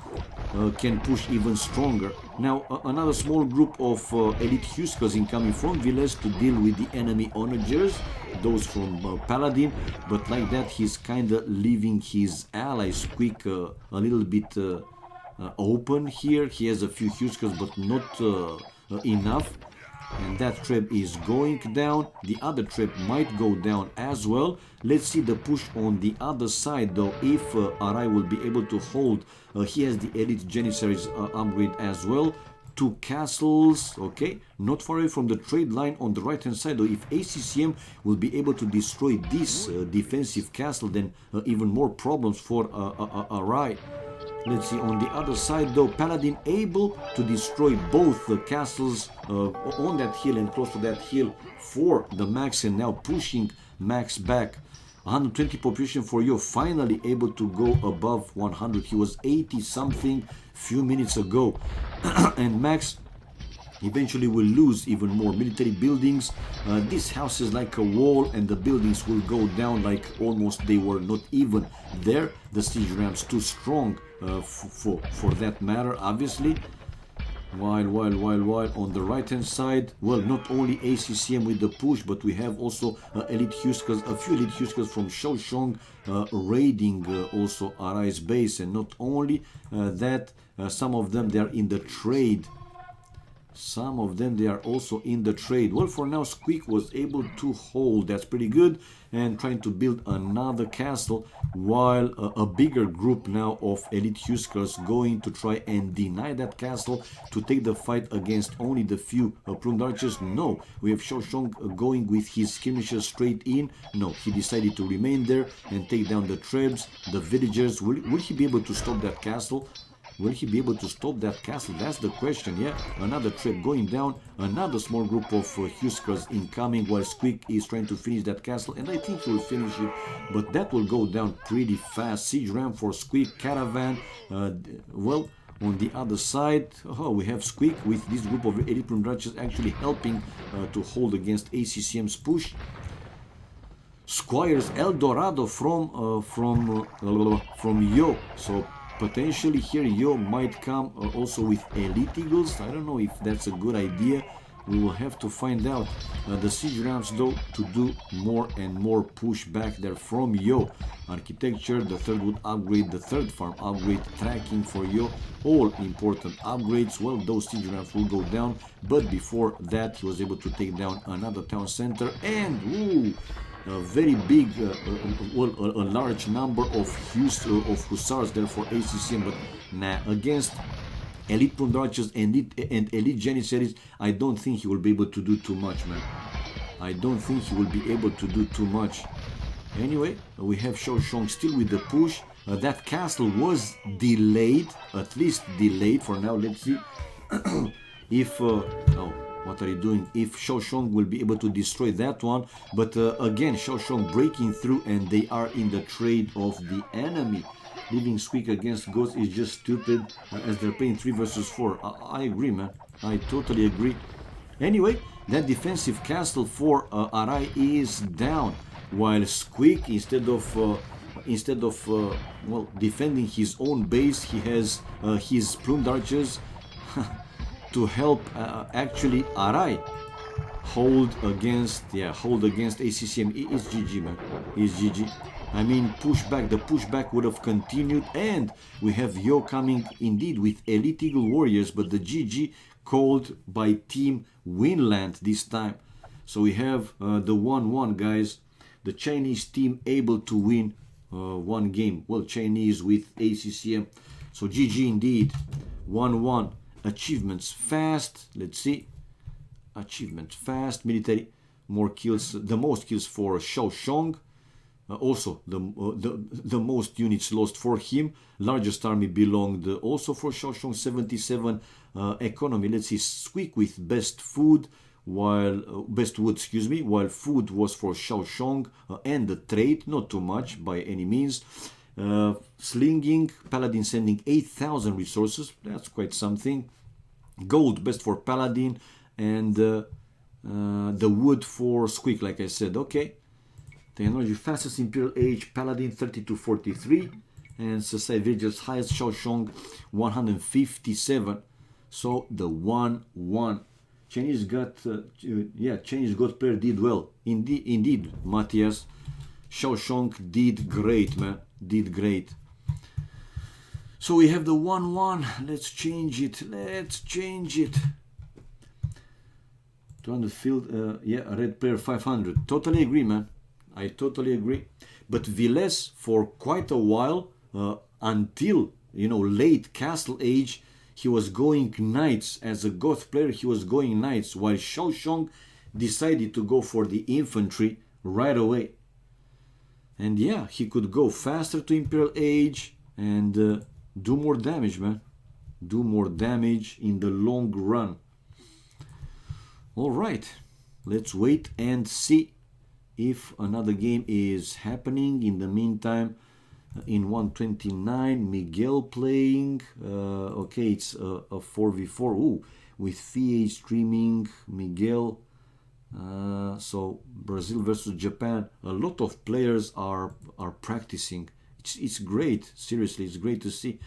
can push even stronger. Now another small group of elite Huskers incoming from Villes to deal with the enemy onagers, those from Paladin, but like that he's kinda leaving his allies Squeak a little bit open here. He has a few Huskers, but not enough. And that trap is going down. The other trap might go down as well. Let's see the push on the other side though, if Arai will be able to hold. He has the elite Janissaries upgrade as well. 2 castles, okay, not far away from the trade line on the right hand side though. If ACCM will be able to destroy this defensive castle, then even more problems for Arai. Let's see, on the other side though, Paladin able to destroy both the castles on that hill and close to that hill for the Max, and now pushing Max back. 120 population for you, finally able to go above 100. He was 80 something few minutes ago. And Max eventually will lose even more military buildings. This house is like a wall and the buildings will go down like almost they were not even there. The siege ramps too strong for that matter, obviously. While on the right hand side, well, not only ACCM with the push, but we have also elite Huskers, a few elite Huskers from Shaoshong raiding also Arai's base. And not only that, some of them, they are in the trade. Some of them, they are also in the trade. Well, for now, Squeak was able to hold. That's pretty good. And trying to build another castle, while a bigger group now of elite Huskers going to try and deny that castle to take the fight against only the few plumed archers. No, we have Shaoshong going with his skirmishers straight in. No, he decided to remain there and take down the trebs, the villagers. Will he be able to stop that castle? Will he be able to stop that castle? That's the question. Yeah, another trap going down, another small group of Huskers incoming, while Squeak is trying to finish that castle, and I think he will finish it, but that will go down pretty fast. Siege ram for Squeak, caravan, well, on the other side, we have Squeak with this group of elite branches actually helping to hold against ACCM's push. Squires El Dorado from Yo, so potentially here Yo might come also with elite eagles. I don't know if that's a good idea. We will have to find out. The siege ramps though to do more and more push back there from Yo. Architecture, the third wood upgrade, the third farm upgrade, tracking for Yo, all important upgrades. Well, those siege ramps will go down, but before that he was able to take down another town center, and ooh, a very big, a large number of hussars there for ACCM, but nah, against elite plumed archers and elite janissaries, I don't think he will be able to do too much, man. I don't think he will be able to do too much. Anyway, we have Shaoshong still with the push. That castle was delayed, at least delayed for now. Let's see if what are you doing? If Shaoshong will be able to destroy that one. But again, Shaoshong breaking through, and they are in the trade of the enemy. Leaving Squeak against Ghost is just stupid, as they're playing 3 versus 4. I agree, man. I totally agree. Anyway, that defensive castle for Arai is down, while Squeak, instead of well, defending his own base, he has his plumed archers to help actually Arai hold against ACCM. It's GG, man. It's GG. I mean, pushback. The pushback would have continued, and we have Yo coming indeed with elite eagle warriors, but the GG called by Team Winland this time. So we have the 1-1, guys. The Chinese team able to win one game. Well, Chinese with ACCM. So GG indeed. 1-1. Achievements fast. Let's see. Achievement fast. Military. More kills. The most kills for Shaoshong. Also, the most units lost for him. Largest army belonged also for Shaoshong. 77 economy. Let's see. Squeak with best food, while best wood, excuse me, while food was for Shaoshong, and the trade, not too much by any means. Slinging, Paladin sending 8,000 resources. That's quite something. Gold best for Paladin, and the wood for Squeak, like I said. Okay. Technology fastest Imperial Age, Paladin 3243, and Society Villagers highest Shaoshong 157. So the 1-1. Chinese got Chinese God player did well. Indeed, Matthias. Shaoshong did great, man. Did great. So we have the 1-1. Let's change it. Let's change it. 200 field. Yeah, red player 500. Totally agree, man. I totally agree. But Villes, for quite a while, until, you know, late Castle Age, he was going knights. As a Goth player, he was going knights, while Xiaoshong decided to go for the infantry right away. And yeah, he could go faster to Imperial Age and do more damage, man. Do more damage in the long run. Alright, let's wait and see if another game is happening. In the meantime, in 129, Miguel playing. Okay, it's a 4v4. Ooh, with VA streaming, Miguel. So Brazil versus Japan. A lot of players are practicing. It's great. Seriously, it's great to see.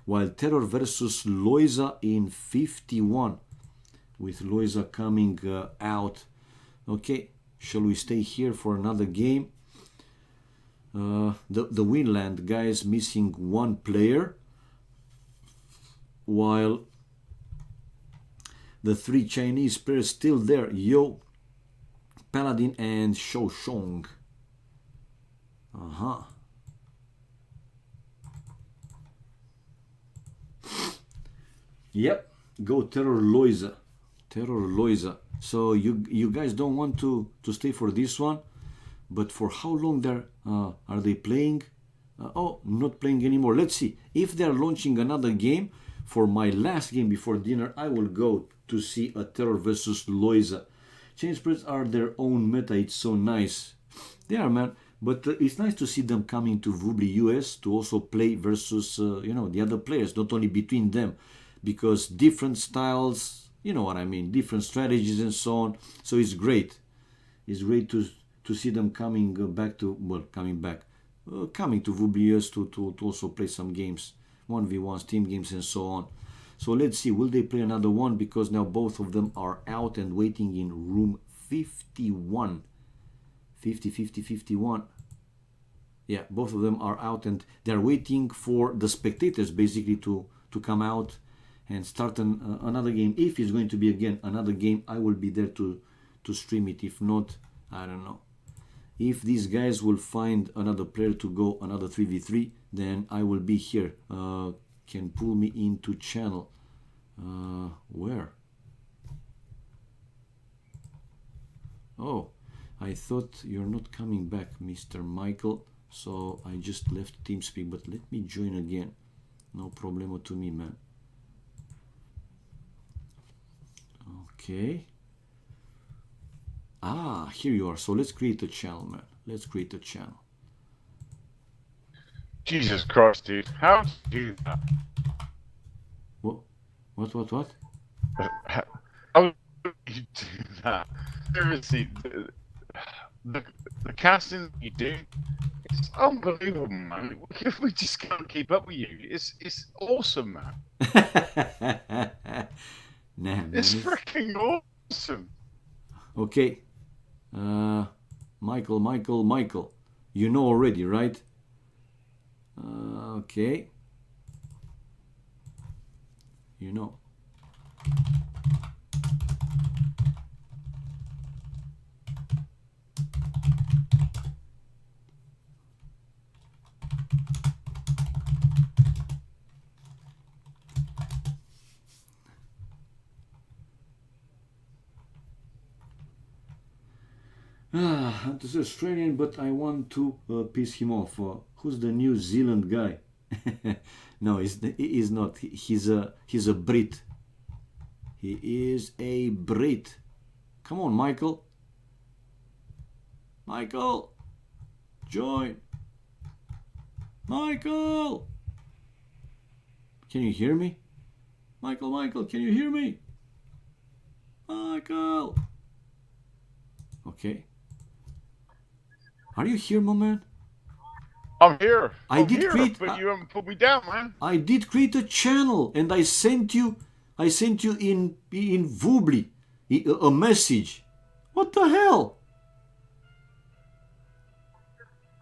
While Terror versus Loiza in 51, with Loiza coming out. Okay, shall we stay here for another game? The Winland guys missing one player, while the three Chinese players still there. Yo, Paladin and Xiaoshong. Yep, go Terror Loiza. Terror Loiza. So you guys don't want to stay for this one, but for how long are they playing? Oh, not playing anymore. Let's see if they're launching another game. For my last game before dinner, I will go to see a Terror versus Loiza. Chain spreads are their own meta. It's so nice. They are, man. But it's nice to see them coming to Vubli US to also play versus you know, the other players, not only between them, because different styles, you know what I mean, different strategies and so on. So it's great. It's great to see them coming back to, well, coming to Vubli US to also play some games, 1v1s, team games and so on. So let's see, will they play another one? Because now both of them are out and waiting in room 51. 51. Yeah, both of them are out and they're waiting for the spectators basically to come out and start another game. If it's going to be again another game, I will be there to stream it. If not, I don't know. If these guys will find another player to go another 3v3, then I will be here. Can pull me into channel. Where? Oh, I thought you're not coming back, Mr. Michael. So I just left TeamSpeak, but let me join again. No problemo to me, man. Okay. Ah, here you are. So let's create a channel, man. Let's create a channel. Jesus Christ, dude. How do you do that? What? How do you do that? Seriously, the casting you do, it's unbelievable, man. We just can't keep up with you. It's awesome, man. Nah, man. It's freaking awesome. Okay. Michael. You know already, right? Okay. You know. This is Australian, but I want to piss him off. Who's the New Zealand guy? No, he's not. He's a Brit. He is a Brit. Come on, Michael. Michael, join. Michael, can you hear me? Michael, can you hear me? Michael. Okay. Are you here, my man? I'm here. But you haven't put me down, man. I did create a channel and I sent you in Vubli a message. What the hell?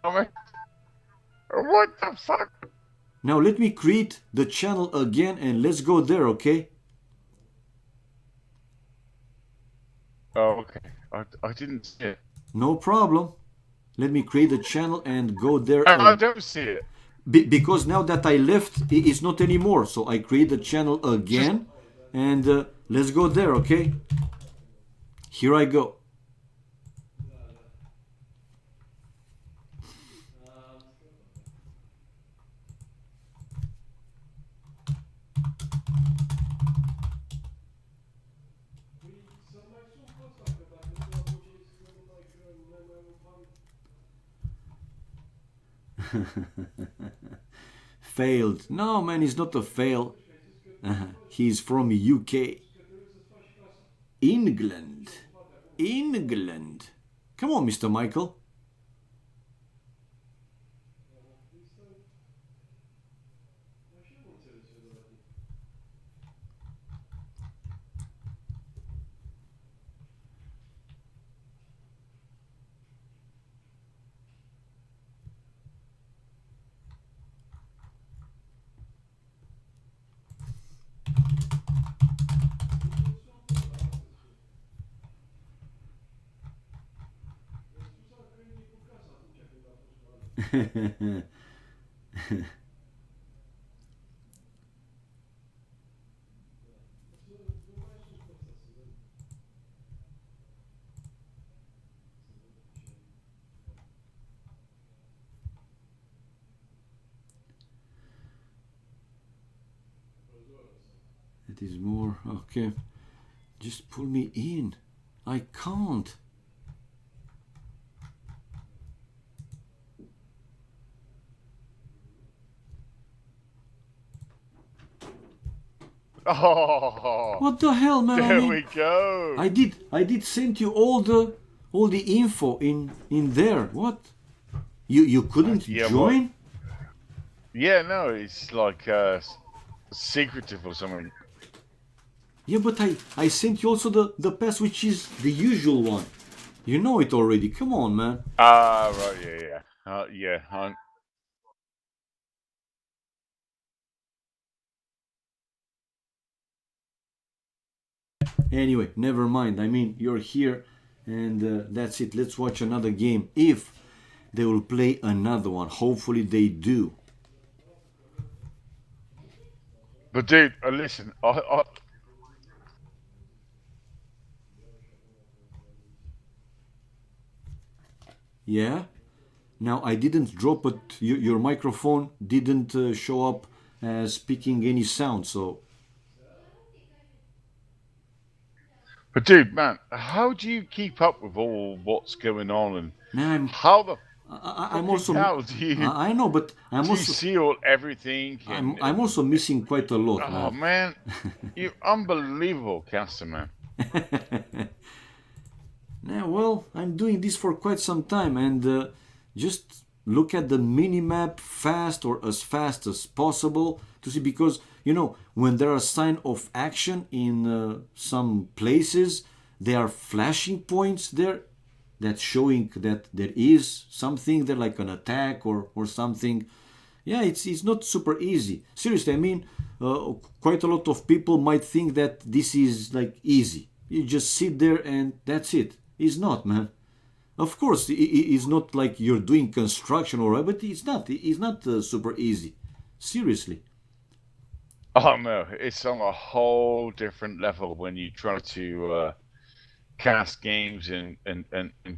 What the fuck? Now let me create the channel again and let's go there, okay? Oh, okay. I didn't see it. No problem. Let me create the channel and go there I don't see it. because now that I left, it's not anymore. So I create the channel Just again and let's go there, okay? Here I go. Failed. No, man, he's not a fail. He's from UK. England. England. Come on, Mr. Michael. It is more. Okay. Just pull me in. I can't. oh, What the hell, man? I there mean, we go. I did send you all the info in there. What? You couldn't Yeah, well, join? yeah, no, it's like secretive or something. Yeah, but I sent you also the pass, which is the usual one. You know it already. Come on, man. Ah, right, yeah. Anyway, never mind. I mean, you're here, and that's it. Let's watch another game. If they will play another one, hopefully they do. But dude, listen, Yeah. Now I didn't drop it. Your microphone didn't show up as speaking any sound. So but dude, man, how do you keep up with all what's going on, and man, how the I'm fucking also. hell I know, but I'm do you also see all everything I'm also missing quite a lot, oh man. man, you unbelievable caster, man. Now, well, I'm doing this for quite some time, and just look at the mini map fast or as fast as possible to see, because when there are sign of action in some places, there are flashing points there that's showing that there is something there, like an attack or something. Yeah, it's not super easy. Seriously, I mean, quite a lot of people might think that this is like easy. You just sit there and that's it. It's not, man. Of course, it's not like you're doing construction or, but it's not. It's not super easy. Seriously. Oh no, it's on a whole different level when you try to cast games and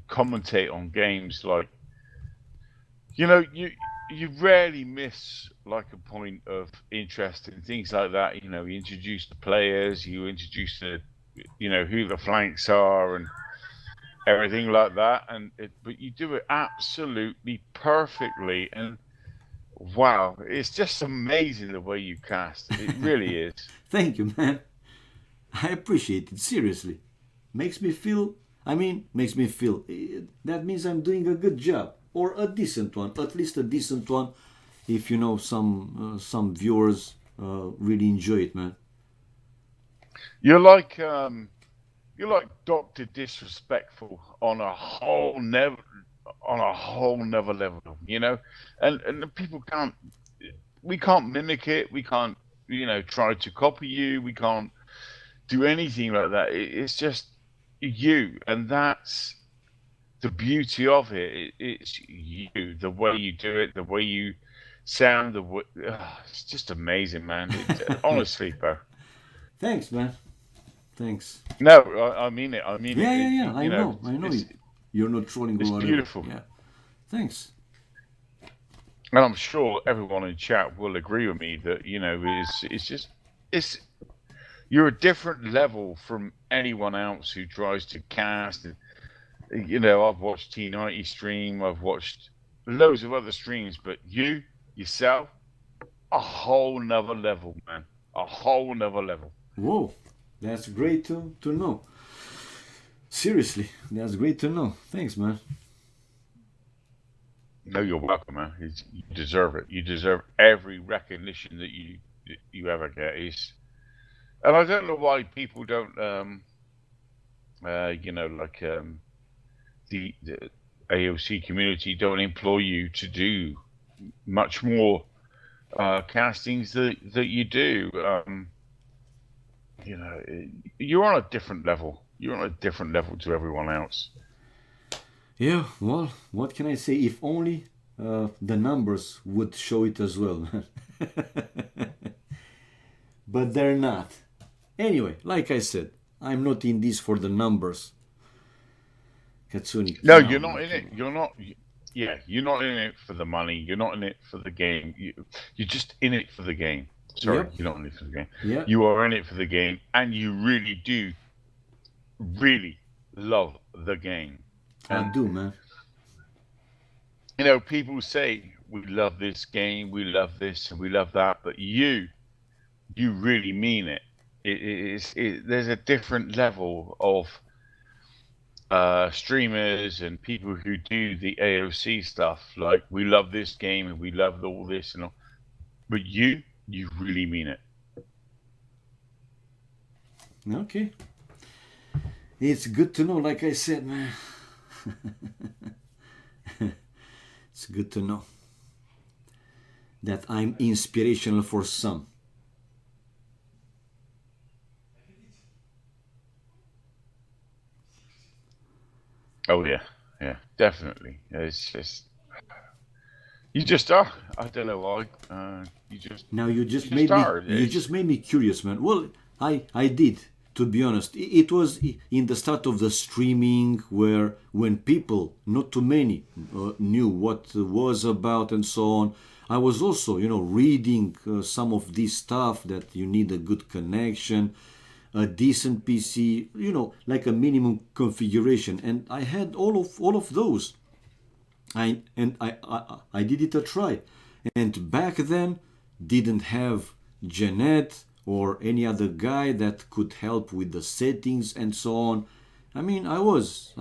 commentate on games. Like, you rarely miss like a point of interest in things like that. You introduce the players, you introduce who the flanks are and everything like that, but you do it absolutely perfectly, and wow, it's just amazing the way you cast. It really is. Thank you, man. I appreciate it. Seriously. Makes me feel, makes me feel. That means I'm doing a good job. Or a decent one. At least a decent one. If some viewers really enjoy it, man. You're like Doctor Disrespectful on a whole never level, and the people can't. we can't mimic it. We can't, try to copy you. We can't do anything like that. It's just you, and that's the beauty of it. It's you, the way you do it, the way you sound. It's just amazing, man. Honestly, bro. Thanks, man. Thanks. No, I mean it. I mean it. Yeah, yeah, yeah. I know. I know It's you're not trolling it's or whatever. beautiful, Yeah. Thanks. and I'm sure everyone in chat will agree with me that it's just it's you're a different level from anyone else who tries to cast. And I've watched T90 stream. I've watched loads of other streams, but you yourself, a whole nother level, man. A whole nother level. Whoa, that's great to know. Seriously, that's great to know. Thanks, man. No, you're welcome, man. You deserve it. You deserve every recognition that you ever get. And I don't know why people don't, like the AOC community don't employ you to do much more castings that you do. You know, you're on a different level. You're on a different level to everyone else. Yeah, well, what can I say? If only the numbers would show it as well, man. But they're not. Anyway, like I said, I'm not in this for the numbers. Katsuni, No, come you're on, not in come it. on. You're not. Yeah, you're not in it for the money. You're not in it for the game. You're just in it for the game. Sorry, Yep, you're not in it for the game. yep, You are in it for the game, and you really do, really love the game. I And do, man. people say we love this game, we love this, and we love that, but you really mean it. There's a different level of streamers and people who do the AOC stuff. Like, we love this game and we love all this and all, but you really mean it. Okay, it's good to know. Like I said, man, it's good to know that I'm inspirational for some. Oh yeah, yeah, definitely. It's just you just are. I don't know why. Now You just are. you just made me curious, man. Well, I did, to be honest. It was in the start of the streaming where when people, not too many, knew what was about and so on. I was also, reading some of this stuff that you need a good connection, a decent PC, like a minimum configuration, and I had all of those. I did it a try, and back then didn't have Jeanette or any other guy that could help with the settings and so on. I mean, I was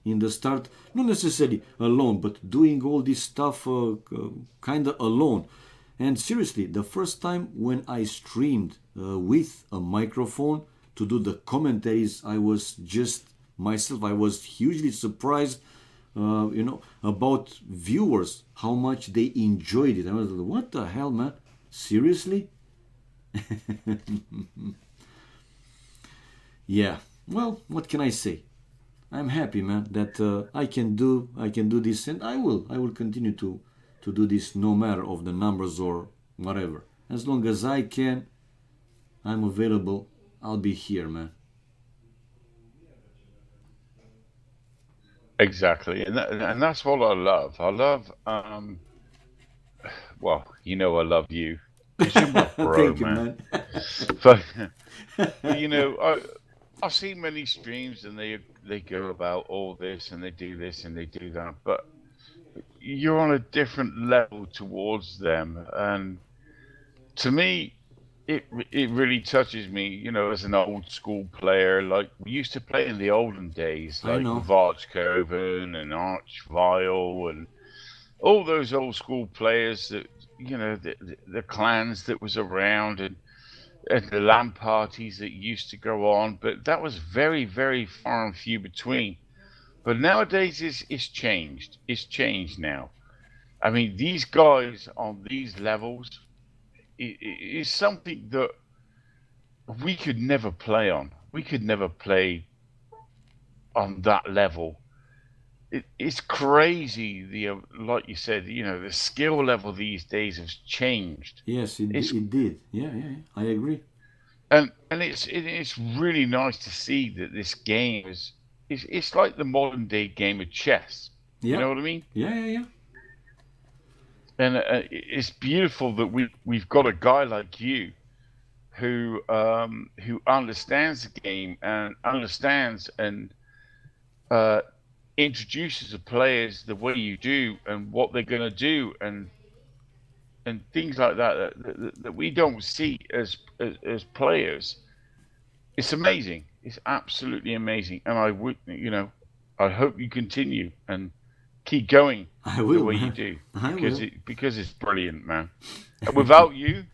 in the start not necessarily alone, but doing all this stuff kind of alone. And seriously, the first time when I streamed with a microphone to do the commentaries, I was just myself. I was hugely surprised, about viewers, how much they enjoyed it. I was like, what the hell, man? Seriously? Yeah. Well, what can I say? I'm happy, man, that I can do this, and I will continue to do this no matter of the numbers or whatever. As long as I can, I'm available. I'll be here, man. Exactly, and that's what I love. I love, well, I love you because you're my bro, Thank you, man. man. But but I've seen many streams and they go about all this and they do this and they do that, but you're on a different level towards them, and to me, it really touches me. As an old school player, like we used to play in the olden days, I like know. with Archcoven and Archvile and all those old school players that the clans that was around, and the LAN parties that used to go on, but that was very, very far and few between. But nowadays, it's changed. It's changed now. I mean, these guys on these levels. is something that we could never play on. We could never play on that level. It's crazy. Like you said, the skill level these days has changed. Yes, It's it did. Yeah, yeah, yeah. I agree. and it's really nice to see that this game it's like the modern day game of chess. You Yeah, know what I mean? yeah, yeah, yeah. And it's beautiful that we've got a guy like you who understands the game and understands and uh, introduces the players the way you do and what they're going to do and things like that we don't see as players. It's amazing. It's absolutely amazing, and I hope you continue and keep going I the will, way you man. do I will. because it's brilliant, man. And without you,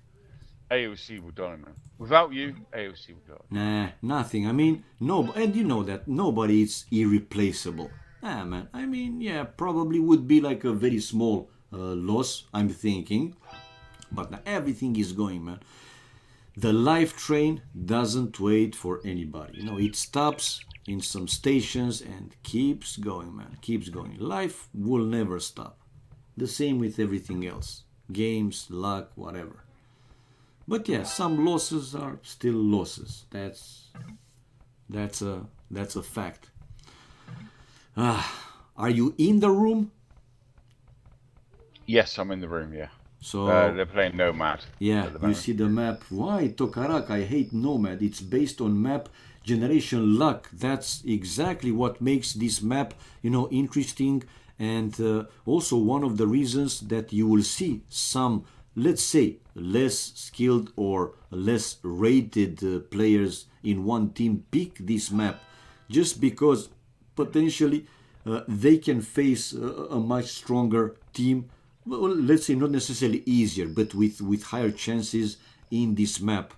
AOC will die, man. Without you, AOC will die. Nah, nothing. I mean, no, and you know that nobody is irreplaceable. Ah, man. I mean, yeah, probably would be like a very small loss. I'm thinking, but now everything is going, man. The life train doesn't wait for anybody. You know, it stops in some stations and keeps going, man. Keeps going. Life will never stop. The same with everything else. Games, luck, whatever. But yeah, some losses are still losses. That's a fact. Are you in the room? Yes, I'm in the room. Yeah, So they're playing Nomad yeah, at the you moment. see the map. Why Tokarak? I hate Nomad. It's based on map generation luck. That's exactly what makes this map, interesting. And also one of the reasons that you will see some, let's say, less skilled or less rated players in one team pick this map, just because potentially they can face a much stronger team. Well, let's say not necessarily easier, but with higher chances in this map.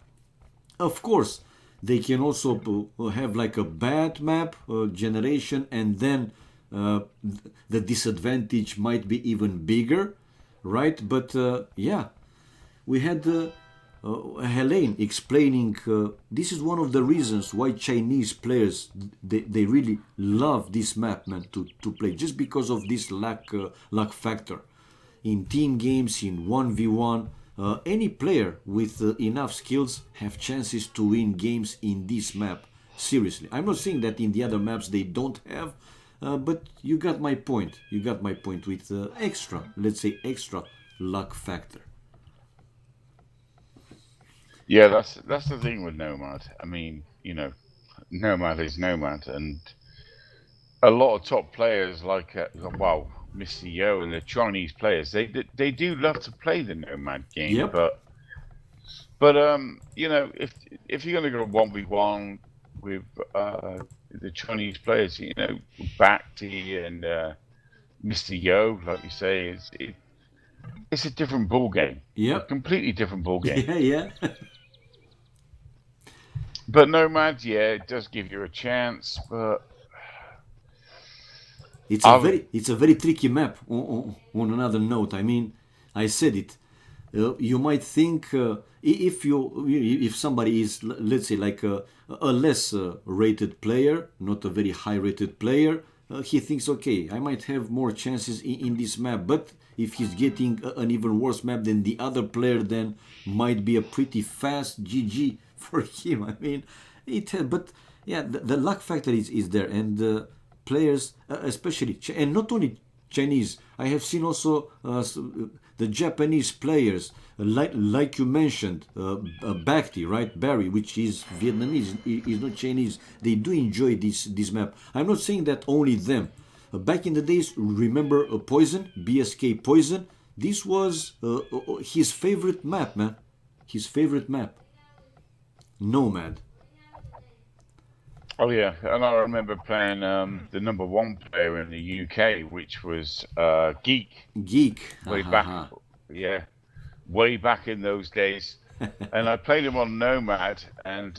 Of course, they can also have like a bad map generation, and then the disadvantage might be even bigger, right? But yeah, we had Helene explaining this is one of the reasons why Chinese players they really love this map, man, to play, just because of this luck factor. In team games, in 1v1, any player with enough skills have chances to win games in this map. Seriously, I'm not saying that in the other maps they don't have, but you got my point. You got my point with extra, let's say, extra luck factor. Yeah, that's the thing with Nomad. I mean, Nomad is Nomad, and a lot of top players like Mr. Yo and the Chinese players, they do love to play the Nomad game, Yep. but if you're gonna go 1v1 with the Chinese players, Bhakti and Mr. Yo, like you say, it's a different ball game, a Yep. completely different ball game. Yeah, yeah. But Nomads, yeah, it does give you a chance, but I've It's a very tricky map. On another note, I mean, I said it. You might think if somebody is, let's say, like a less rated player, not a very high rated player, he thinks, okay, I might have more chances in this map. But if he's getting an even worse map than the other player, then might be a pretty fast GG for him. I mean, but yeah, the luck factor is there, and players, especially, and not only Chinese. I have seen also the Japanese players, like you mentioned, Bhakti, right? Barry, which is Vietnamese, is not Chinese. They do enjoy this map. I'm not saying that only them. Back in the days, remember Poison, BSK Poison? This was his favorite map, man. His favorite map. Nomad. Oh yeah, and I remember playing the number one player in the UK, which was Geek, Geek. Ha way ha back. ha. Yeah, way back in those days. And I played him on Nomad, and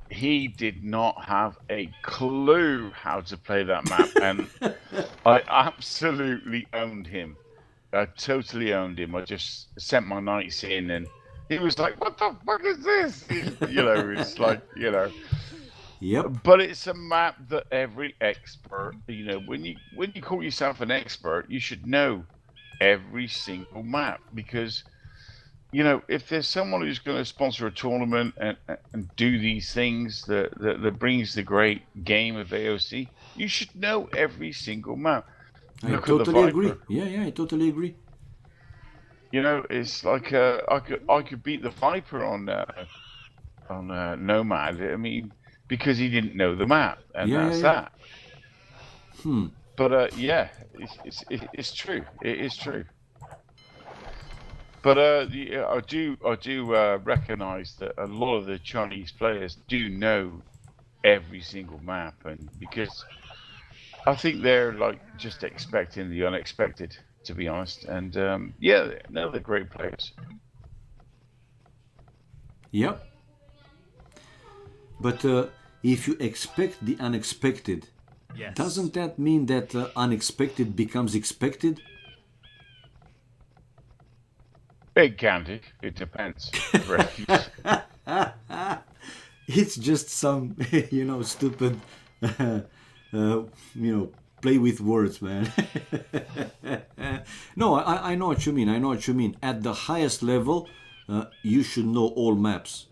he did not have a clue how to play that map, and I absolutely owned him. I totally owned him. I just sent my knights in, and He was like, "What the fuck is this?" It's like, Yep. but it's a map that every expert, when you call yourself an expert, you should know every single map because if there's someone who's going to sponsor a tournament and do these things that brings the great game of AoC, you should know every single map. I Look at the totally agree. Viper. Yeah, yeah, I totally agree. It's like I could beat the Viper on Nomad. I mean, because he didn't know the map, and Yeah, yeah, that's yeah. that. But yeah, it's true. It is true. But yeah, I do recognize that a lot of the Chinese players do know every single map, and because I think they're like just expecting the unexpected, to be honest. And yeah, no, they're great players. Yep. But if you expect the unexpected, Yes. doesn't that mean that unexpected becomes expected? It can do. It depends. Really. It's just some, stupid, play with words, man. No, I know what you mean. I know what you mean. At the highest level, you should know all maps.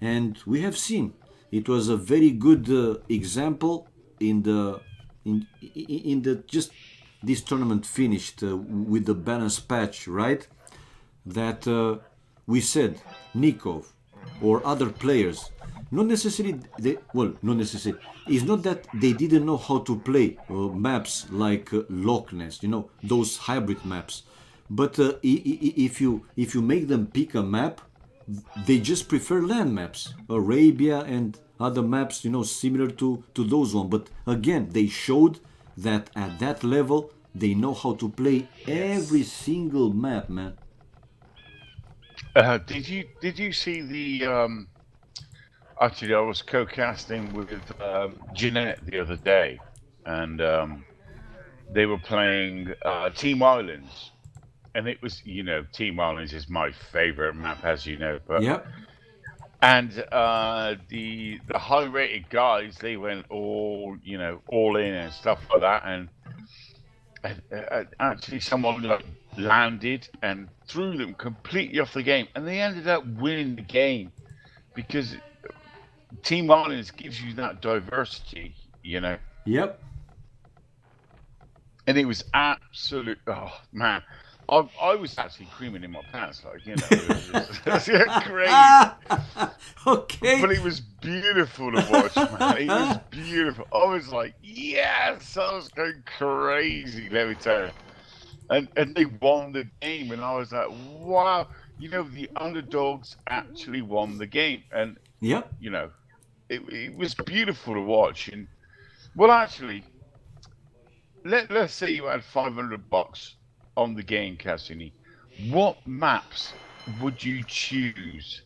And we have seen it was a very good example in the in the just this tournament finished with the balance patch, right? That we said Nikov or other players, not necessarily they, well, not necessarily. It's not that they didn't know how to play maps like Loch Ness, those hybrid maps. But if you make them pick a map, they just prefer land maps, Arabia and other maps, similar to those one. But again, they showed that at that level they know how to play every Yes. single map, man. Did you see the Actually, I was co-casting with Jeanette the other day, and they were playing Team Islands, and it was, Team Islands is my favorite map, as you know. But Yep, and the high-rated guys, they went all in and stuff like that, and actually someone like landed and threw them completely off the game, and they ended up winning the game because Team Islands gives you that diversity. yep. And it was absolute. Oh man, I was actually creaming in my pants, it was just crazy. Okay. But it was beautiful to watch, man. It was beautiful. I was like, yes, I was going crazy. Let me tell you. And they won the game, and I was like, wow. The underdogs actually won the game, and Yep. you know, it was beautiful to watch. And well, actually, let's say you had $500 on the game, Cassini. What maps would you choose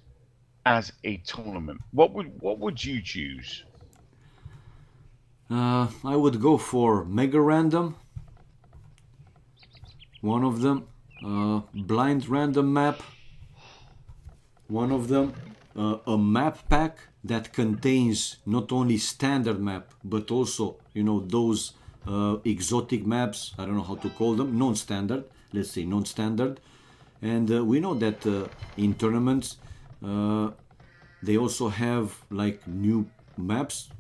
as a tournament? What would you choose? I would go for Mega Random, one of them. Blind Random Map, one of them. A map pack that contains not only standard map but also those exotic maps. I don't know how to call them. Non-standard. Let's say non-standard. And we know that in tournaments uh, they also have like new maps,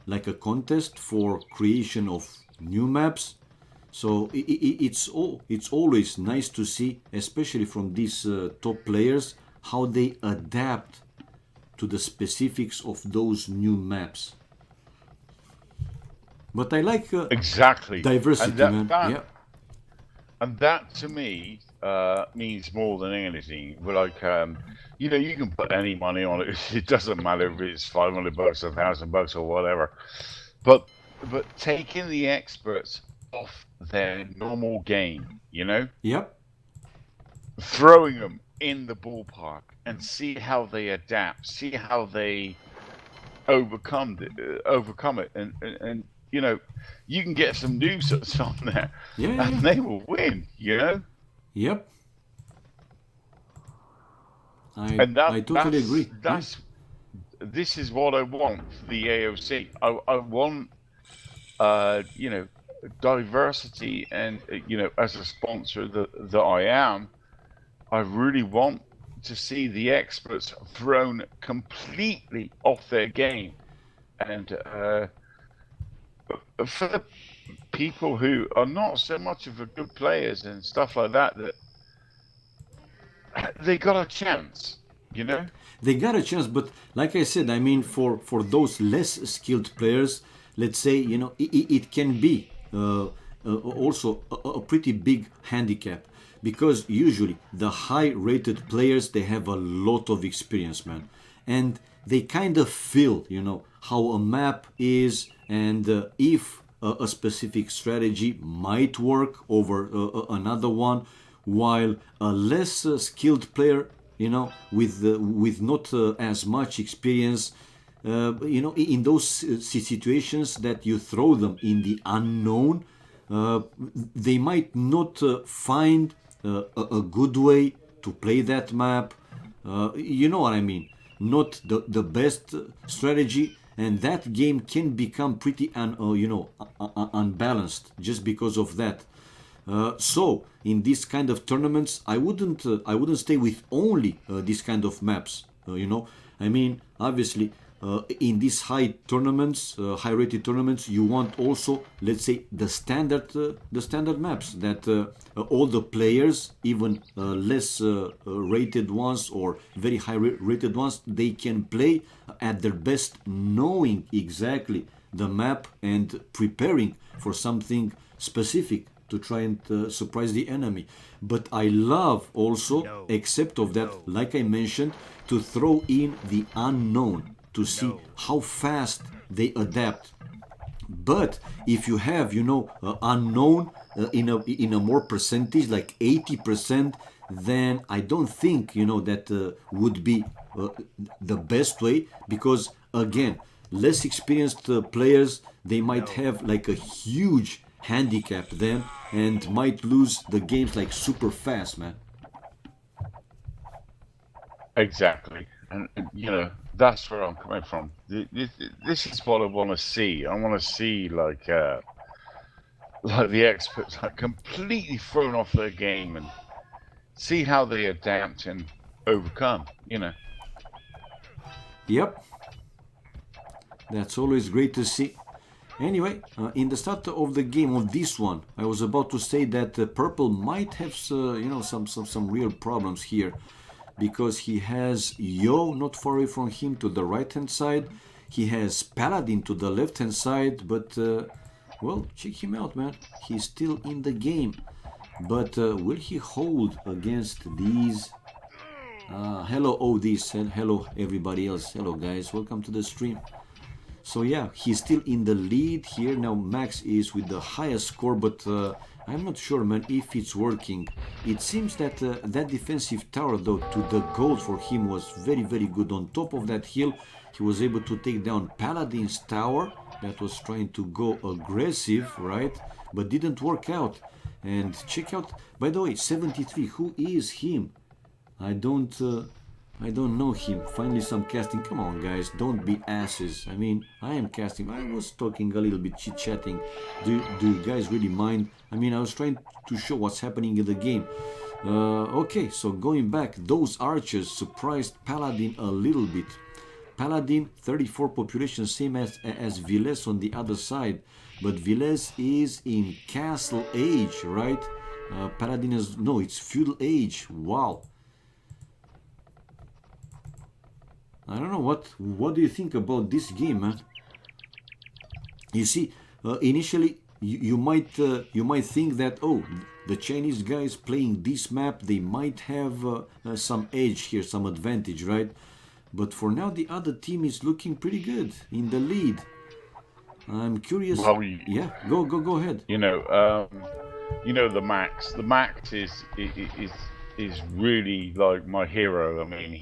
like a contest for creation of new maps. So it's always nice to see, especially from these top players, how they adapt to the specifics of those new maps. But I like Exactly, and diversity, that man. that Yeah, and that to me means more than anything. But like, you can put any money on it. It doesn't matter if it's $500, $1,000, or whatever. But taking the experts off their normal game, yep, throwing them in the ballpark and see how they adapt, see how they overcome it, and you can get some noobs on there, yeah, yeah, and yeah. they will win. Yep. And I totally agree. Yeah. this is what I want for the AOC. I want diversity, and as a sponsor that I am, I really want to see the experts thrown completely off their game, and for the people who are not so much of a good players and stuff like that, that they got a chance, you know. They got a chance, but like I said, I mean, for those less skilled players, let's say, it can be also a pretty big handicap, because usually the high rated players, they have a lot of experience, man, and they kind of feel, how a map is, and if a specific strategy might work over another one, while a less skilled player, with not as much experience, in those situations that you throw them in the unknown, they might not find a good way to play that map. You know what I mean? Not the best strategy, and that game can become pretty unbalanced just because of that. So in this kind of tournaments, I wouldn't stay with only this kind of maps. I mean, obviously, in these high tournaments, high-rated tournaments, you want also, let's say, the standard maps that all the players, even less rated ones or very high-rated ones, they can play at their best, knowing exactly the map and preparing for something specific to try and surprise the enemy. But I love also, except of that, like I mentioned, to throw in the unknown to see how fast they adapt. But if you have, unknown in a more percentage, like 80%, then I don't think, that would be the best way, because again, less experienced players, they might have like a huge handicap then, and might lose the games like super fast, man. Exactly, and that's where I'm coming from. This is what I want to see. I want to see like the experts are completely thrown off their game, and see how they adapt and overcome. Yep, that's always great to see. Anyway, in the start of the game of this one, I was about to say that Purple might have, some real problems here, because he has Yo not far away from him to the right hand side. He has Paladin to the left hand side, but well, check him out, man. He's still in the game, but will he hold against these? Hello, Odis, and hello everybody else. Hello, guys. Welcome to the stream. So yeah, he's still in the lead here. Now Max is with the highest score, but I'm not sure, man, if it's working. It seems that that defensive tower, though, to the gold for him was very, very good. On top of that hill, he was able to take down Paladin's tower that was trying to go aggressive, right? But didn't work out. And check out, by the way, 73. Who is him? I don't. I don't know him. Finally, some casting. Come on, guys, don't be asses. I mean, I am casting. I was talking a little bit, chit-chatting. Do you guys really mind? I mean, I was trying to show what's happening in the game. Okay, so going back, those archers surprised Paladin a little bit. Paladin, 34 population, same as Villes on the other side. But Villes is in Castle Age, right? Paladin is... No, it's Feudal Age. Wow. I don't know, what do you think about this game, man? You see, initially you might think that, oh, the Chinese guys playing this map, they might have some edge here, some advantage, right? But for now, the other team is looking pretty good in the lead. I'm curious. Well, Yeah, go ahead. The Max. The Max is really like my hero. I mean,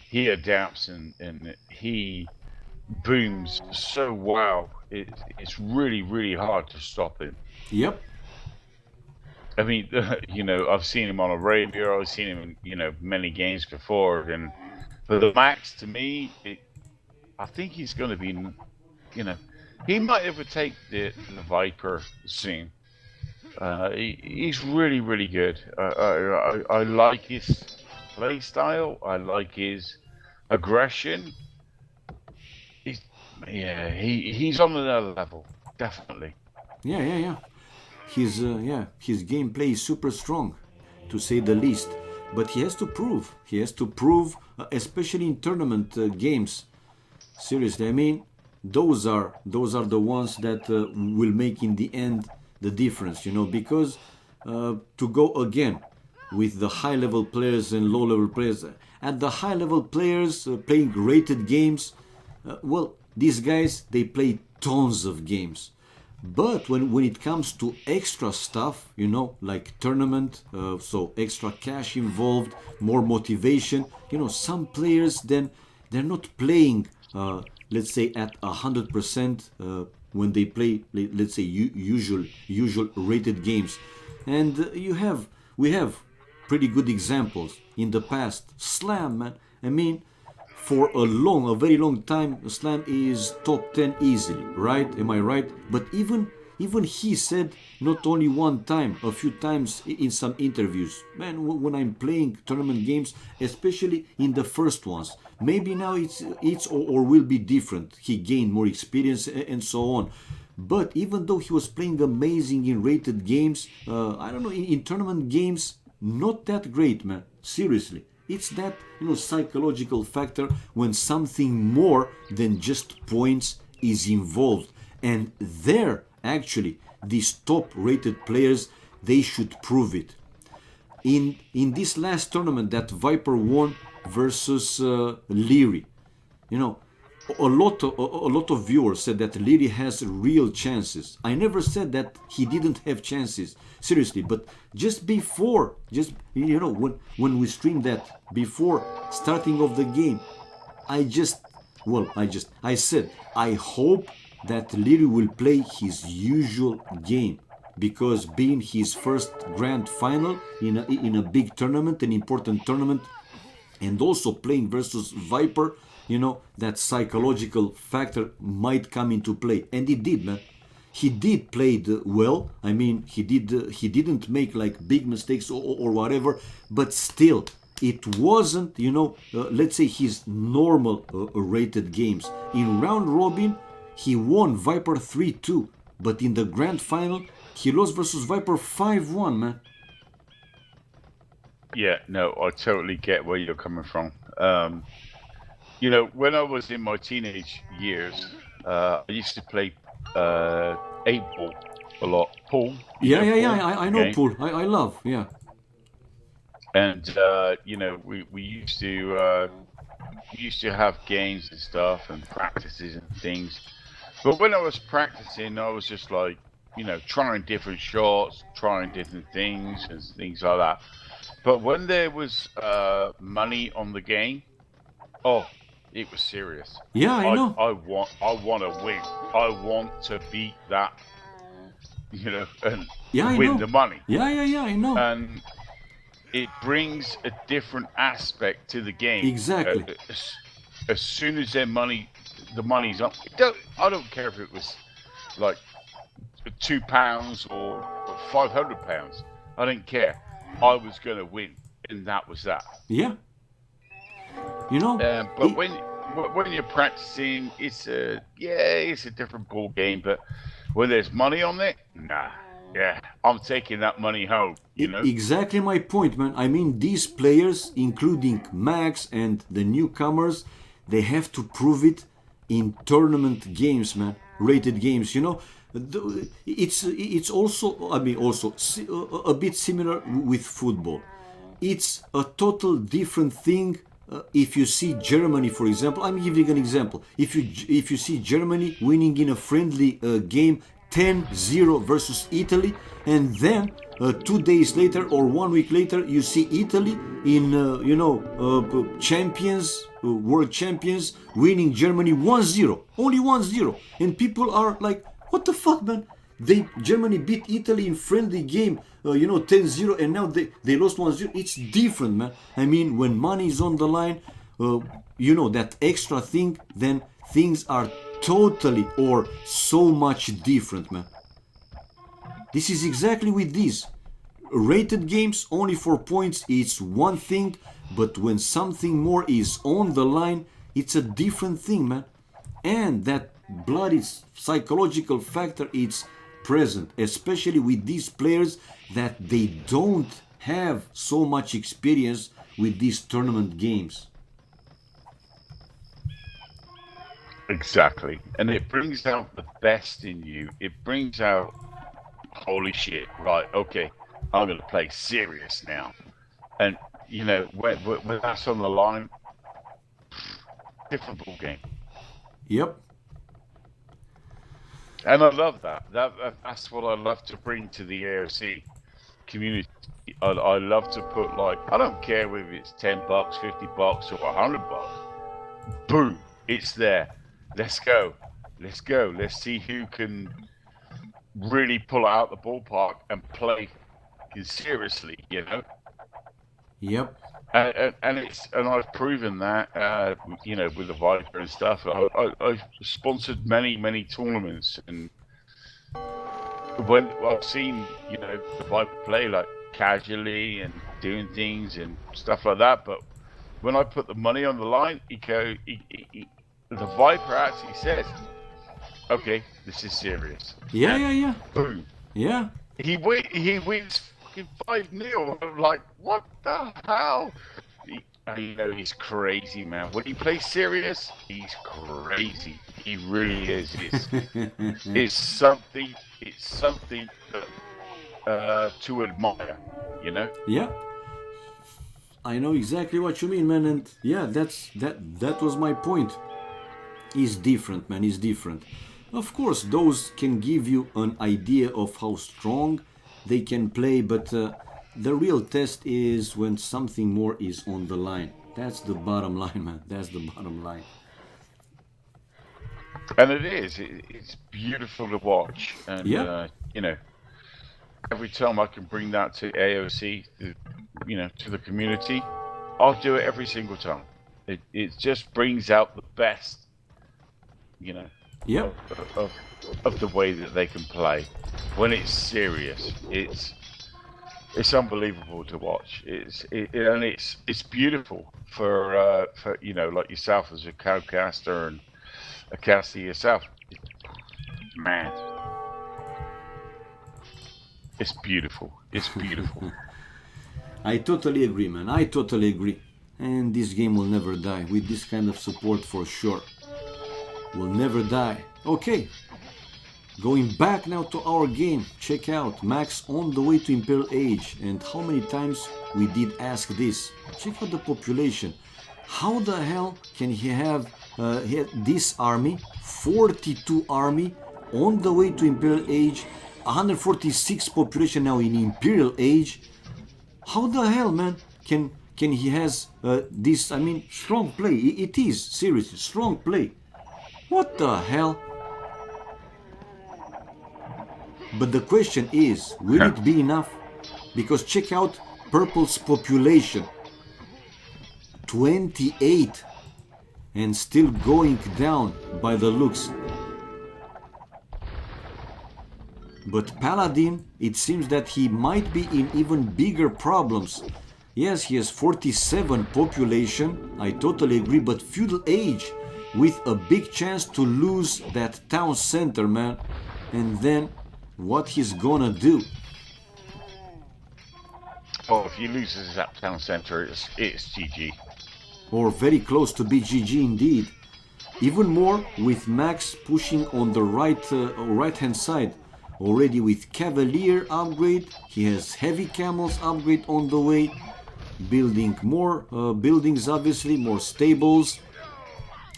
he adapts and he booms so well. It's really, really hard to stop him. Yep. I mean, I've seen him on a radio. I've seen him in, many games before. And for the Max, to me, I think he's going to be, you know, he might overtake the Viper soon. He's really, really good. I like his play style. I like his aggression. He's he's on another level, definitely. Yeah, yeah, yeah. His gameplay is super strong, to say the least. But he has to prove. He has to prove, especially in tournament games. Seriously, I mean, those are the ones that will make in the end the difference. Because to go again with the high level players and low level players, at the high level players playing rated games, well, these guys they play tons of games. But when it comes to extra stuff, like tournament, so extra cash involved, more motivation, some players then they're not playing, let's say at 100% when they play, let's say usual rated games, and we have pretty good examples in the past. Slam, man. I mean, for a very long time, Slam is top 10 easily, right? Am I right? But even he said not only one time, a few times in some interviews, man, when I'm playing tournament games, especially in the first ones, maybe now it's or will be different. He gained more experience and so on. But even though he was playing amazing in rated games, I don't know, in tournament games, not that great, man. Seriously. It's that, psychological factor when something more than just points is involved. And there, actually, these top rated players, they should prove it. In this last tournament that Viper won versus Leary, you know, a lot of viewers said that Leary has real chances. I never said that he didn't have chances, seriously. But just before, when we streamed that before starting of the game, I said I hope that Leary will play his usual game, because being his first grand final in a big tournament, an important tournament, and also playing versus Viper, that psychological factor might come into play, and it did, man. He did play well. I mean, he didn't make like big mistakes or whatever, but still, it wasn't, let's say his normal rated games. In round robin, he won Viper 3-2, but in the grand final, he lost versus Viper 5-1, man. Yeah, no, I totally get where you're coming from. When I was in my teenage years, I used to play eight ball a lot. Pool, Yeah, yeah, pool yeah. I know game. pool. I love. Yeah. And we used to have games and stuff and practices and things. But when I was practicing, I was just like, trying different shots, trying different things and things like that. But when there was money on the game, oh, it was serious. Yeah, I I know. I want to win. I want to beat that, and Yeah, I win know. the money. Yeah, yeah, yeah. I know. And it brings a different aspect to the game. Exactly. As soon as the money's up. I don't care if it was like £2 or £500. I didn't care. I was going to win, and that was that. Yeah. You know. But when you're practicing, it's a different ball game. But when there's money on it, nah, yeah, I'm taking that money home. Exactly my point, man. I mean, these players, including Max and the newcomers, they have to prove it in tournament games, man. Rated games, It's also, I mean, also a bit similar with football. It's a total different thing. If you see Germany, for example, I'm giving an example. If you see Germany winning in a friendly game 10-0 versus Italy, and then 2 days later or 1 week later you see Italy in champions, world champions, winning Germany 1-0, only 1-0, and people are like, what the fuck, man? Germany beat Italy in friendly game, 10-0, and now they lost 1-0. It's different, man. I mean, when money is on the line, that extra thing, then things are totally or so much different, man. This is exactly with this. Rated games only for points, it's one thing, but when something more is on the line, it's a different thing, man. And that bloody psychological factor, it's present, especially with these players that they don't have so much experience with these tournament games. Exactly. And it brings out the best in you. It brings out, holy shit, right, okay, I'm going to play serious now. And, when that's on the line, different ball game. Yep. And I love that. That's what I love to bring to the AoC community. I love to put, like, I don't care whether it's $10, $50, or $100. Boom, it's there. Let's go. Let's see who can really pull it out the ballpark and play seriously. Yep. And I've proven that, with the Viper and stuff. I've sponsored many tournaments, and when I've seen, the Viper play, like, casually and doing things and stuff like that, but when I put the money on the line, the Viper actually says, "Okay, this is serious." Yeah. Boom. Yeah. He wins fucking 5-0. I'm like, what the hell? He's crazy, man. When he plays serious, he's crazy. He really is. It's something. It's something to admire. Yeah. I know exactly what you mean, man, and yeah, that was my point. Is different, man, is different. Of course, those can give you an idea of how strong they can play, but the real test is when something more is on the line. That's the bottom line, man. That's the bottom line. And it is. It's beautiful to watch, and Yeah. every time I can bring that to AoC, to the community, I'll do it every single time. It just brings out the best, Yep. of the way that they can play. When it's serious, it's unbelievable to watch. It's beautiful for like yourself as a co-caster and a caster yourself. Man, it's beautiful. It's beautiful. I totally agree, man. I totally agree. And this game will never die with this kind of support for sure. Will never die. Okay. Going back now to our game. Check out Max on the way to Imperial Age. And how many times we did ask this. Check out the population. How the hell can he have this army, 42 army, on the way to Imperial Age, 146 population now in Imperial Age? How the hell, man, can he has this, I mean, strong play. It is, seriously, strong play. What the hell? But the question is, will it be enough? Because check out Purple's population. 28. And still going down by the looks. But Paladin, it seems that he might be in even bigger problems. Yes, he has 47 population, I totally agree, but feudal age with a big chance to lose that town center, man. And then what he's gonna do? Oh, if he loses that town center, it's GG. Or very close to BGG indeed. Even more with Max pushing on the right hand side. Already with Cavalier upgrade, he has heavy camels upgrade on the way. Building more buildings, obviously, more stables.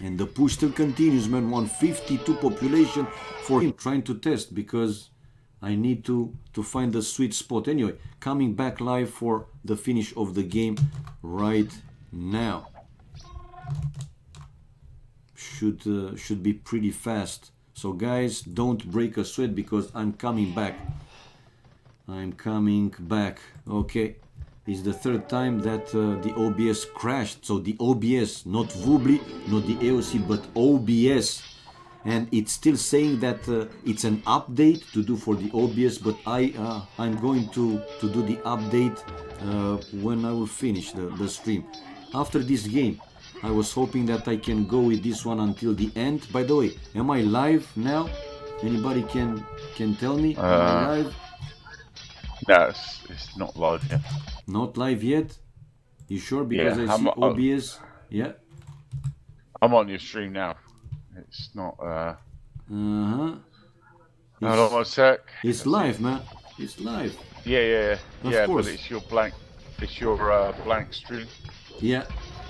And the push still continues, man. 152 population for him, trying to test because I need to find the sweet spot. Anyway, coming back live for the finish of the game right now. Should be pretty fast. So guys, don't break a sweat because I'm coming back. I'm coming back. Okay. It's the third time that the OBS crashed. So the OBS, not Woobly, not the AoC, but OBS. And it's still saying that it's an update to do for the OBS, but I'm going to do the update when I will finish the stream. After this game, I was hoping that I can go with this one until the end. By the way, am I live now? Anybody can tell me? Am I live? No, it's not live yet. Not live yet? You sure? Because Yeah, I see OBS. Yeah. I'm on your stream now. It's not. Uh-huh. Hold on a sec. It's live, man. It's live. Yeah. Of course. But it's your blank. It's your blank stream. Yeah,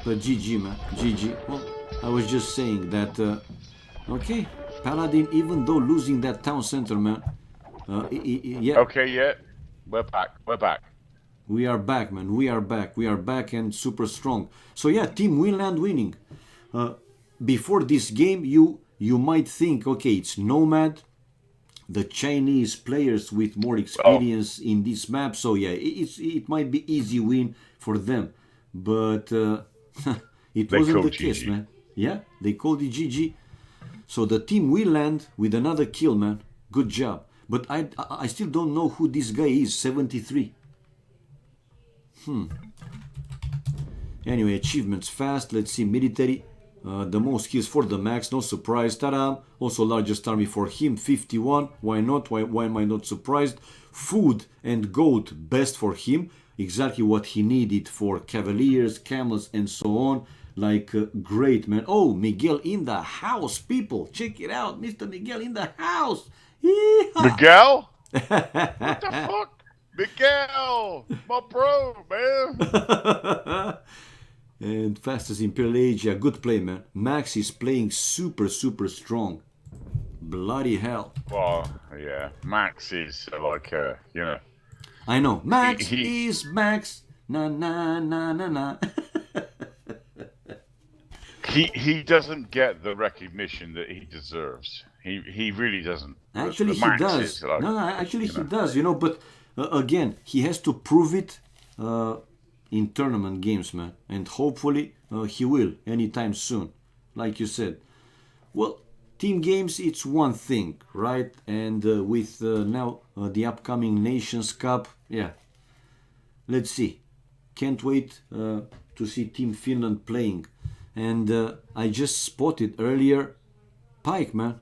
but GG, man. GG. Well, I was just saying that. Okay, Paladin, even though losing that town center, man. Yeah. Okay, yeah. We're back. We are back, man. We are back and super strong. So yeah, Team Winland winning. Before this game, you might think, okay, it's Nomad, the Chinese players with more experience in this map. So yeah, it might be easy win for them, but it wasn't the case, man. Yeah, they called it GG. So the Team Winland with another kill, man. Good job. But I still don't know who this guy is. 73. Anyway, achievements fast. Let's see, military. The most kills for the max, no surprise. Ta-da! Also largest army for him, 51. Why not? Why am I not surprised? Food and gold, best for him. Exactly what he needed for cavaliers, camels, and so on. Like, great, man. Oh, Miguel in the house, people. Check it out. Mr. Miguel in the house. Yeehaw. Miguel? What the fuck? Miguel! My bro, man. And fastest Imperial Age, yeah, good play, man. Max is playing super strong. Bloody hell. Well, yeah, Max is like, you know. I know. Max is Max. Na na na na na. He doesn't get the recognition that he deserves. He really doesn't. Actually, he does. Like, no, actually he does. You know, but again, he has to prove it in tournament games, man, and hopefully he will anytime soon. Like you said. Well, team games, it's one thing, right? And with now the upcoming Nations Cup, yeah. Let's see. Can't wait to see Team Finland playing. And I just spotted earlier Pike, man.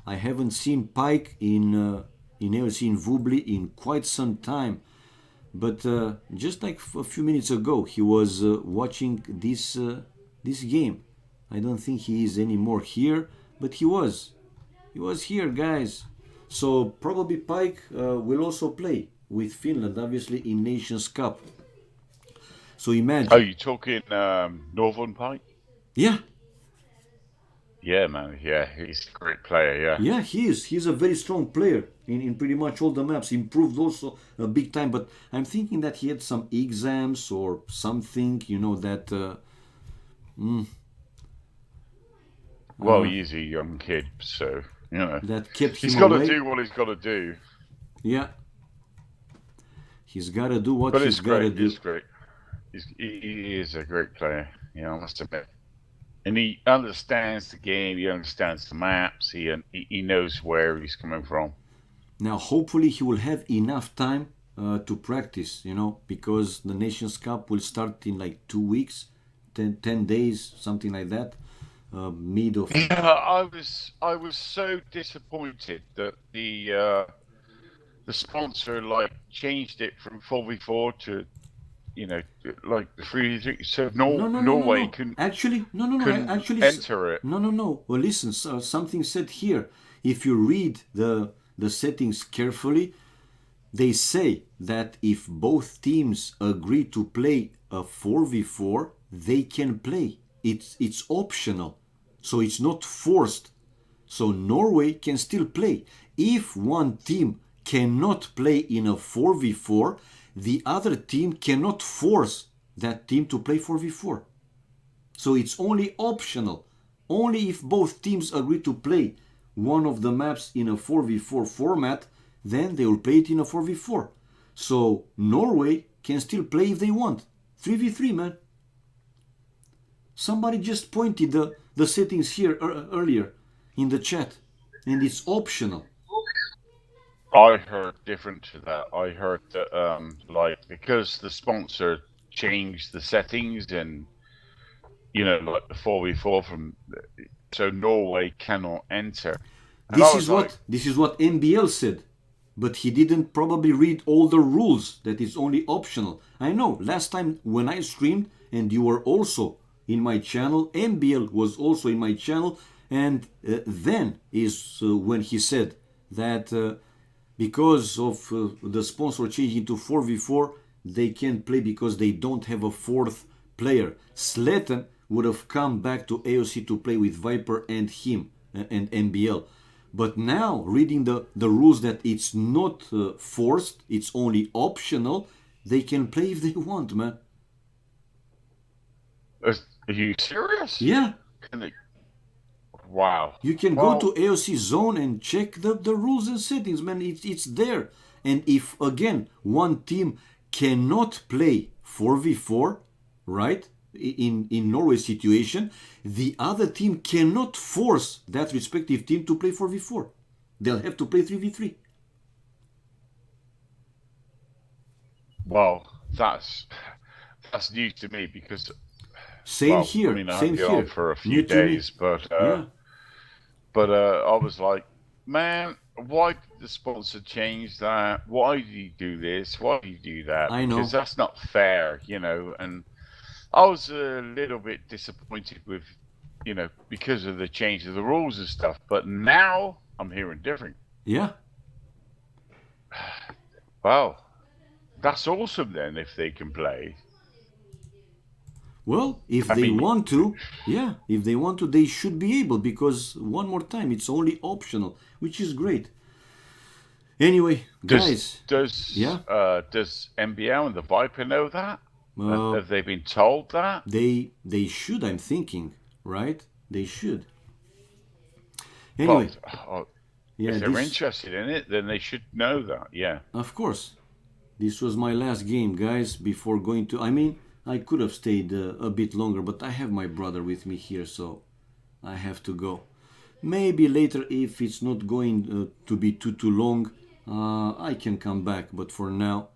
I haven't seen Pike in AoC in Woobly in quite some time. But just like a few minutes ago, he was watching this game. I don't think he is anymore here, but he was. He was here, guys. So probably Pike will also play with Finland, obviously, in Nations Cup. So imagine. Oh, you talking Northern Pike? Yeah. Yeah, man. Yeah, he's a great player, yeah. Yeah, he is. He's a very strong player in pretty much all the maps. Improved also a big time, but I'm thinking that he had some exams or something, you know, that... well, he's a young kid, so, you know. That kept him He's got away. to do what he's got to do. Yeah. He's got to do what he's got to do. It's great. He is a great player, you know, I must admit. And he understands the game, he understands the maps, he knows where he's coming from. Now, hopefully he will have enough time to practice, you know, because the Nations Cup will start in like 2 weeks, 10 days, something like that. Mid of... Yeah, I was so disappointed that the sponsor like changed it from 4v4 to, you know, like the 3v3. So Norway can actually enter it. No. Well, listen, something said here. If you read the settings carefully, they say that if both teams agree to play a 4v4, they can play. It's optional, so it's not forced. So Norway can still play. If one team cannot play in a 4v4, the other team cannot force that team to play 4v4. So it's only optional. Only if both teams agree to play one of the maps in a 4v4 format, then they will play it in a 4v4. So Norway can still play if they want. 3v3, man. Somebody just pointed the settings here earlier in the chat, and it's optional. I heard different to that. I heard that like because the sponsor changed the settings and like the 4v4 from so Norway cannot enter. And This is what MBL said, but he didn't probably read all the rules that is only optional. I know last time when I streamed and you were also in my channel, MBL was also in my channel, and then is when he said that because of the sponsor changing to 4v4, they can't play because they don't have a fourth player. Sletten would have come back to AoC to play with Viper and him and MBL. But now, reading the rules that it's not forced, it's only optional, they can play if they want, man. Are you serious? Yeah. Wow. You can go to AoC Zone and check the rules and settings, man. It's there. And if, again, one team cannot play 4v4, right, in Norway's situation, the other team cannot force that respective team to play 4v4. They'll have to play 3v3. Well, that's news to me because same here. I mean, I same have here. On for a few days, but I was like, man, why did the sponsor change that? Why did he do this? Why did he do that? I know. Because that's not fair, and I was a little bit disappointed with, because of the change of the rules and stuff. But now I'm hearing different. Yeah. Wow. That's awesome then if they can play. Well, if they want to, if they want to, they should be able, because one more time, it's only optional, which is great. Anyway, guys. Does MBL and the Viper know that? Have they been told that? They should, I'm thinking, right? They should. Anyway. If they're interested in it, then they should know that, yeah. Of course. This was my last game, guys, before going to... I mean, I could have stayed a bit longer, but I have my brother with me here, so I have to go. Maybe later, if it's not going to be too long, I can come back. But for now,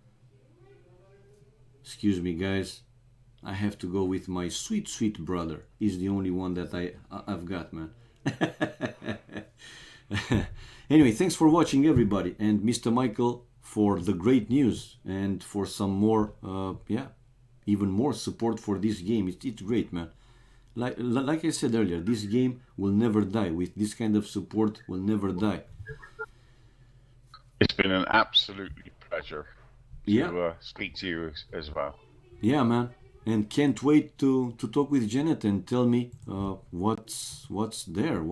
excuse me, guys, I have to go with my sweet, sweet brother. He's the only one that I've got, man. Anyway, thanks for watching, everybody, and Mr. Michael for the great news and for some more, even more support for this game. It's great, man. Like I said earlier, this game will never die. With this kind of support, will never die. It's been an absolute pleasure to speak to you as well. Yeah, man. And can't wait to talk with Janet and tell me what's there.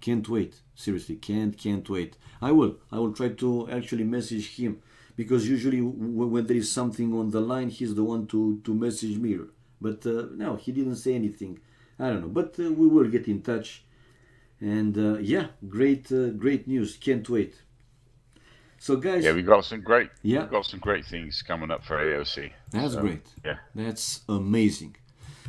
Can't wait. Seriously, can't wait. I will try to actually message him, because usually when there is something on the line, he's the one to message me. But no, he didn't say anything. I don't know. But we will get in touch. And great news. Can't wait. So guys, we got some great things coming up for AoC. That's great. Yeah, that's amazing.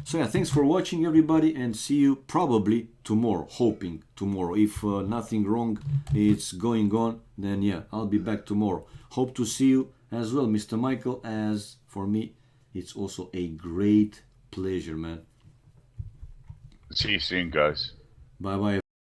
So thanks for watching, everybody, and see you probably tomorrow. Hoping tomorrow. If nothing wrong it's going on, then I'll be back tomorrow. Hope to see you as well, Mr. Michael. As for me, it's also a great pleasure, man. See you soon, guys. Bye bye.